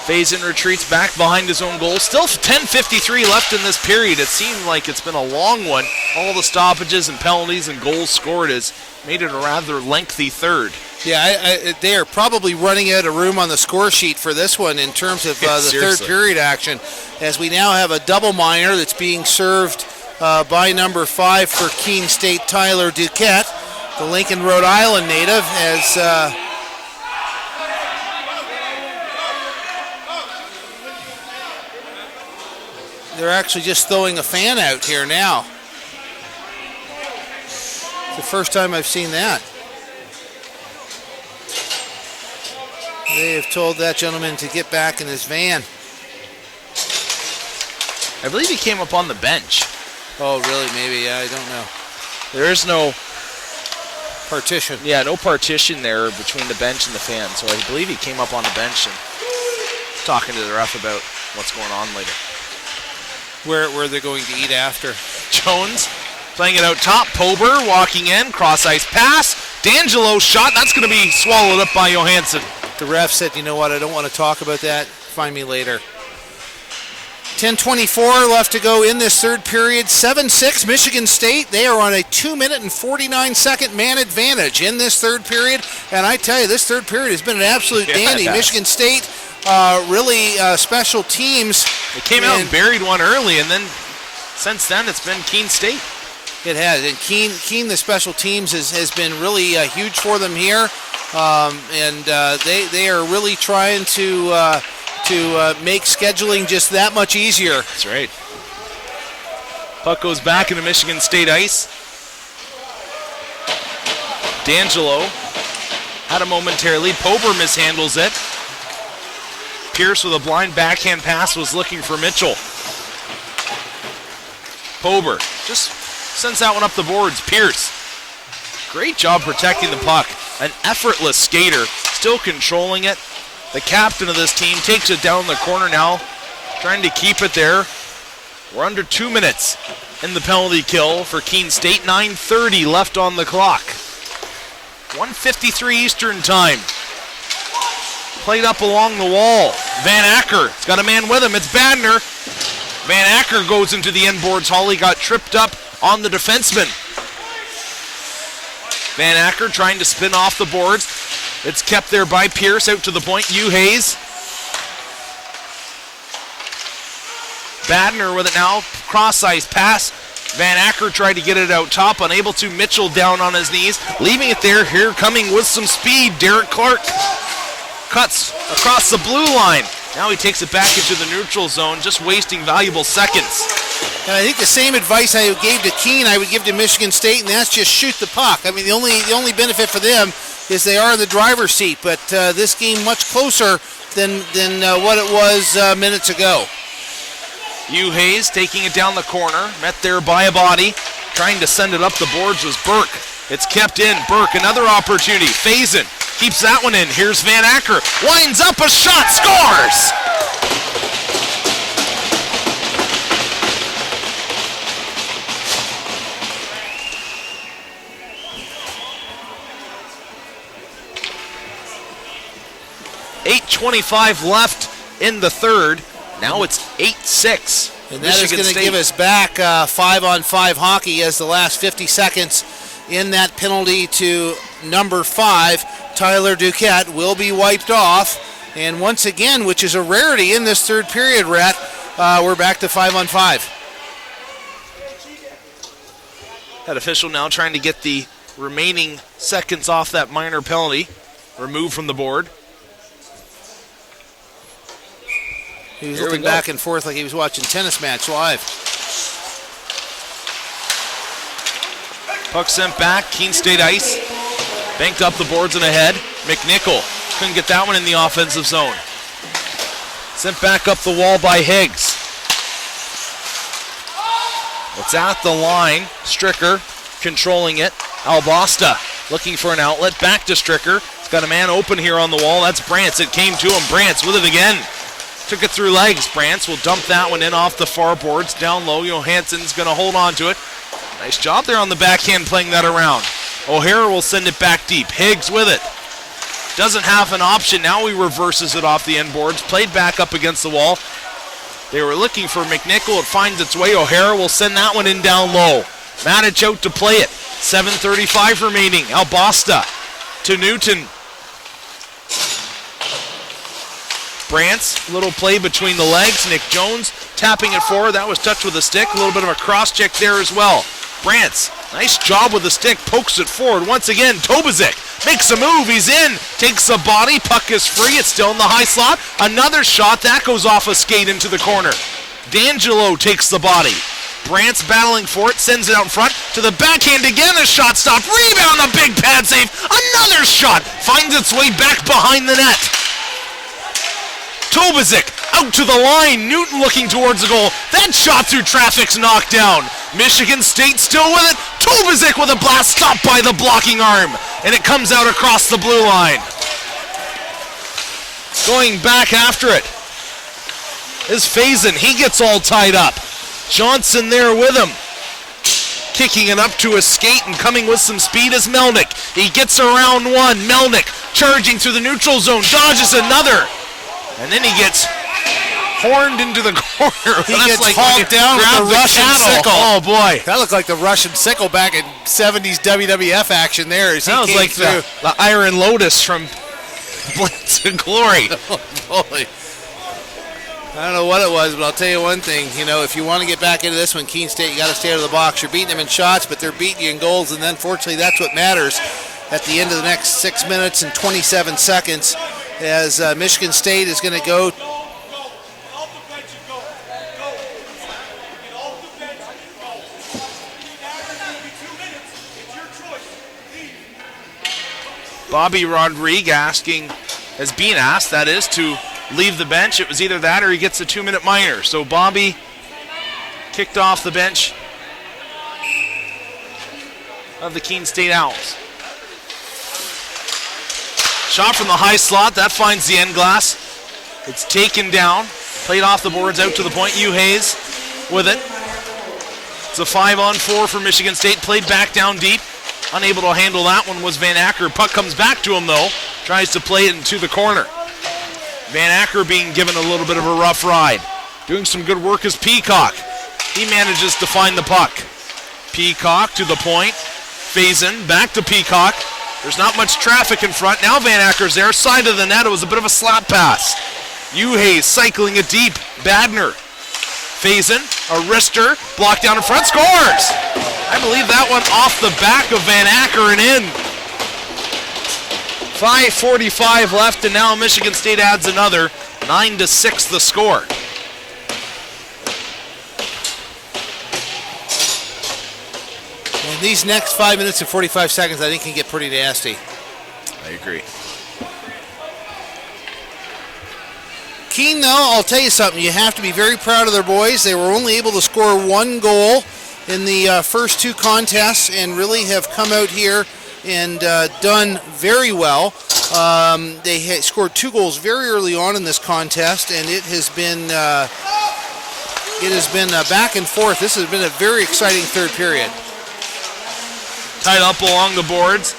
Speaker 5: Faison retreats back behind his own goal. Still 10:53 left in this period. It seemed like it's been a long one. All the stoppages and penalties and goals scored has made it a rather lengthy third.
Speaker 2: Yeah, they are probably running out of room on the score sheet for this one in terms of the third period action, as we now have a double minor that's being served by number 5 for Keene State, Tyler Duquette, the Lincoln, Rhode Island native, as they're actually just throwing a fan out here now. It's the first time I've seen that. They have told that gentleman to get back in his van.
Speaker 5: I believe he came up on the bench.
Speaker 2: Oh, really? Maybe. Yeah, I don't know.
Speaker 5: There is no
Speaker 2: partition.
Speaker 5: Yeah, no partition there between the bench and the fan. So I believe he came up on the bench and talking to the ref about what's going on later.
Speaker 2: Where they're going to eat after.
Speaker 5: Jones playing it out top. Pober walking in. Cross ice pass. D'Angelo shot. That's going to be swallowed up by Johansson.
Speaker 2: The ref said, you know what, I don't want to talk about that. Find me later. 10:24 left to go in this third period. 7-6 Michigan State. They are on a 2-minute and 49-second man advantage in this third period. And I tell you, this third period has been an absolute dandy. Michigan State really special teams.
Speaker 5: They came out and buried one early, and then since then it's been Keene State.
Speaker 2: It has. And Keene the special teams has been really huge for them here. And they are really trying to make scheduling just that much easier.
Speaker 5: That's right. Puck goes back into Michigan State ice. D'Angelo had a momentarily. Pober mishandles it. Pierce with a blind backhand pass was looking for Mitchell. Pober just sends that one up the boards. Pierce, great job protecting the puck. An effortless skater, still controlling it. The captain of this team takes it down the corner now, trying to keep it there. We're under 2 minutes in the penalty kill for Keene State. 9:30 left on the clock. 1:53 Eastern time. Played up along the wall. Van Acker has got a man with him. It's Badner. Van Acker goes into the inboards. Hawley got tripped up on the defenseman. Van Acker trying to spin off the boards. It's kept there by Pierce out to the point. Uhey. Badner with it now. Cross ice pass. Van Acker tried to get it out top. Unable to. Mitchell down on his knees. Leaving it there. Here coming with some speed. Derek Clark cuts across the blue line. Now he takes it back into the neutral zone, just wasting valuable seconds.
Speaker 2: And I think the same advice I gave to Keene, I would give to Michigan State, and that's just shoot the puck. I mean, the only benefit for them is they are in the driver's seat, but this game much closer than what it was minutes ago.
Speaker 5: Uhey taking it down the corner, met there by a body. Trying to send it up the boards was Burke. It's kept in. Burke, another opportunity. Faison keeps that one in. Here's Van Acker. Winds up a shot. Scores! .8:25 left in the third. Now it's 8-6.
Speaker 2: And that is going to give us back 5-on-5 hockey as the last 50 seconds in that penalty to number 5, Tyler Duquette, will be wiped off. And once again, which is a rarity in this third period, Rhett, we're back to 5-on-5.
Speaker 5: That official now trying to get the remaining seconds off that minor penalty removed from the board.
Speaker 2: He was
Speaker 5: Here we
Speaker 2: looking
Speaker 5: go.
Speaker 2: back and forth like he was watching tennis match live.
Speaker 1: Puck sent back. Keene State ice. Banked up the boards and ahead. McNichol couldn't get that one in the offensive zone. Sent back up the wall by Higgs. It's at the line. Stricker controlling it. Albosta looking for an outlet. Back to Stricker. He's got a man open here on the wall. That's Brantz. It came to him. Brantz with it again. Took it through legs. Brantz will dump that one in off the far boards. Down low. Johansson's going to hold on to it. Nice job there on the backhand playing that around. O'Hara will send it back deep. Higgs with it. Doesn't have an option. Now he reverses it off the end boards. Played back up against the wall. They were looking for McNichol. It finds its way. O'Hara will send that one in down low. Matic out to play it. 7:35 remaining. Albosta to Newton. Brantz, little play between the legs. Nick Jones tapping it forward. That was touched with a stick. A little bit of a cross check there as well. Brantz, nice job with the stick. Pokes it forward. Once again, Tobazic makes a move. He's in. Takes a body. Puck is free. It's still in the high slot. Another shot. That goes off a skate into the corner. D'Angelo takes the body. Brantz battling for it. Sends it out in front. To the backhand again. The shot stopped. Rebound. A big pad save. Another shot. Finds its way back behind the net. Tobazic out to the line. Newton looking towards the goal. That shot through traffic's knocked down. Michigan State still with it. Tobazic with a blast stopped by the blocking arm. And it comes out across the blue line. Going back after it is Faison. He gets all tied up. Johnson there with him. Kicking it up to a skate and coming with some speed is Melnick. He gets around one. Melnick charging through the neutral zone. Dodges another. And then he gets horned into the corner.
Speaker 2: He gets hauled down with the Russian sickle.
Speaker 1: Oh, boy.
Speaker 2: That looked like the Russian sickle back in 70s WWF action there. As he
Speaker 1: That was
Speaker 2: came
Speaker 1: like
Speaker 2: through.
Speaker 1: the Iron Lotus from Blitz and Glory.
Speaker 2: Oh, boy. I don't know what it was, but I'll tell you one thing. You know, if you want to get back into this one, Keene State, you got to stay out of the box. You're beating them in shots, but they're beating you in goals, and then fortunately that's what matters at the end of the next 6 minutes and 27 seconds as Michigan State is going to go. Bobby Rodriguez is being asked, that is, to leave the bench. It was either that or he gets a 2-minute minor. So Bobby kicked off the bench of the Keene State Owls. Shot from the high slot. That finds the end glass. It's taken down. Played off the boards out to the point. Hugh Hayes with it. It's a 5-on-4 for Michigan State. Played back down deep. Unable to handle that one was Van Acker. Puck comes back to him, though. Tries to play it into the corner. Van Acker being given a little bit of a rough ride. Doing some good work is Peacock. He manages to find the puck. Peacock to the point. Faison back to Peacock. There's not much traffic in front. Now Van Acker's there. Side of the net. It was a bit of a slap pass. Hayes cycling it deep. Badner. Faison, a wrister. Blocked down in front. Scores! I believe that one off the back of Van Acker and in. 5:45 left, and now Michigan State adds another. 9-6 the score. And these next 5 minutes and 45 seconds, I think, can get pretty nasty. I agree. Keene, though, I'll tell you something. You have to be very proud of their boys. They were only able to score one goal in the first two contests and really have come out here and done very well. They scored 2 goals very early on in this contest, and it has been back and forth. This has been a very exciting third period. Tied up along the boards,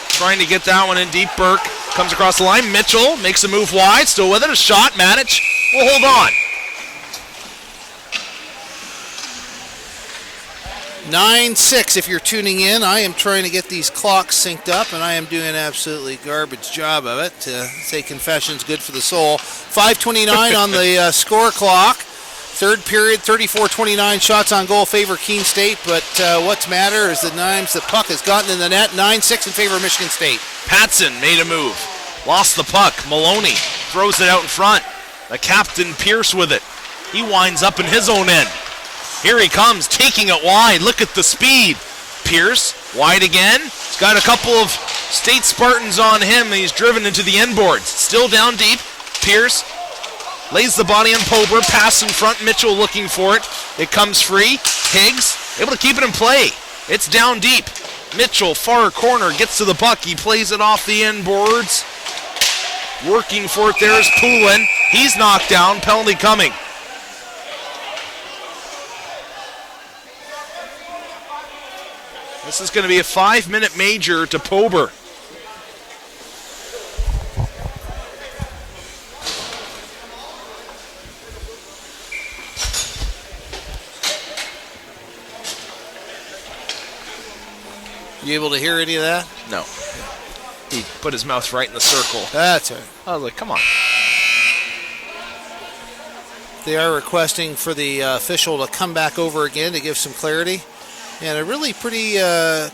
Speaker 2: trying to get that one in deep. Burke comes across the line. Mitchell makes a move wide, still with it. A shot. Matic will hold on. 9-6 if you're tuning in. I am trying to get these clocks synced up, and I am doing an absolutely garbage job of it. To say confession's good for the soul. 5:29 on the score clock. Third period, 34-29 shots on goal favor Keene State, but what's matter is the times the puck has gotten in the net. 9-6 in favor of Michigan State. Patson made a move. Lost the puck. Maloney throws it out in front.
Speaker 5: The captain Pierce with it. He winds up in his own end. Here he comes, taking it wide. Look at the speed. Pierce, wide again. He's got a couple of State Spartans on him, and he's driven into the end boards. Still down deep. Pierce lays the body on Pober. Pass in front. Mitchell looking for it. It comes free. Higgs able to keep it in play. It's down deep. Mitchell, far corner, gets to the puck. He plays it off the end boards. Working for it there is Poulin. He's knocked down. Penalty coming. This is going to be a 5-minute major to Pober.
Speaker 2: You able to hear any of that?
Speaker 5: No. He put his mouth right in the circle.
Speaker 2: That's all right.
Speaker 5: I was like, come on.
Speaker 2: They are requesting for the official to come back over again to give some clarity. And a really pretty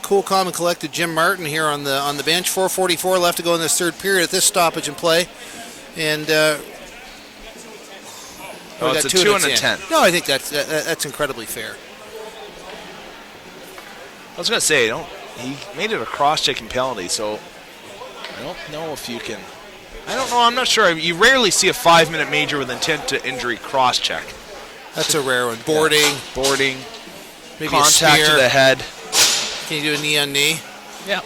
Speaker 2: cool, calm, and collected Jim Martin here on the bench. 4:44 left to go in this third period at this stoppage and play. And
Speaker 5: it's a 2 and a 10.
Speaker 2: No, I think that's incredibly fair.
Speaker 5: I was going to say, he made it a cross-checking penalty, so I don't know if you can. I don't know. I'm not sure. You rarely see a 5-minute major with intent to injury cross-check.
Speaker 2: That's a rare one. Boarding. Maybe
Speaker 5: Contact
Speaker 2: a
Speaker 5: to the head.
Speaker 2: Can you do a knee on knee?
Speaker 5: Yeah.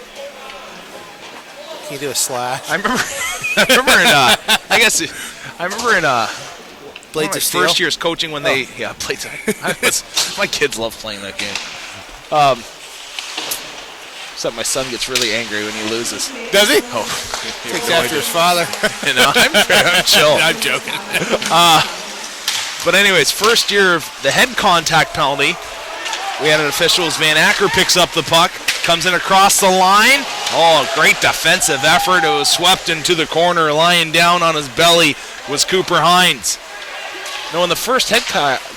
Speaker 2: Can you do a slash?
Speaker 5: I remember in
Speaker 2: Blades
Speaker 5: my
Speaker 2: of Steel?
Speaker 5: first year's coaching when they Blades of my kids love playing that game. Except my son gets really angry when he loses.
Speaker 2: Does he?
Speaker 5: Oh,
Speaker 2: Takes after his father.
Speaker 5: I'm chill.
Speaker 2: I'm joking.
Speaker 5: But anyways, first year of the head contact penalty. We had an official as Van Acker picks up the puck, comes in across the line. Oh, great defensive effort. It was swept into the corner. Lying down on his belly was Cooper Hines. In the first head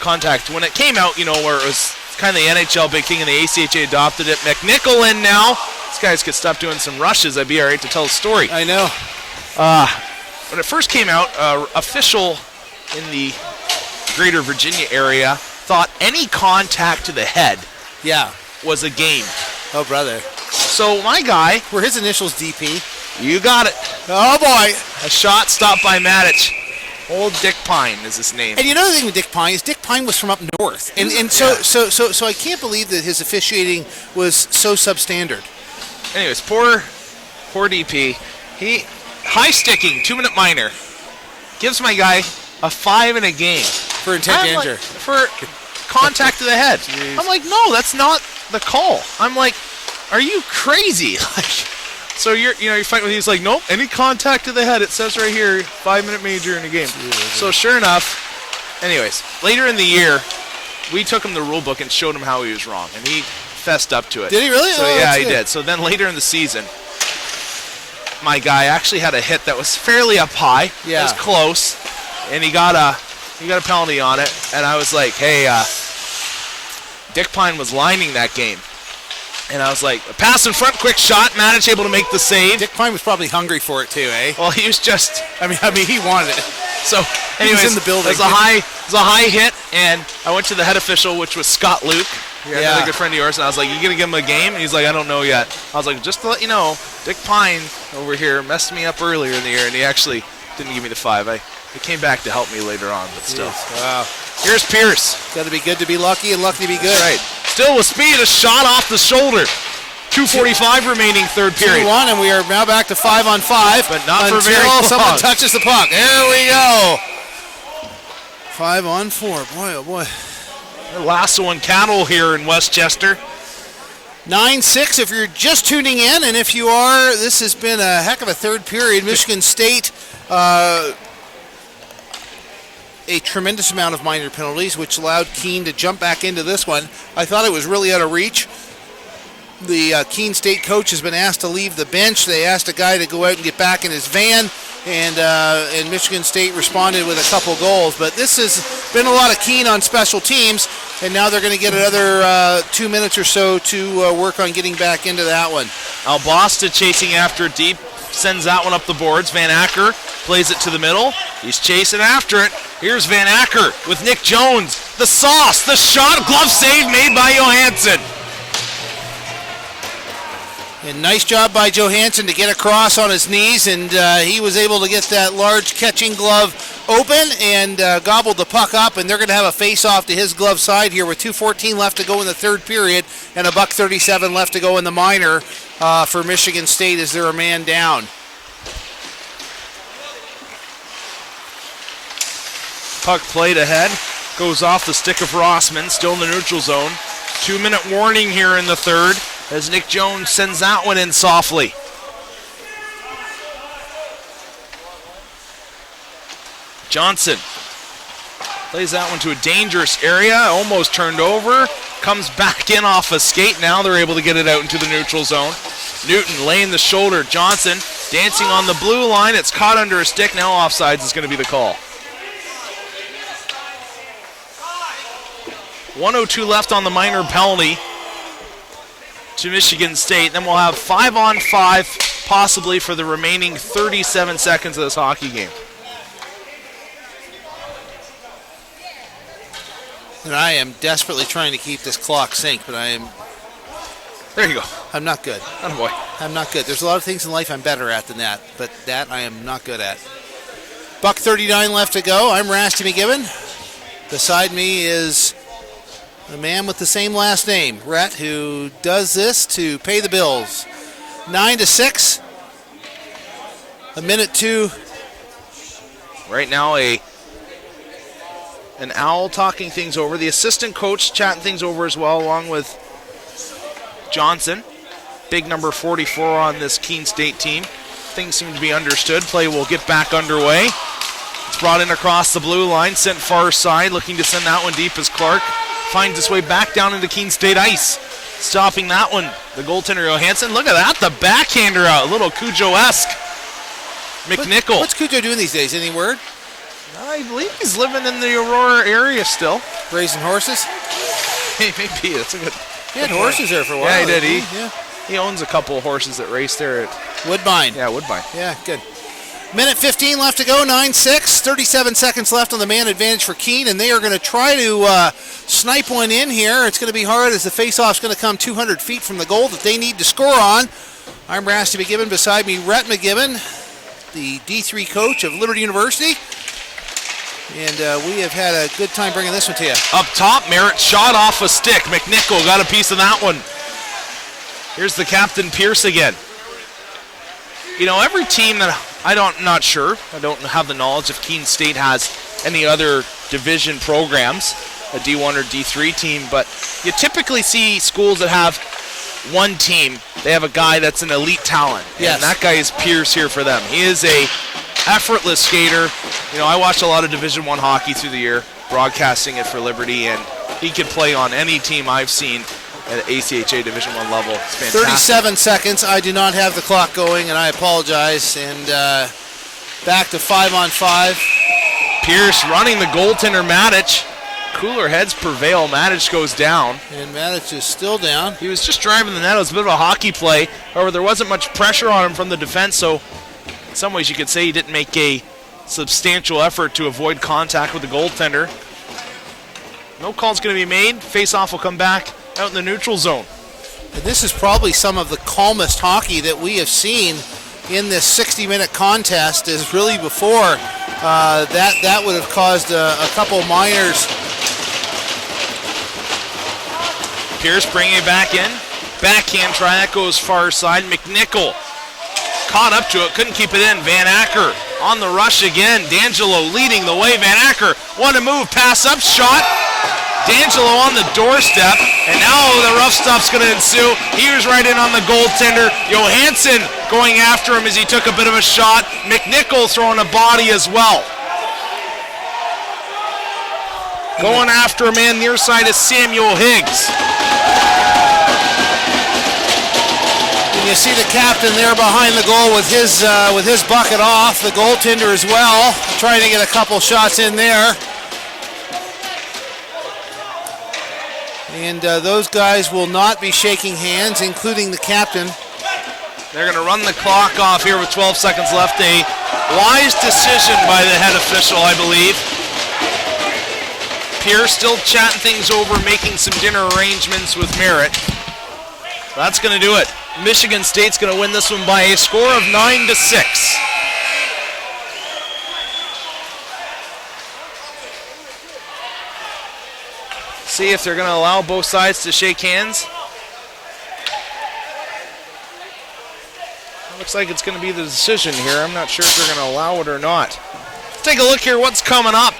Speaker 5: contact, when it came out, where it was kind of the NHL big thing and the ACHA adopted it, McNichol in now. These guys could stop doing some rushes. I'd be all right to tell the story.
Speaker 2: I know.
Speaker 5: When it first came out, official in the greater Virginia area thought any contact to the head was a game.
Speaker 2: Oh, brother.
Speaker 5: So my guy...
Speaker 2: Were his initials DP?
Speaker 5: You got it.
Speaker 2: Oh, boy.
Speaker 5: A shot stopped by Matic. Old Dick Pine is his name.
Speaker 2: And the other thing with Dick Pine is Dick Pine was from up north. And so I can't believe that his officiating was so substandard.
Speaker 5: Anyways, poor DP. He high sticking, 2-minute minor. Gives my guy a 5 in a game.
Speaker 2: For intent to injure.
Speaker 5: For contact to the head.
Speaker 2: Jeez.
Speaker 5: I'm like, no, that's not the call. I'm like, are you crazy? So you're fighting with. He's like, nope, any contact to the head. It says right here, 5-minute major in a game. So sure enough, anyways, later in the year, we took him the rule book and showed him how he was wrong, and he fessed up to it.
Speaker 2: Did he really?
Speaker 5: So yeah, he did. So then later in the season, my guy actually had a hit that was fairly up high.
Speaker 2: Yeah.
Speaker 5: It was close, and he got a penalty on it, and I was like, hey, Dick Pine was lining that game. And I was like, pass in front, quick shot. Matic able to make the save.
Speaker 2: Dick Pine was probably hungry for it too, eh?
Speaker 5: Well, he was just.
Speaker 2: I mean, he wanted it.
Speaker 5: So, anyways,
Speaker 2: he was in the building.
Speaker 5: It was a high hit, and I went to the head official, which was Scott Luke, another good friend of yours, and I was like, "You gonna give him a game?" And he's like, "I don't know yet." I was like, "Just to let you know, Dick Pine over here messed me up earlier in the year, and he actually didn't give me the 5. He came back to help me later on, but still."
Speaker 2: Wow.
Speaker 5: Here's Pierce.
Speaker 2: Got to be good to be lucky, and lucky to be good.
Speaker 5: That's right. Still with speed, a shot off the shoulder. 2:45 remaining third period.
Speaker 2: 2-1, and we are now back to 5-on-5.
Speaker 5: But not
Speaker 2: until
Speaker 5: for very long.
Speaker 2: Someone touches the puck. There we go. 5-on-4. Boy, oh boy.
Speaker 5: They're lassoing cattle here in Westchester.
Speaker 2: 9-6 if you're just tuning in, and if you are, this has been a heck of a third period. Michigan State, a tremendous amount of minor penalties, which allowed Keene to jump back into this one. I thought it was really out of reach. The Keene State coach has been asked to leave the bench. They asked a guy to go out and get back in his van, and Michigan State responded with a couple goals. But this has been a lot of Keene on special teams, and now they're going to get another 2 minutes or so to work on getting back into that one.
Speaker 5: Albosta chasing after deep, sends that one up the boards. Van Acker Plays it to the middle. He's chasing after it. Here's Van Acker with Nick Jones. The sauce, the shot, glove save made by Johansson.
Speaker 2: And nice job by Johansson to get across on his knees, and he was able to get that large catching glove open and gobbled the puck up, and they're going to have a face-off to his glove side here with 2:14 left to go in the third period and $1:37 left to go in the minor for Michigan State as they're a man down.
Speaker 5: Puck played ahead, goes off the stick of Rossman, still in the neutral zone. 2-minute warning here in the third as Nick Jones sends that one in softly. Johnson plays that one to a dangerous area, almost turned over, comes back in off a skate. Now they're able to get it out into the neutral zone. Newton laying the shoulder, Johnson dancing on the blue line. It's caught under a stick, now offsides is going to be the call. 1:02 left on the minor penalty to Michigan State. Then we'll have 5-on-5 possibly for the remaining 37 seconds of this hockey game.
Speaker 2: And I am desperately trying to keep this clock synced, but
Speaker 5: There you go.
Speaker 2: I'm not good.
Speaker 5: Attaboy.
Speaker 2: I'm not good. There's a lot of things in life I'm better at than that, but that I am not good at. $1:39 left to go. I'm Rasty McGibbon. Beside me is a man with the same last name, Rhett, who does this to pay the bills. 9-6. A minute two.
Speaker 5: Right now an owl talking things over. The assistant coach chatting things over as well, along with Johnson. Big number 44 on this Keene State team. Things seem to be understood. Play will get back underway. It's brought in across the blue line, sent far side, looking to send that one deep as Clark finds his way back down into Keene State ice. Stopping that one, the goaltender Johansson. Look at that, the backhander out, a little Cujo-esque. McNichol.
Speaker 2: What's Cujo doing these days? Any word?
Speaker 5: I believe he's living in the Aurora area still.
Speaker 2: Raising horses?
Speaker 5: Hey, maybe, that's a good...
Speaker 2: He had horses there for a while.
Speaker 5: Yeah, he did.
Speaker 2: Yeah.
Speaker 5: He owns a couple of horses that race there at
Speaker 2: Woodbine.
Speaker 5: Yeah, Woodbine.
Speaker 2: Yeah, good. Minute 15 left to go, 9-6. 37 seconds left on the man advantage for Keene, and they are going to try to snipe one in here. It's going to be hard as the faceoff's going to come 200 feet from the goal that they need to score on. I'm Rasty McGibbon. Beside me, Rhett McGibbon, the D3 coach of Liberty University. And we have had a good time bringing this one to you.
Speaker 5: Up top, Merritt shot off a stick. McNichol got a piece of that one. Here's the captain, Pierce, again. You know, every team that I'm not sure. I don't have the knowledge if Keene State has any other division programs, a D1 or D3 team, but you typically see schools that have one team. They have a guy that's an elite talent.
Speaker 2: Yes.
Speaker 5: And that guy is Pierce here for them. He is a effortless skater. You know, I watched a lot of Division I hockey through the year, broadcasting it for Liberty, and he could play on any team I've seen at ACHA Division I level. It's fantastic.
Speaker 2: 37 seconds. I do not have the clock going, and I apologize. And back to 5-on-5.
Speaker 5: Pierce running the goaltender, Matic. Cooler heads prevail. Matic goes down.
Speaker 2: And Matic is still down.
Speaker 5: He was just driving the net. It was a bit of a hockey play. However, there wasn't much pressure on him from the defense, so in some ways you could say he didn't make a substantial effort to avoid contact with the goaltender. No call's going to be made. Face-off will come back out in the neutral zone.
Speaker 2: And this is probably some of the calmest hockey that we have seen in this 60-minute contest. Is really before that would have caused a couple minors.
Speaker 5: Pierce bringing it back in. Backhand try, that goes far side. McNichol caught up to it, couldn't keep it in. Van Acker on the rush again. D'Angelo leading the way. Van Acker, one to move, pass up, shot. D'Angelo on the doorstep, and now the rough stuff's going to ensue. He was right in on the goaltender. Johansson going after him as he took a bit of a shot. McNichol throwing a body as well. Going after a man near side is Samuel Higgs.
Speaker 2: And you see the captain there behind the goal with his bucket off. The goaltender as well, trying to get a couple shots in there. And those guys will not be shaking hands, including the captain.
Speaker 5: They're going to run the clock off here with 12 seconds left. A wise decision by the head official, I believe. Pierre still chatting things over, making some dinner arrangements with Merritt. That's going to do it. Michigan State's going to win this one by a score of 9-6. See if they're going to allow both sides to shake hands. Looks like it's going to be the decision here. I'm not sure if they're going to allow it or not. Let's take a look here what's coming up.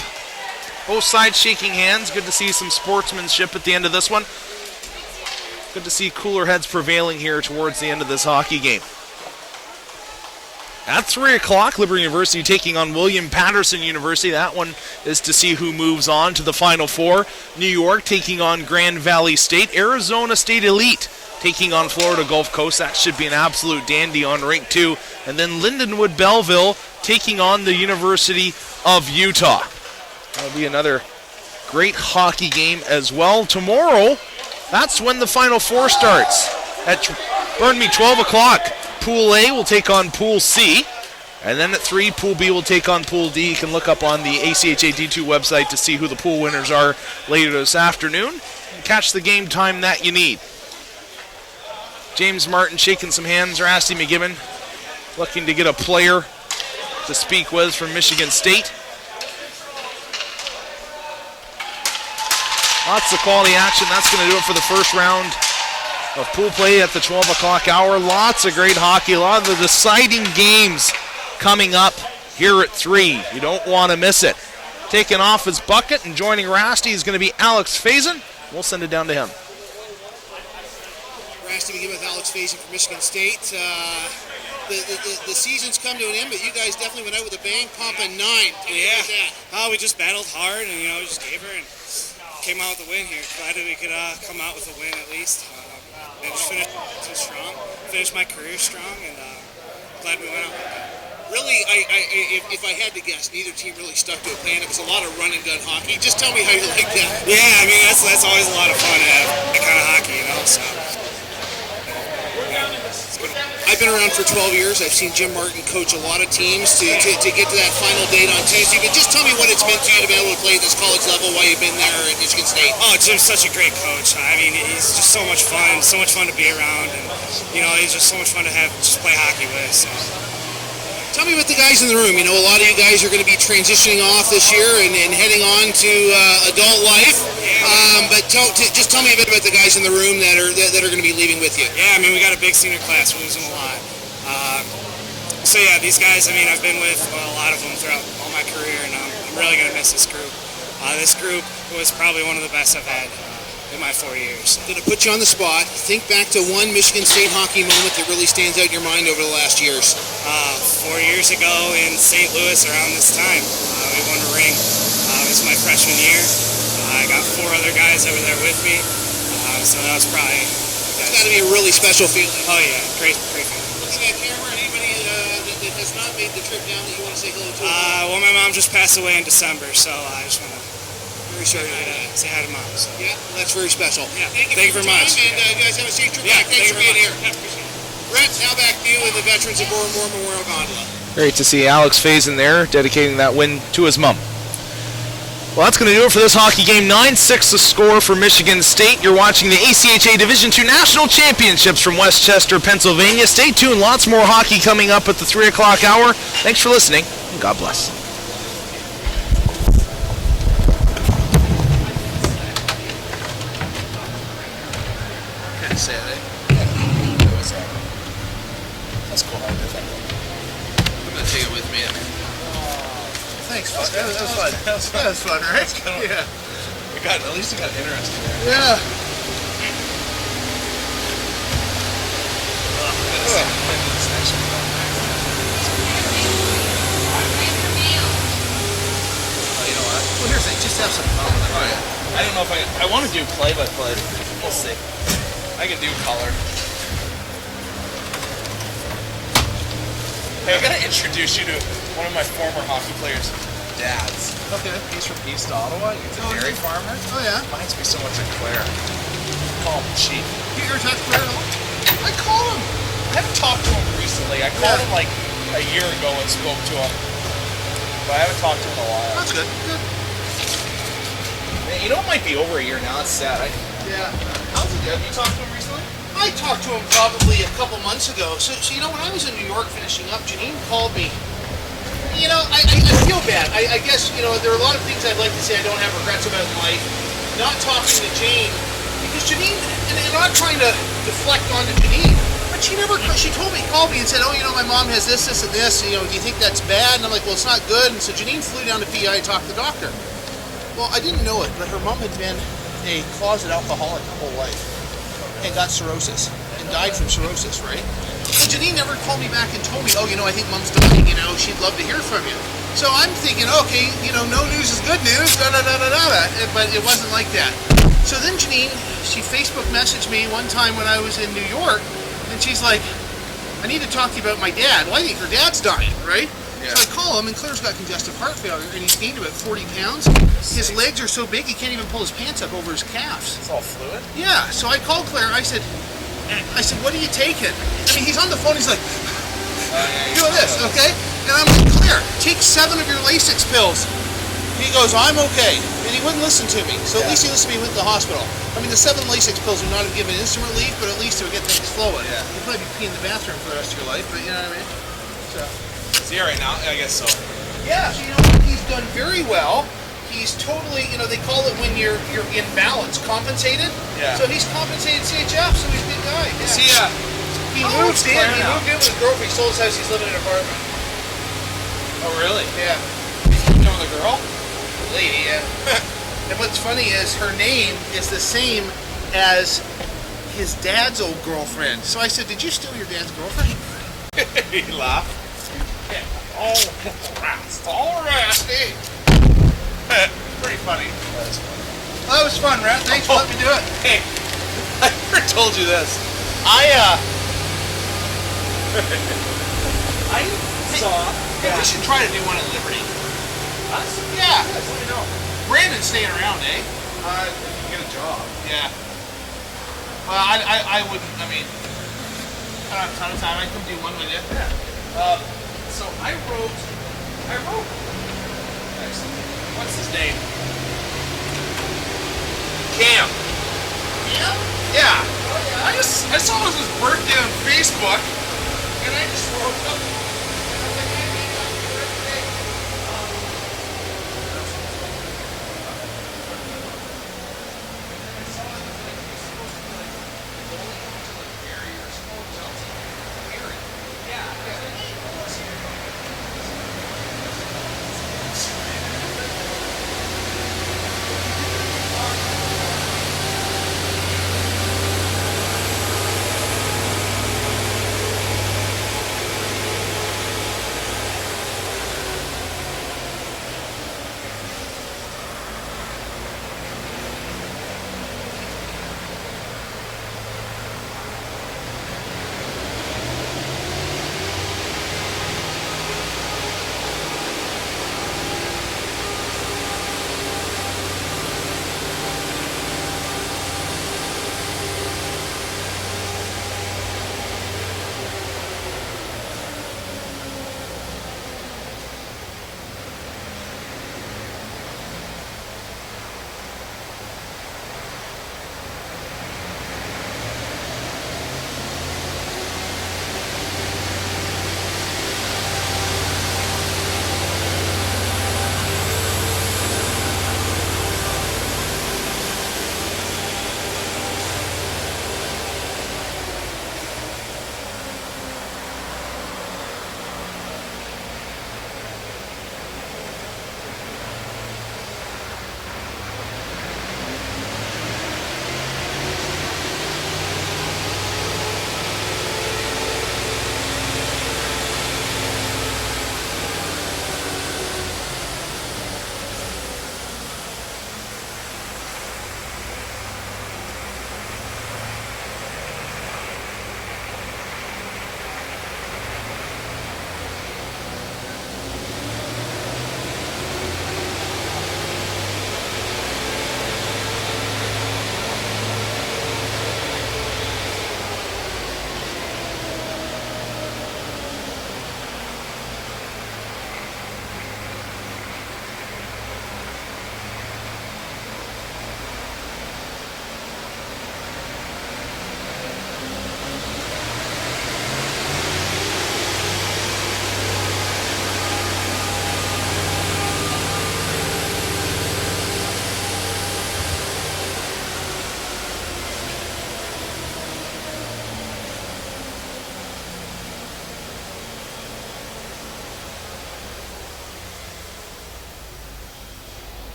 Speaker 5: Both sides shaking hands. Good to see some sportsmanship at the end of this one. Good to see cooler heads prevailing here towards the end of this hockey game. At 3 o'clock, Liberty University taking on William Patterson University. That one is to see who moves on to the Final Four. New York taking on Grand Valley State. Arizona State Elite taking on Florida Gulf Coast. That should be an absolute dandy on rink 2. And then Lindenwood Belleville taking on the University of Utah. That'll be another great hockey game as well. Tomorrow, that's when the Final Four starts. At 12 o'clock. Pool A will take on Pool C. And then at 3, Pool B will take on Pool D. You can look up on the ACHA D2 website to see who the pool winners are later this afternoon. And catch the game time that you need. James Martin shaking some hands. Rasty McGibbon looking to get a player to speak with from Michigan State. Lots of quality action. That's going to do it for the first round of pool play at the 12 o'clock hour. Lots of great hockey. A lot of the deciding games coming up here at 3. You don't want to miss it. Taking off his bucket and joining Rasty is going to be Alex Faison. We'll send it down to him.
Speaker 2: Rasty McGibbon with Alex Faison from Michigan State. The season's come to an end, but you guys definitely went out with a bang, pumping 9.
Speaker 8: Yeah. We just battled hard and, we just gave her and came out with a win here. Glad that we could come out with a win at least. And just finish my career strong, and glad we went out.
Speaker 2: Really, if I had to guess, neither team really stuck to a plan. It was a lot of run and gun hockey. Just tell me how you like that.
Speaker 8: Yeah, that's always a lot of fun to have that kind of hockey, So.
Speaker 2: I've been around for 12 years. I've seen Jim Martin coach a lot of teams to get to that final date on Tuesday. But just tell me what it's meant to you to be able to play at this college level while you've been there at Michigan State.
Speaker 8: Oh, Jim's such a great coach. He's just so much fun to be around, and he's just so much fun to just play hockey with. So.
Speaker 2: Tell me about the guys in the room. A lot of you guys are going to be transitioning off this year and heading on to adult life. But just tell me a bit about the guys in the room that are going to be leaving with you.
Speaker 8: Yeah, we got a big senior class. We're losing a lot. So yeah, these guys. I've been with a lot of them throughout all my career, and I'm really going to miss this group. This group was probably one of the best I've had in my 4 years.
Speaker 2: I'm going to put you on the spot. Think back to one Michigan State hockey moment that really stands out in your mind over the last years.
Speaker 8: 4 years ago in St. Louis around this time, we won a ring. It was my freshman year. I got 4 other guys that were there with me, so that was probably...
Speaker 2: It's got to be a really special feeling.
Speaker 8: Oh yeah, great feeling.
Speaker 2: Looking at camera, anybody that has not made the trip down that you want to say hello to?
Speaker 8: Well, my mom just passed away in December, so I just want to...
Speaker 2: Very sorry to
Speaker 8: say hi to Mom. So.
Speaker 2: Yeah, that's very special.
Speaker 8: Yeah,
Speaker 2: thank you very much. And you guys have a safe trip back. Thanks for being here. Brett, now back to you and the veterans of Bournemore Memorial Gondola.
Speaker 5: Great to see Alex Faison there, dedicating that win to his mom. Well, that's going to do it for this hockey game. 9-6 the score for Michigan State. You're watching the ACHA Division II National Championships from Westchester, Pennsylvania. Stay tuned. Lots more hockey coming up at the 3 o'clock hour. Thanks for listening, and God bless.
Speaker 2: Say it, eh?
Speaker 3: That's cool.
Speaker 2: I'm gonna take it with me. Thanks, bud. That was fun. That was fun, right? Yeah.
Speaker 3: At least it got interesting there.
Speaker 2: Yeah.
Speaker 3: Well, here's the thing. Just have some fun with it. Oh, yeah. I don't know if I want to do play-by-play. We'll see. I can do color. Hey, I gotta introduce you to one of my former hockey players' dads.
Speaker 2: Okay.
Speaker 3: He's from East Ottawa. He's a dairy farmer.
Speaker 2: Oh, yeah.
Speaker 3: Reminds me so much of Claire. Call him Chief.
Speaker 2: You ever talk to Claire at all? I call him. I
Speaker 1: haven't talked to him recently. I called him like a year ago and spoke to him. But I haven't talked to him in a while.
Speaker 2: That's good. Good.
Speaker 1: Man, you know, it might be over a year now. That's sad.
Speaker 2: Yeah.
Speaker 1: How's it good? Have you talked to him recently?
Speaker 2: I talked to him probably a couple months ago. So you know, when I was in New York finishing up, Janine called me. You know, I feel bad. I guess, you know, there are a lot of things I'd like to say I don't have regrets about in life. Not talking to Jane, because Janine, and I'm not trying to deflect onto Janine, but she told me, called me and said, oh, you know, my mom has this, this, and this, and, you know, do you think that's bad? And I'm like, well, it's not good. And so Janine flew down to PI to talk to the doctor. Well, I didn't know it, but her mom had been a closet alcoholic her whole life and got cirrhosis and died from cirrhosis, right? So Janine never called me back and told me, oh, you know, I think Mom's dying, you know, she'd love to hear from you. So I'm thinking, okay, you know, no news is good news, but it wasn't like that. So then Janine, she Facebook messaged me one time when I was in New York, and she's like, I need to talk to you about my dad. Well, I think her dad's dying, right? Yeah. So I call him, and Claire's got congestive heart failure, and he's gained about 40 pounds. His legs are so big, he can't even pull his pants up over his calves.
Speaker 1: It's all fluid?
Speaker 2: Yeah, so I called Claire, I said, what are you taking? I mean, he's on the phone, he's like, doing this, okay? And I'm like, Claire, take 7 of your Lasix pills. He goes, I'm okay. And he wouldn't listen to me. So at least he listened to me with the hospital. I mean, the 7 Lasix pills would not have given instant relief, but at least it would get things flowing. Yeah. You'd probably be peeing in the bathroom for the rest of your life, but you know what I mean? So.
Speaker 1: Is he all right now? I guess so.
Speaker 2: Yeah, so you know, he's done very well. He's totally, you know, they call it when you're in balance, compensated.
Speaker 1: Yeah.
Speaker 2: So he's compensated CHF, so he's a good guy. Yeah.
Speaker 1: See,
Speaker 2: He moved in with his girlfriend. He sold his house, he's living in an apartment.
Speaker 1: oh, really?
Speaker 2: Yeah.
Speaker 1: You know the girl?
Speaker 2: Lady, yeah. And what's funny is her name is the same as his dad's old girlfriend. So I said, did you steal your dad's girlfriend?
Speaker 1: He laughed.
Speaker 2: Yeah. Oh, rats. All rasty.
Speaker 1: Pretty funny.
Speaker 2: Well, that was fun, Rat. Thanks for letting me do it.
Speaker 1: Hey, I never told you this. I saw.
Speaker 2: Hey, we should try to do one at Liberty.
Speaker 1: Us?
Speaker 2: Yeah.
Speaker 1: Let me know.
Speaker 2: Brandon's staying around, eh?
Speaker 1: If you get a job.
Speaker 2: Yeah. Well, I wouldn't, I mean, I don't have a ton of time. I can do one with you.
Speaker 1: Yeah. So I wrote. What's his name? Cam.
Speaker 2: Yeah?
Speaker 1: Yeah. I saw it was his birthday on Facebook, and I just wrote up.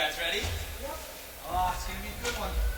Speaker 5: guys ready? Yep. Oh, it's going to be a good one.